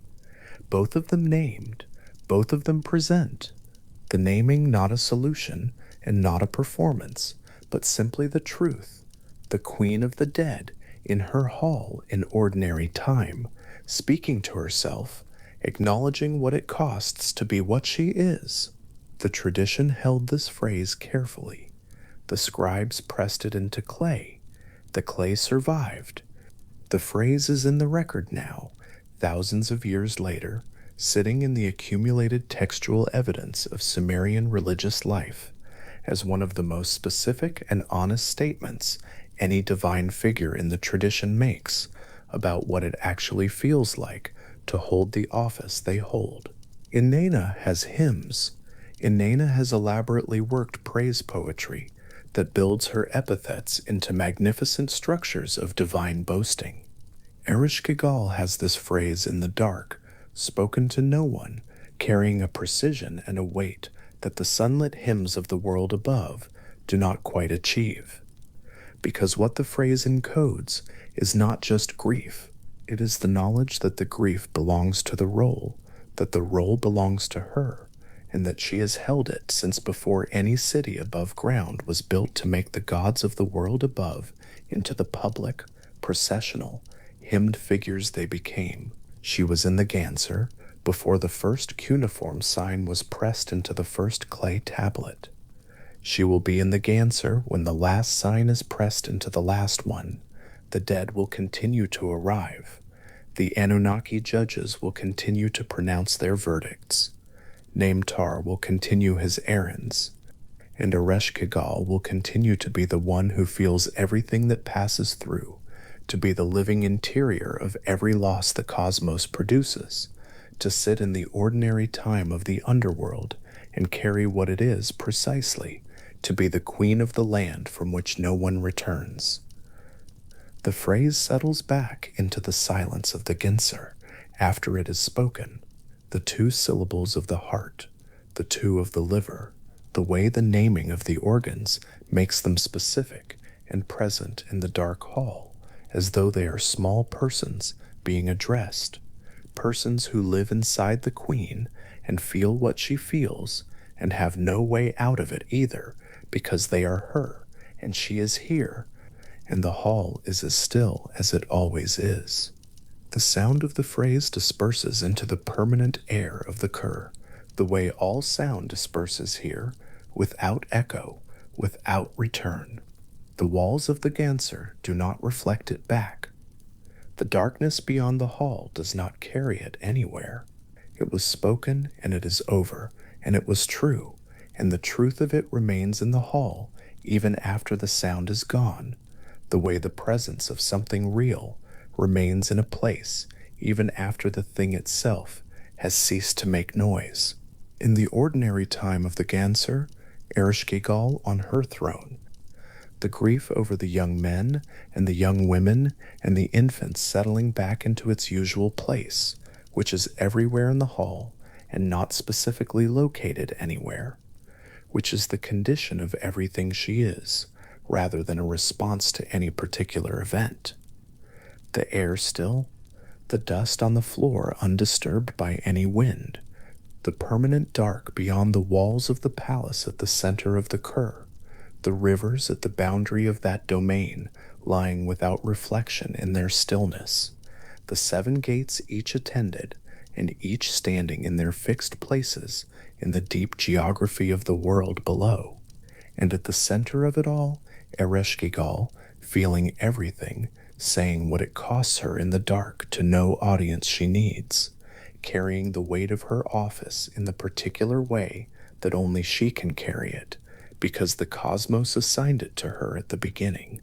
Both of them named, both of them present. The naming not a solution and not a performance, but simply the truth. The Queen of the Dead in her hall in ordinary time, speaking to herself, acknowledging what it costs to be what she is. The tradition held this phrase carefully. The scribes pressed it into clay. The clay survived. The phrase is in the record now, thousands of years later, sitting in the accumulated textual evidence of Sumerian religious life, as one of the most specific and honest statements any divine figure in the tradition makes about what it actually feels like to hold the office they hold. Inanna has hymns. Inanna has elaborately worked praise poetry that builds her epithets into magnificent structures of divine boasting. Ereshkigal has this phrase in the dark, spoken to no one, carrying a precision and a weight that the sunlit hymns of the world above do not quite achieve. Because what the phrase encodes is not just grief, it is the knowledge that the grief belongs to the role, that the role belongs to her, and that she has held it since before any city above ground was built to make the gods of the world above into the public, processional, hymned figures they became. She was in the Ganser before the first cuneiform sign was pressed into the first clay tablet. She will be in the Ganser when the last sign is pressed into the last one. The dead will continue to arrive. The Anunnaki judges will continue to pronounce their verdicts. Namtar will continue his errands, and Ereshkigal will continue to be the one who feels everything that passes through, to be the living interior of every loss the cosmos produces, to sit in the ordinary time of the underworld and carry what it is precisely, to be the queen of the land from which no one returns. The phrase settles back into the silence of the Ganser after it is spoken. The two syllables of the heart, the two of the liver, the way the naming of the organs makes them specific and present in the dark hall, as though they are small persons being addressed, persons who live inside the queen and feel what she feels and have no way out of it either, because they are her and she is here, and the hall is as still as it always is. The sound of the phrase disperses into the permanent air of the Kur, the way all sound disperses here, without echo, without return. The walls of the Ganser do not reflect it back. The darkness beyond the hall does not carry it anywhere. It was spoken, and it is over, and it was true, and the truth of it remains in the hall even after the sound is gone, the way the presence of something real remains in a place even after the thing itself has ceased to make noise. In the ordinary time of the Ganser, Ereshkigal on her throne, the grief over the young men and the young women and the infants settling back into its usual place, which is everywhere in the hall and not specifically located anywhere, which is the condition of everything she is, rather than a response to any particular event. The air still, the dust on the floor undisturbed by any wind, the permanent dark beyond the walls of the palace at the center of the Kur, the rivers at the boundary of that domain lying without reflection in their stillness, the 7 gates each attended, and each standing in their fixed places in the deep geography of the world below, and at the center of it all, Ereshkigal, feeling everything, saying what it costs her in the dark to no audience she needs, carrying the weight of her office in the particular way that only she can carry it, because the cosmos assigned it to her at the beginning,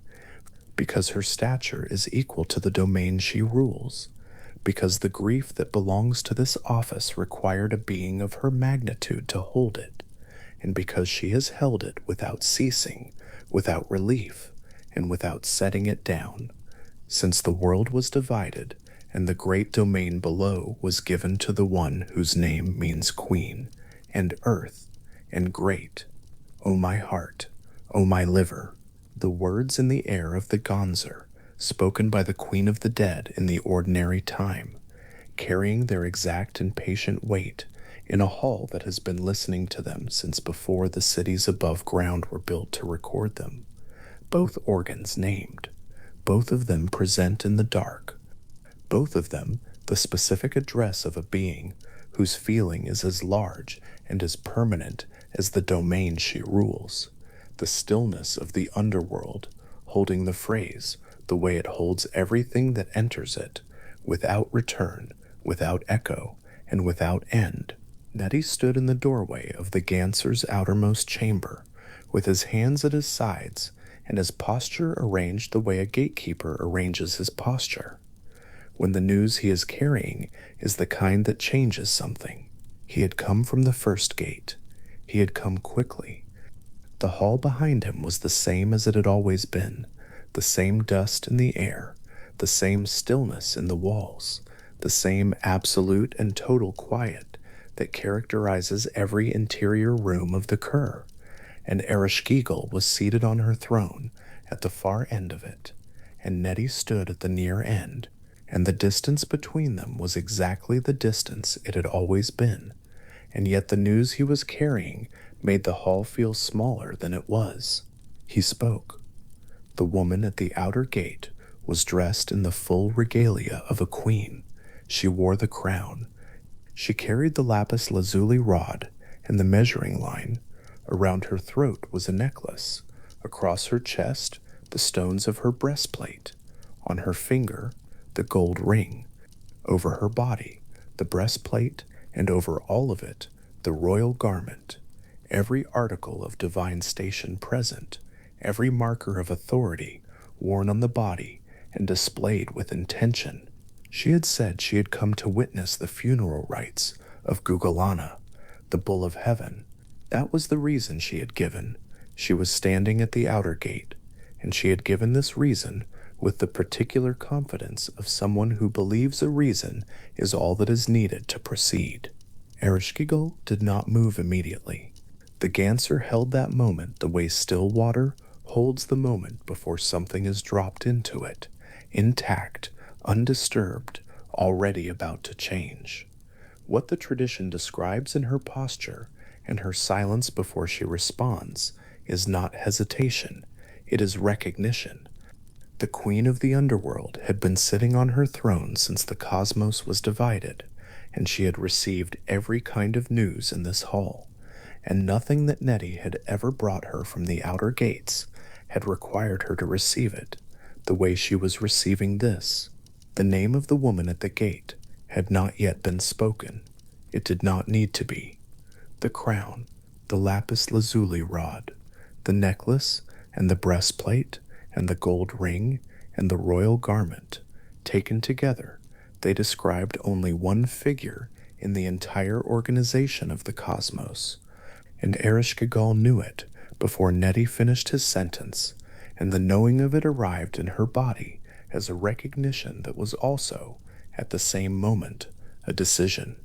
because her stature is equal to the domain she rules, because the grief that belongs to this office required a being of her magnitude to hold it, and because she has held it without ceasing, without relief, and without setting it down, since the world was divided and the great domain below was given to the one whose name means queen, and earth, and great. O my heart, O my liver, the words in the air of the Ganser, spoken by the queen of the dead in the ordinary time, carrying their exact and patient weight in a hall that has been listening to them since before the cities above ground were built to record them. Both organs named, both of them present in the dark, both of them the specific address of a being whose feeling is as large and as permanent as the domain she rules, the stillness of the underworld, holding the phrase the way it holds everything that enters it, without return, without echo, and without end. Nettie stood in the doorway of the Ganser's outermost chamber, with his hands at his sides, and his posture arranged the way a gatekeeper arranges his posture, when the news he is carrying is the kind that changes something. He had come from the first gate. He had come quickly. The hall behind him was the same as it had always been, the same dust in the air, the same stillness in the walls, the same absolute and total quiet that characterizes every interior room of the Kur, and Ereshkigal was seated on her throne at the far end of it, and Nettie stood at the near end, and the distance between them was exactly the distance it had always been, and yet the news he was carrying made the hall feel smaller than it was. He spoke. The woman at the outer gate was dressed in the full regalia of a queen. She wore the crown. She carried the lapis lazuli rod and the measuring line. Around her throat was a necklace. Across her chest, the stones of her breastplate. On her finger, the gold ring. Over her body, the breastplate, and over all of it, the royal garment. Every article of divine station present, every marker of authority worn on the body and displayed with intention. She had said she had come to witness the funeral rites of Gugalana, the bull of heaven. That was the reason she had given. She was standing at the outer gate, and she had given this reason with the particular confidence of someone who believes a reason is all that is needed to proceed. Ereshkigal did not move immediately. The Ganser held that moment the way still water holds the moment before something is dropped into it, intact, undisturbed, already about to change. What the tradition describes in her posture and her silence before she responds is not hesitation, it is recognition. The queen of the underworld had been sitting on her throne since the cosmos was divided, and she had received every kind of news in this hall, and nothing that Nettie had ever brought her from the outer gates had required her to receive it the way she was receiving this. The name of the woman at the gate had not yet been spoken. It did not need to be. The crown, the lapis lazuli rod, the necklace, and the breastplate, and the gold ring, and the royal garment, taken together, they described only one figure in the entire organization of the cosmos, and Ereshkigal knew it before Nettie finished his sentence, and the knowing of it arrived in her body as a recognition that was also, at the same moment, a decision.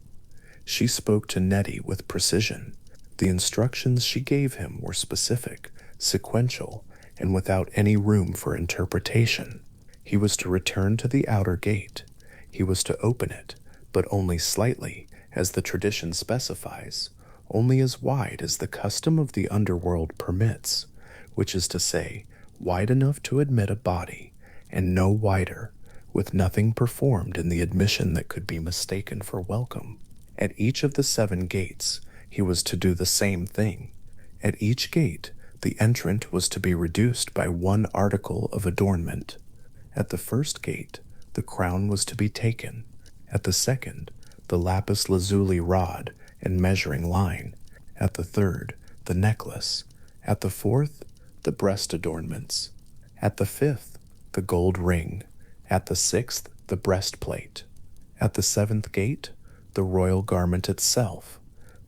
She spoke to Nettie with precision. The instructions she gave him were specific, sequential, and without any room for interpretation. He was to return to the outer gate. He was to open it, but only slightly, as the tradition specifies, only as wide as the custom of the underworld permits, which is to say, wide enough to admit a body, and no wider, with nothing performed in the admission that could be mistaken for welcome. At each of the 7 gates, he was to do the same thing. At each gate, the entrant was to be reduced by 1 article of adornment. At the first gate, the crown was to be taken. At the second, the lapis lazuli rod and measuring line. At the third, the necklace. At the fourth, the breast adornments. At the fifth, the gold ring. At the sixth, the breastplate. At the 7th gate, the royal garment itself,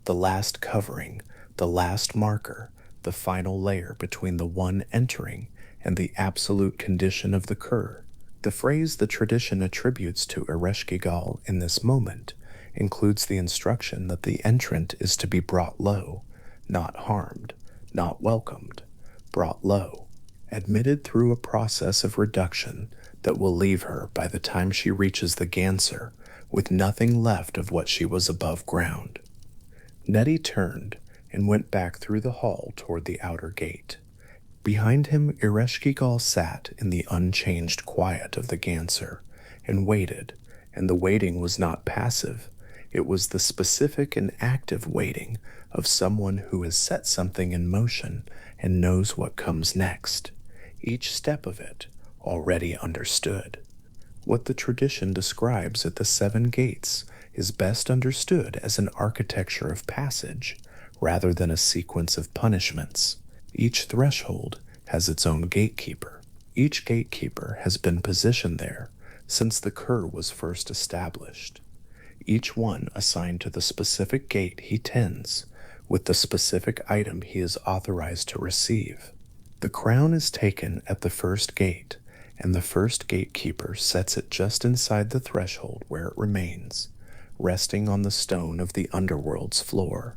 the last covering, the last marker, the final layer between the one entering and the absolute condition of the cur. The phrase the tradition attributes to Ereshkigal in this moment includes the instruction that the entrant is to be brought low, not harmed, not welcomed, brought low, admitted through a process of reduction that will leave her by the time she reaches the Ganser with nothing left of what she was above ground. Nettie turned and went back through the hall toward the outer gate. Behind him, Ereshkigal sat in the unchanged quiet of the Ganser and waited, and the waiting was not passive. It was the specific and active waiting of someone who has set something in motion and knows what comes next, each step of it already understood. What the tradition describes at the 7 gates is best understood as an architecture of passage rather than a sequence of punishments. Each threshold has its own gatekeeper. Each gatekeeper has been positioned there since the cur was first established, each one assigned to the specific gate he tends, with the specific item he is authorized to receive. The crown is taken at the first gate, and the first gatekeeper sets it just inside the threshold where it remains, resting on the stone of the underworld's floor,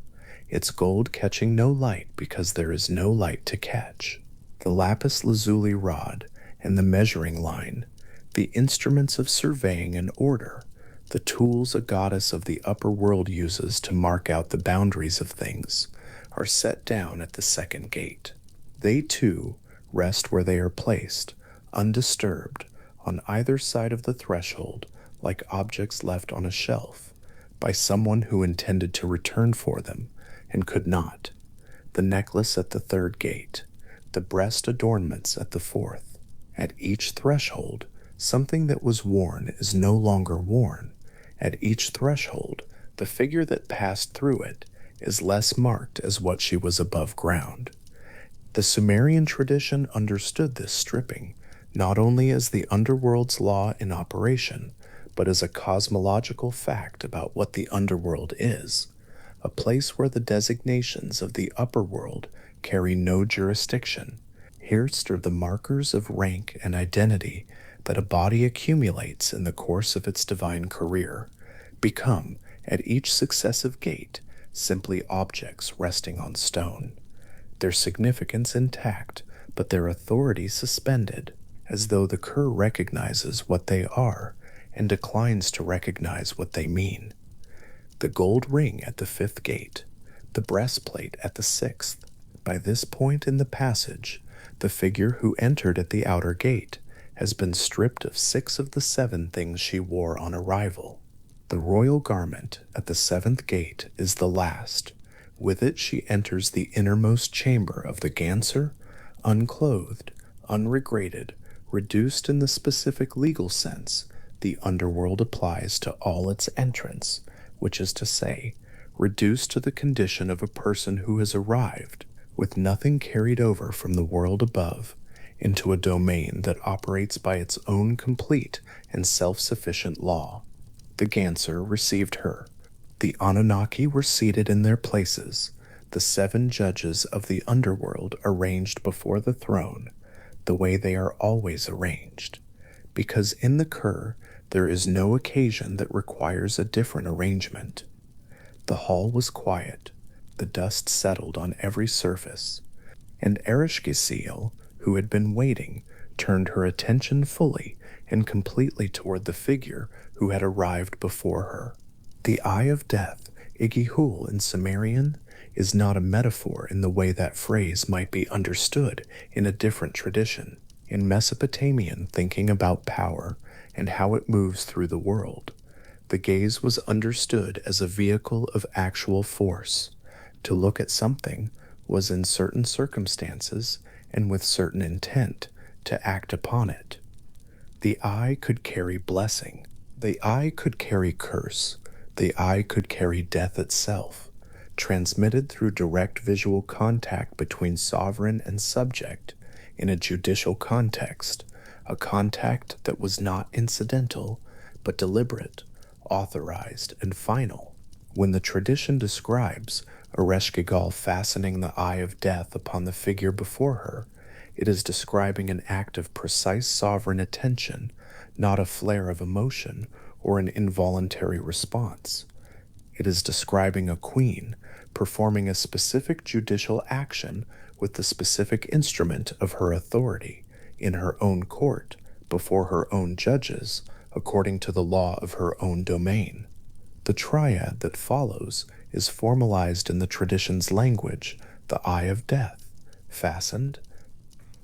its gold catching no light because there is no light to catch. The lapis lazuli rod and the measuring line, the instruments of surveying and order, the tools a goddess of the upper world uses to mark out the boundaries of things, are set down at the second gate. They, too, rest where they are placed, undisturbed, on either side of the threshold, like objects left on a shelf, by someone who intended to return for them, and could not. The necklace at the third gate, the breast adornments at the fourth. At each threshold, something that was worn is no longer worn. At each threshold, the figure that passed through it is less marked as what she was above ground. The Sumerian tradition understood this stripping not only as the underworld's law in operation, but as a cosmological fact about what the underworld is, a place where the designations of the upper world carry no jurisdiction. Here stir the markers of rank and identity that a body accumulates in the course of its divine career, become At each successive gate, simply objects resting on stone, their significance intact, but their authority suspended, as though the Kerr recognizes what they are and declines to recognize what they mean. The gold ring at the fifth gate, the breastplate at the sixth. By this point in the passage, the figure who entered at the outer gate has been stripped of 6 of the 7 things she wore on arrival. The royal garment at the 7th gate is the last. With it she enters the innermost chamber of the Ganser, unclothed, unregraded, reduced in the specific legal sense the underworld applies to all its entrants, which is to say, reduced to the condition of a person who has arrived, with nothing carried over from the world above, into a domain that operates by its own complete and self-sufficient law. The Ganser received her. The Anunnaki were seated in their places, the 7 judges of the underworld arranged before the throne, the way they are always arranged, because in the Kerr there is no occasion that requires a different arrangement. The hall was quiet, the dust settled on every surface, and Ereshkigal, who had been waiting, turned her attention fully and completely toward the figure who had arrived before her. The Eye of Death, Igihul in Sumerian, is not a metaphor in the way that phrase might be understood in a different tradition. In Mesopotamian thinking about power and how it moves through the world, the gaze was understood as a vehicle of actual force. To look at something was in certain circumstances and with certain intent to act upon it. The eye could carry blessing. The eye could carry curse. The eye could carry death itself, transmitted through direct visual contact between sovereign and subject in a judicial context, a contact that was not incidental, but deliberate, authorized, and final. When the tradition describes Ereshkigal fastening the eye of death upon the figure before her, it is describing an act of precise sovereign attention, not a flare of emotion or an involuntary response. It is describing a queen performing a specific judicial action with the specific instrument of her authority in her own court, before her own judges, according to the law of her own domain. The triad that follows is formalized in the tradition's language, the eye of death, fastened,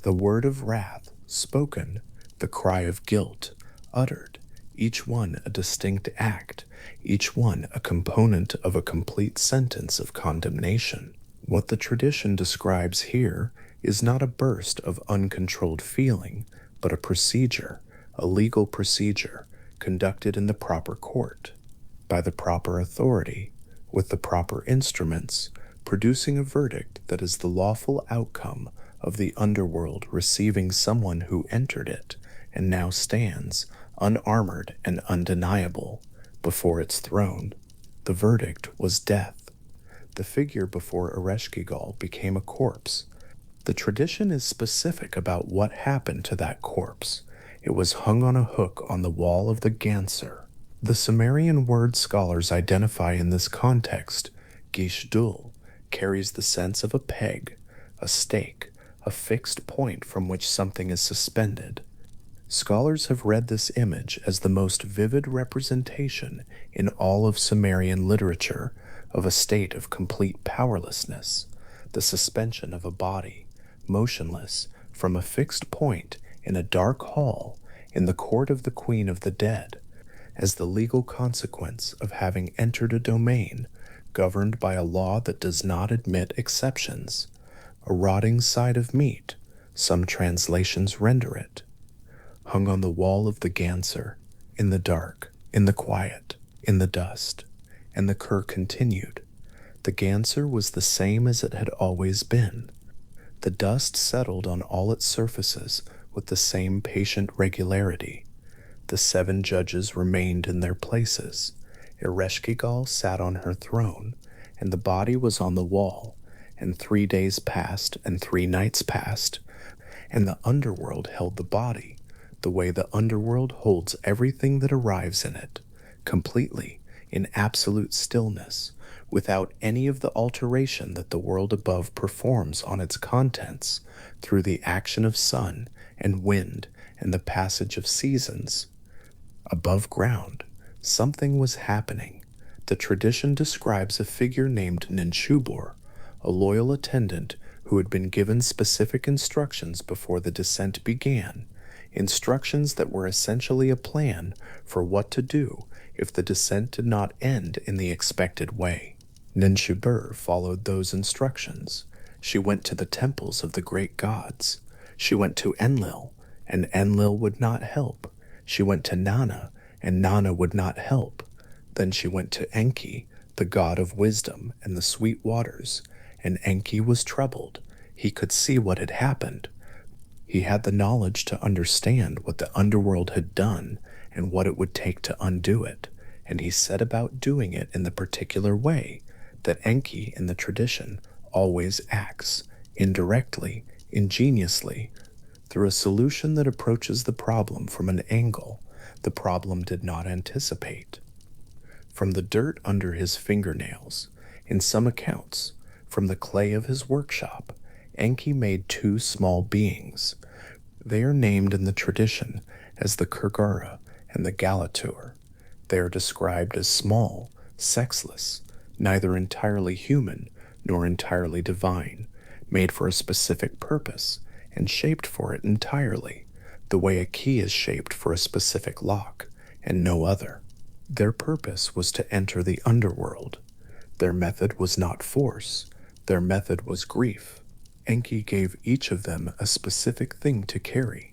the word of wrath, spoken, the cry of guilt, uttered, each one a distinct act, each one a component of a complete sentence of condemnation. What the tradition describes here is not a burst of uncontrolled feeling, but a procedure, a legal procedure, conducted in the proper court, by the proper authority, with the proper instruments, producing a verdict that is the lawful outcome of the underworld receiving someone who entered it and now stands, unarmored and undeniable, before its throne. The verdict was death. The figure before Ereshkigal became a corpse. The tradition is specific about what happened to that corpse. It was hung on a hook on the wall of the Ganser. The Sumerian word scholars identify in this context, gishdul, carries the sense of a peg, a stake, a fixed point from which something is suspended. Scholars have read this image as the most vivid representation in all of Sumerian literature of a state of complete powerlessness, the suspension of a body, motionless, from a fixed point in a dark hall in the court of the Queen of the Dead, as the legal consequence of having entered a domain governed by a law that does not admit exceptions. A rotting side of meat, some translations render it, hung on the wall of the Ganser, in the dark, in the quiet, in the dust. And the Kerr continued. The Ganser was the same as it had always been. The dust settled on all its surfaces with the same patient regularity. The 7 judges remained in their places. Ereshkigal sat on her throne, and the body was on the wall, and 3 days passed and 3 nights passed, and the underworld held the body, the way the underworld holds everything that arrives in it, completely, in absolute stillness, without any of the alteration that the world above performs on its contents through the action of sun and wind and the passage of seasons. Above ground, something was happening. The tradition describes a figure named Ninshubor, a loyal attendant who had been given specific instructions before the descent began, instructions that were essentially a plan for what to do if the descent did not end in the expected way. Ninshubur followed those instructions. She went to the temples of the great gods. She went to Enlil, and Enlil would not help. She went to Nana, and Nana would not help. Then she went to Enki, the god of wisdom and the sweet waters, and Enki was troubled. He could see what had happened. He had the knowledge to understand what the underworld had done and what it would take to undo it, and he set about doing it in the particular way that Enki in the tradition always acts, indirectly, ingeniously, through a solution that approaches the problem from an angle the problem did not anticipate. From the dirt under his fingernails, in some accounts, from the clay of his workshop, Enki made two small beings. They are named in the tradition as the Kurgara and the Galatur. They are described as small, sexless, neither entirely human nor entirely divine, made for a specific purpose and shaped for it entirely, the way a key is shaped for a specific lock, and no other. Their purpose was to enter the underworld. Their method was not force. Their method was grief. Enki gave each of them a specific thing to carry.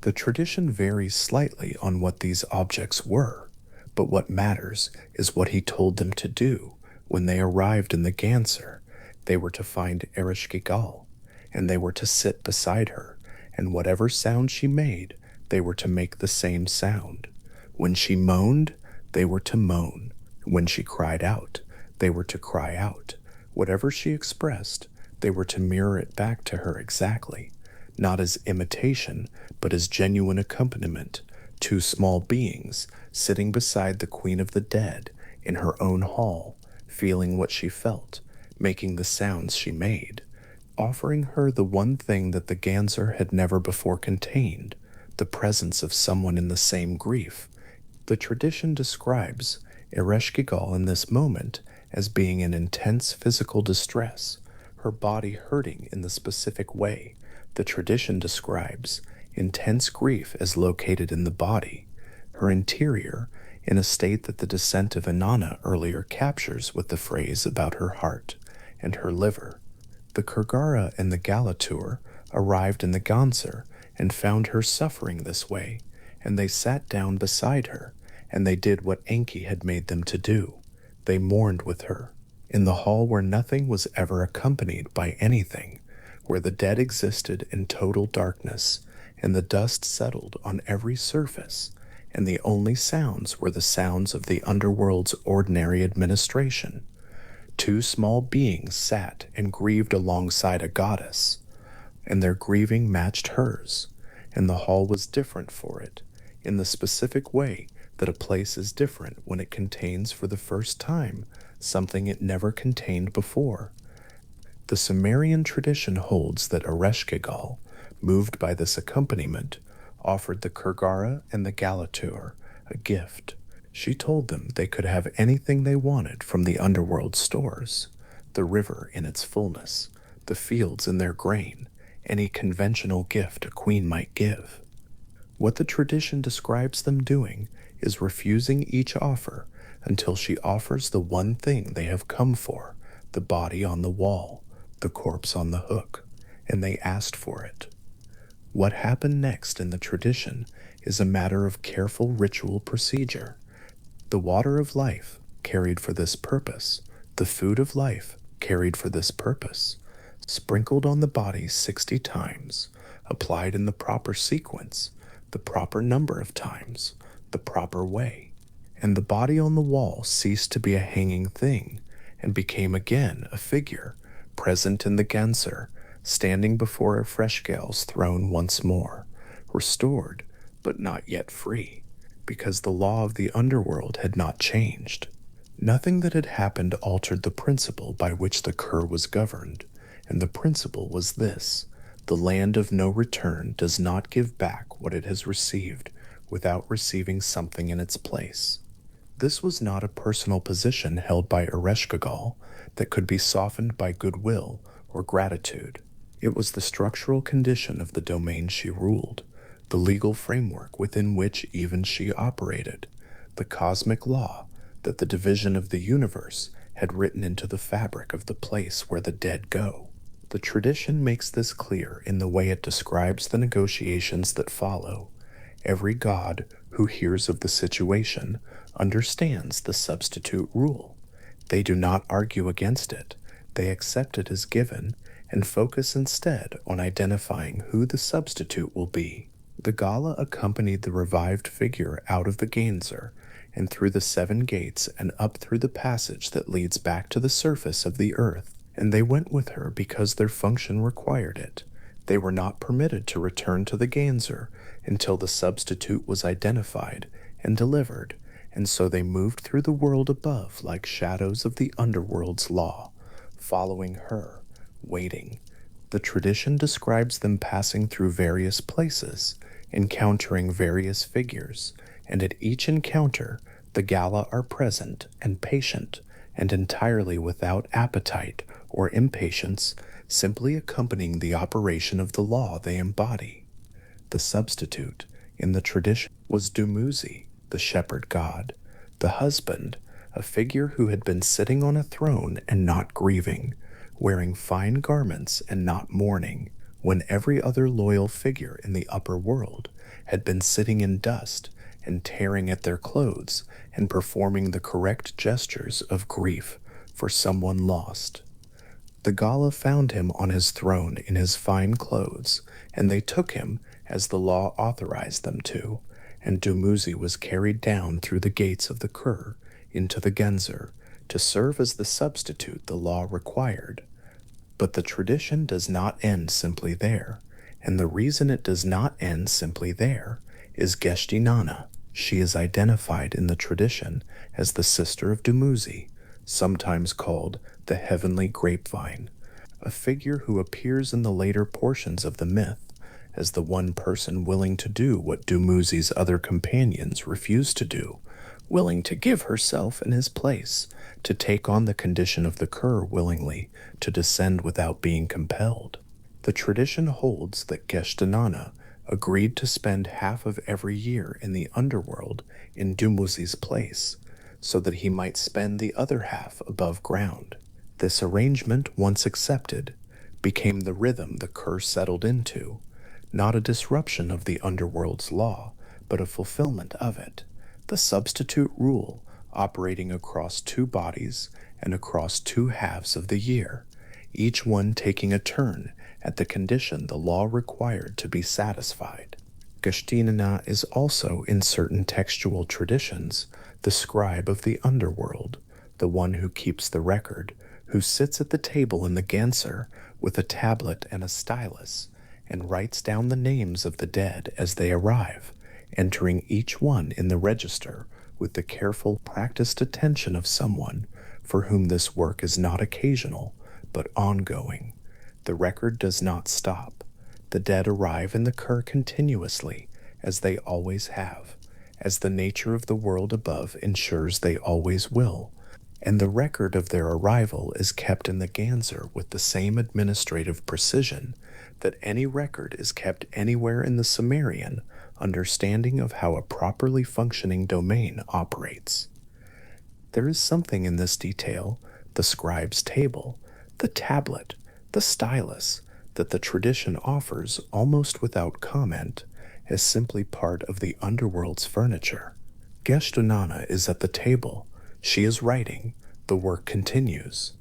The tradition varies slightly on what these objects were, but what matters is what he told them to do when they arrived in the Ganser. They were to find Ereshkigal, and they were to sit beside her, and whatever sound she made, they were to make the same sound. When she moaned, they were to moan. When she cried out, they were to cry out. Whatever she expressed, they were to mirror it back to her exactly, not as imitation, but as genuine accompaniment, two small beings sitting beside the Queen of the Dead in her own hall, feeling what she felt, making the sounds she made, offering her the one thing that the Ganser had never before contained, the presence of someone in the same grief. The tradition describes Ereshkigal in this moment as being in intense physical distress, her body hurting in the specific way. The tradition describes intense grief as located in the body, her interior in a state that the descent of Inanna earlier captures with the phrase about her heart and her liver. The Kurgara and the Galatur arrived in the Ganser and found her suffering this way, and they sat down beside her, and they did what Enki had made them to do. They mourned with her. In the hall where nothing was ever accompanied by anything, where the dead existed in total darkness, and the dust settled on every surface, and the only sounds were the sounds of the underworld's ordinary administration. Two small beings sat and grieved alongside a goddess, and their grieving matched hers, and the hall was different for it, in the specific way that a place is different when it contains for the first time something it never contained before. The Sumerian tradition holds that Ereshkigal, moved by this accompaniment, offered the Kurgara and the Galatur a gift. She told them they could have anything they wanted from the underworld stores, the river in its fullness, the fields in their grain, any conventional gift a queen might give. What the tradition describes them doing is refusing each offer until she offers the one thing they have come for, the body on the wall, the corpse on the hook, and they asked for it. What happened next in the tradition is a matter of careful ritual procedure. The water of life carried for this purpose, the food of life carried for this purpose, sprinkled on the body 60 times, applied in the proper sequence, the proper number of times, the proper way, and the body on the wall ceased to be a hanging thing and became again a figure, present in the Ganser, standing before Ereshkigal's throne once more, restored but not yet free, because the law of the underworld had not changed. Nothing that had happened altered the principle by which the Kur was governed, and the principle was this: the land of no return does not give back what it has received without receiving something in its place. This was not a personal position held by Ereshkigal that could be softened by goodwill or gratitude. It was the structural condition of the domain she ruled, the legal framework within which even she operated, the cosmic law that the division of the universe had written into the fabric of the place where the dead go. The tradition makes this clear in the way it describes the negotiations that follow. Every god who hears of the situation understands the substitute rule. They do not argue against it, they accept it as given and focus instead on identifying who the substitute will be. The Gala accompanied the revived figure out of the Ganser and through the 7 gates and up through the passage that leads back to the surface of the earth, and they went with her because their function required it. They were not permitted to return to the Ganser until the substitute was identified and delivered, and so they moved through the world above like shadows of the underworld's law, following her, waiting. The tradition describes them passing through various places, encountering various figures, and at each encounter the Gala are present and patient and entirely without appetite or impatience, simply accompanying the operation of the law they embody. The substitute, in the tradition, was Dumuzi, the shepherd god, the husband, a figure who had been sitting on a throne and not grieving, wearing fine garments and not mourning, when every other loyal figure in the upper world had been sitting in dust and tearing at their clothes and performing the correct gestures of grief for someone lost. The Gala found him on his throne in his fine clothes, and they took him as the law authorized them to, and Dumuzi was carried down through the gates of the Kur into the Genzer to serve as the substitute the law required. But the tradition does not end simply there, and the reason it does not end simply there is Geshtinana. She is identified in the tradition as the sister of Dumuzi, sometimes called the heavenly grapevine, a figure who appears in the later portions of the myth as the one person willing to do what Dumuzi's other companions refused to do, willing to give herself in his place, to take on the condition of the Kur willingly, to descend without being compelled. The tradition holds that Geshtinana agreed to spend half of every year in the underworld in Dumuzi's place, so that he might spend the other half above ground. This arrangement, once accepted, became the rhythm the Kur settled into, not a disruption of the underworld's law, but a fulfillment of it, the substitute rule operating across 2 bodies and across 2 halves of the year, each one taking a turn at the condition the law required to be satisfied. Geshtinana is also, in certain textual traditions, the scribe of the underworld, the one who keeps the record, who sits at the table in the Ganser with a tablet and a stylus, and writes down the names of the dead as they arrive, entering each one in the register with the careful, practiced attention of someone for whom this work is not occasional, but ongoing. The record does not stop. The dead arrive in the Kur continuously, as they always have, as the nature of the world above ensures they always will, and the record of their arrival is kept in the Ganser with the same administrative precision that any record is kept anywhere in the Sumerian understanding of how a properly functioning domain operates. There is something in this detail, the scribe's table, the tablet, the stylus, that the tradition offers almost without comment as simply part of the underworld's furniture. Geshtinana is at the table. She is writing. The work continues.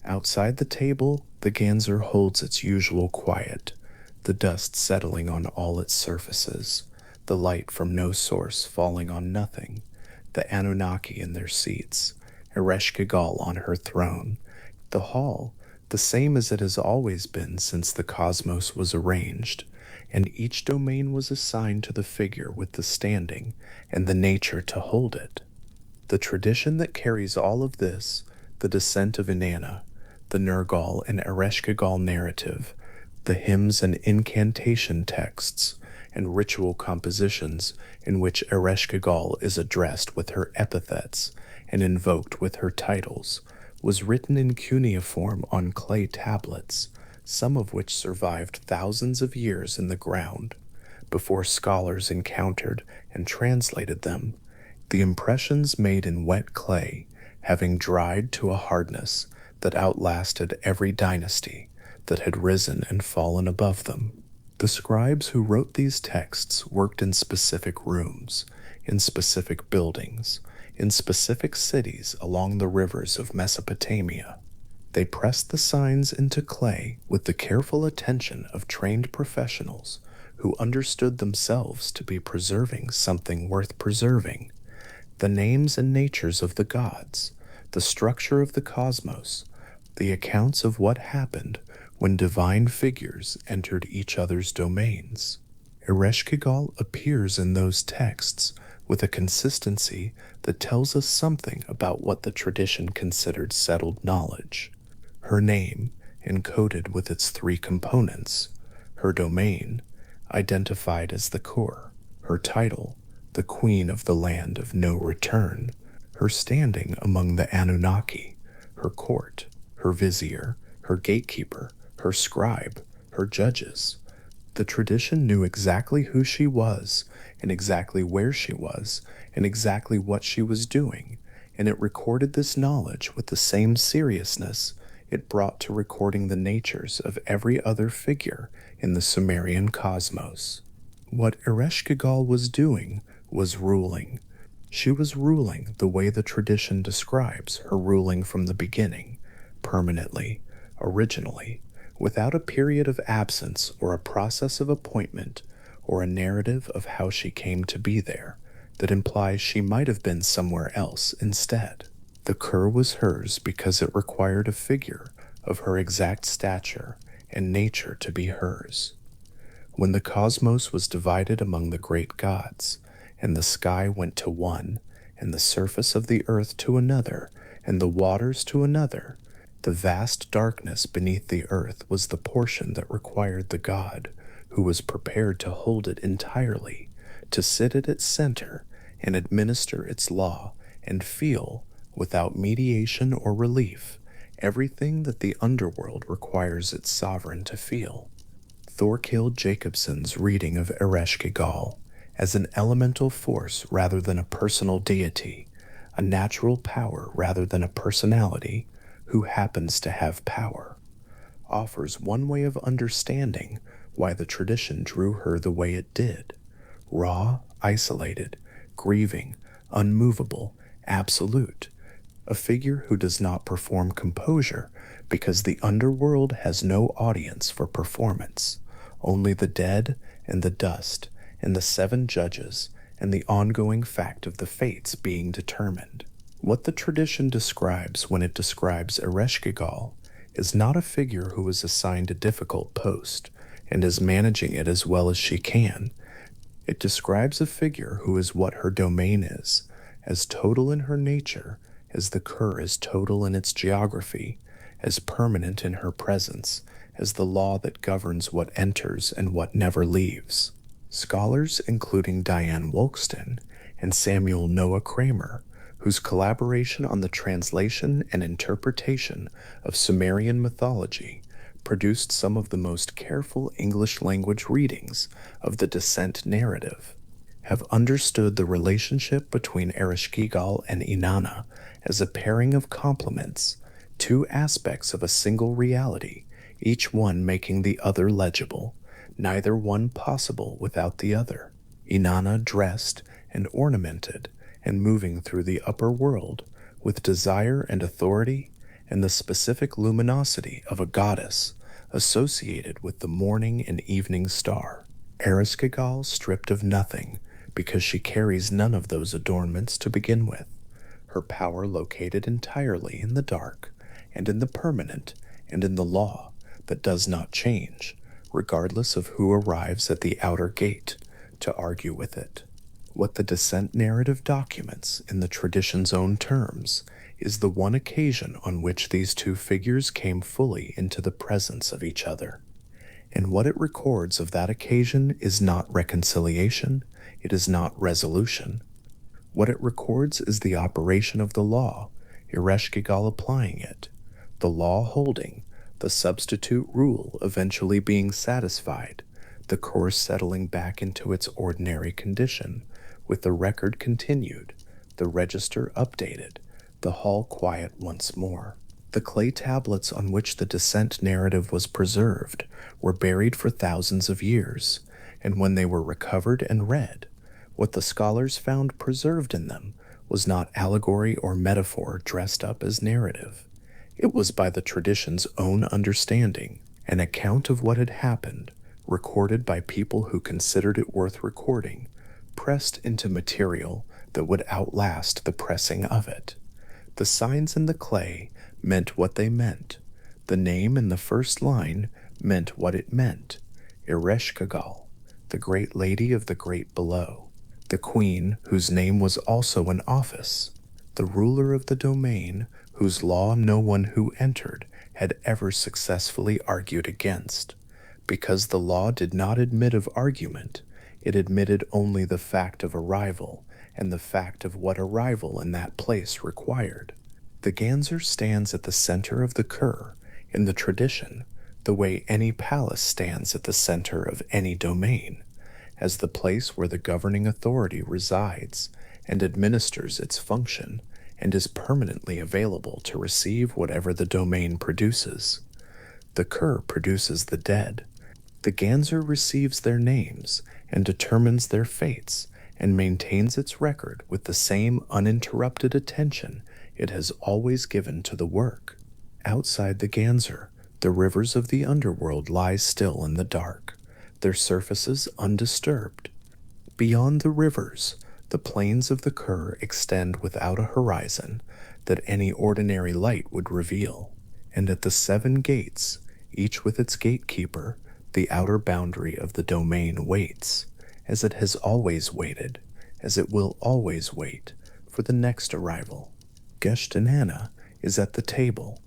Outside the table, the Ganser holds its usual quiet, the dust settling on all its surfaces, the light from no source falling on nothing, the Anunnaki in their seats, Ereshkigal on her throne, the hall, the same as it has always been since the cosmos was arranged, and each domain was assigned to the figure with the standing and the nature to hold it. The tradition that carries all of this, the descent of Inanna, the Nergal and Ereshkigal narrative, the hymns and incantation texts, and ritual compositions in which Ereshkigal is addressed with her epithets and invoked with her titles, was written in cuneiform on clay tablets, some of which survived thousands of years in the ground. Before scholars encountered and translated them, the impressions made in wet clay, having dried to a hardness that outlasted every dynasty that had risen and fallen above them. The scribes who wrote these texts worked in specific rooms, in specific buildings, in specific cities along the rivers of Mesopotamia. They pressed the signs into clay with the careful attention of trained professionals who understood themselves to be preserving something worth preserving. The names and natures of the gods, the structure of the cosmos, the accounts of what happened when divine figures entered each other's domains. Ereshkigal appears in those texts with a consistency that tells us something about what the tradition considered settled knowledge. Her name, encoded with its three components, her domain, identified as the core, her title, the queen of the land of no return, her standing among the Anunnaki, her court, her vizier, her gatekeeper, her scribe, her judges. The tradition knew exactly who she was, and exactly where she was, and exactly what she was doing, and it recorded this knowledge with the same seriousness it brought to recording the natures of every other figure in the Sumerian cosmos. What Ereshkigal was doing was ruling. She was ruling the way the tradition describes her ruling from the beginning, permanently, originally, without a period of absence or a process of appointment or a narrative of how she came to be there that implies she might have been somewhere else instead. The Kur was hers because it required a figure of her exact stature and nature to be hers. When the cosmos was divided among the great gods, and the sky went to one, and the surface of the earth to another, and the waters to another, the vast darkness beneath the earth was the portion that required the god, who was prepared to hold it entirely, to sit at its center and administer its law, and feel, without mediation or relief, everything that the underworld requires its sovereign to feel. Thorkild Jacobson's reading of Ereshkigal as an elemental force rather than a personal deity, a natural power rather than a personality who happens to have power, offers one way of understanding why the tradition drew her the way it did: raw, isolated, grieving, unmovable, absolute, a figure who does not perform composure because the underworld has no audience for performance, only the dead and the dust and the seven judges and the ongoing fact of the fates being determined. What the tradition describes when it describes Ereshkigal is not a figure who is assigned a difficult post and is managing it as well as she can. It describes a figure who is what her domain is, as total in her nature as the Kur is total in its geography, as permanent in her presence as the law that governs what enters and what never leaves. Scholars including Diane Wolkston and Samuel Noah Kramer, whose collaboration on the translation and interpretation of Sumerian mythology produced some of the most careful English language readings of the descent narrative, have understood the relationship between Ereshkigal and Inanna as a pairing of complements, two aspects of a single reality, each one making the other legible, neither one possible without the other. Inanna dressed and ornamented and moving through the upper world with desire and authority and the specific luminosity of a goddess associated with the morning and evening star. Ereshkigal stripped of nothing because she carries none of those adornments to begin with, her power located entirely in the dark and in the permanent and in the law that does not change, regardless of who arrives at the outer gate to argue with it. What the descent narrative documents in the tradition's own terms is the one occasion on which these two figures came fully into the presence of each other. And what it records of that occasion is not reconciliation, it is not resolution. What it records is the operation of the law, Ereshkigal applying it, the law holding, the substitute rule eventually being satisfied, the course settling back into its ordinary condition, with the record continued, the register updated, the hall quiet once more. The clay tablets on which the descent narrative was preserved were buried for thousands of years, and when they were recovered and read, what the scholars found preserved in them was not allegory or metaphor dressed up as narrative. It was by the tradition's own understanding, an account of what had happened, recorded by people who considered it worth recording, pressed into material that would outlast the pressing of it. The signs in the clay meant what they meant. The name in the first line meant what it meant. Ereshkigal, the great lady of the great below, the queen whose name was also an office, the ruler of the domain whose law no one who entered had ever successfully argued against. Because the law did not admit of argument, it admitted only the fact of arrival and the fact of what arrival in that place required. The Ganser stands at the center of the Kur, in the tradition, the way any palace stands at the center of any domain, as the place where the governing authority resides and administers its function and is permanently available to receive whatever the domain produces. The Kur produces the dead. The Ganser receives their names and determines their fates and maintains its record with the same uninterrupted attention it has always given to the work. Outside the Ganser, the rivers of the underworld lie still in the dark, their surfaces undisturbed. Beyond the rivers, the plains of the Kur extend without a horizon that any ordinary light would reveal, and at the 7 gates, each with its gatekeeper, the outer boundary of the domain waits, as it has always waited, as it will always wait, for the next arrival. Geshtinana is at the table.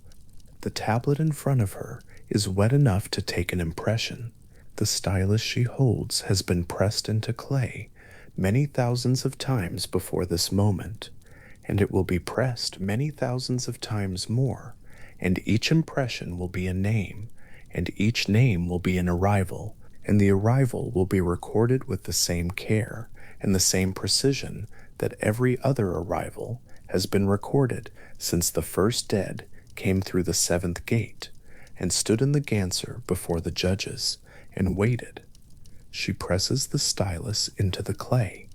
The tablet in front of her is wet enough to take an impression. The stylus she holds has been pressed into clay many thousands of times before this moment, and it will be pressed many thousands of times more, and each impression will be a name, and each name will be an arrival, and the arrival will be recorded with the same care and the same precision that every other arrival has been recorded since the first dead came through the 7th gate and stood in the Ganser before the judges and waited. She presses the stylus into the clay.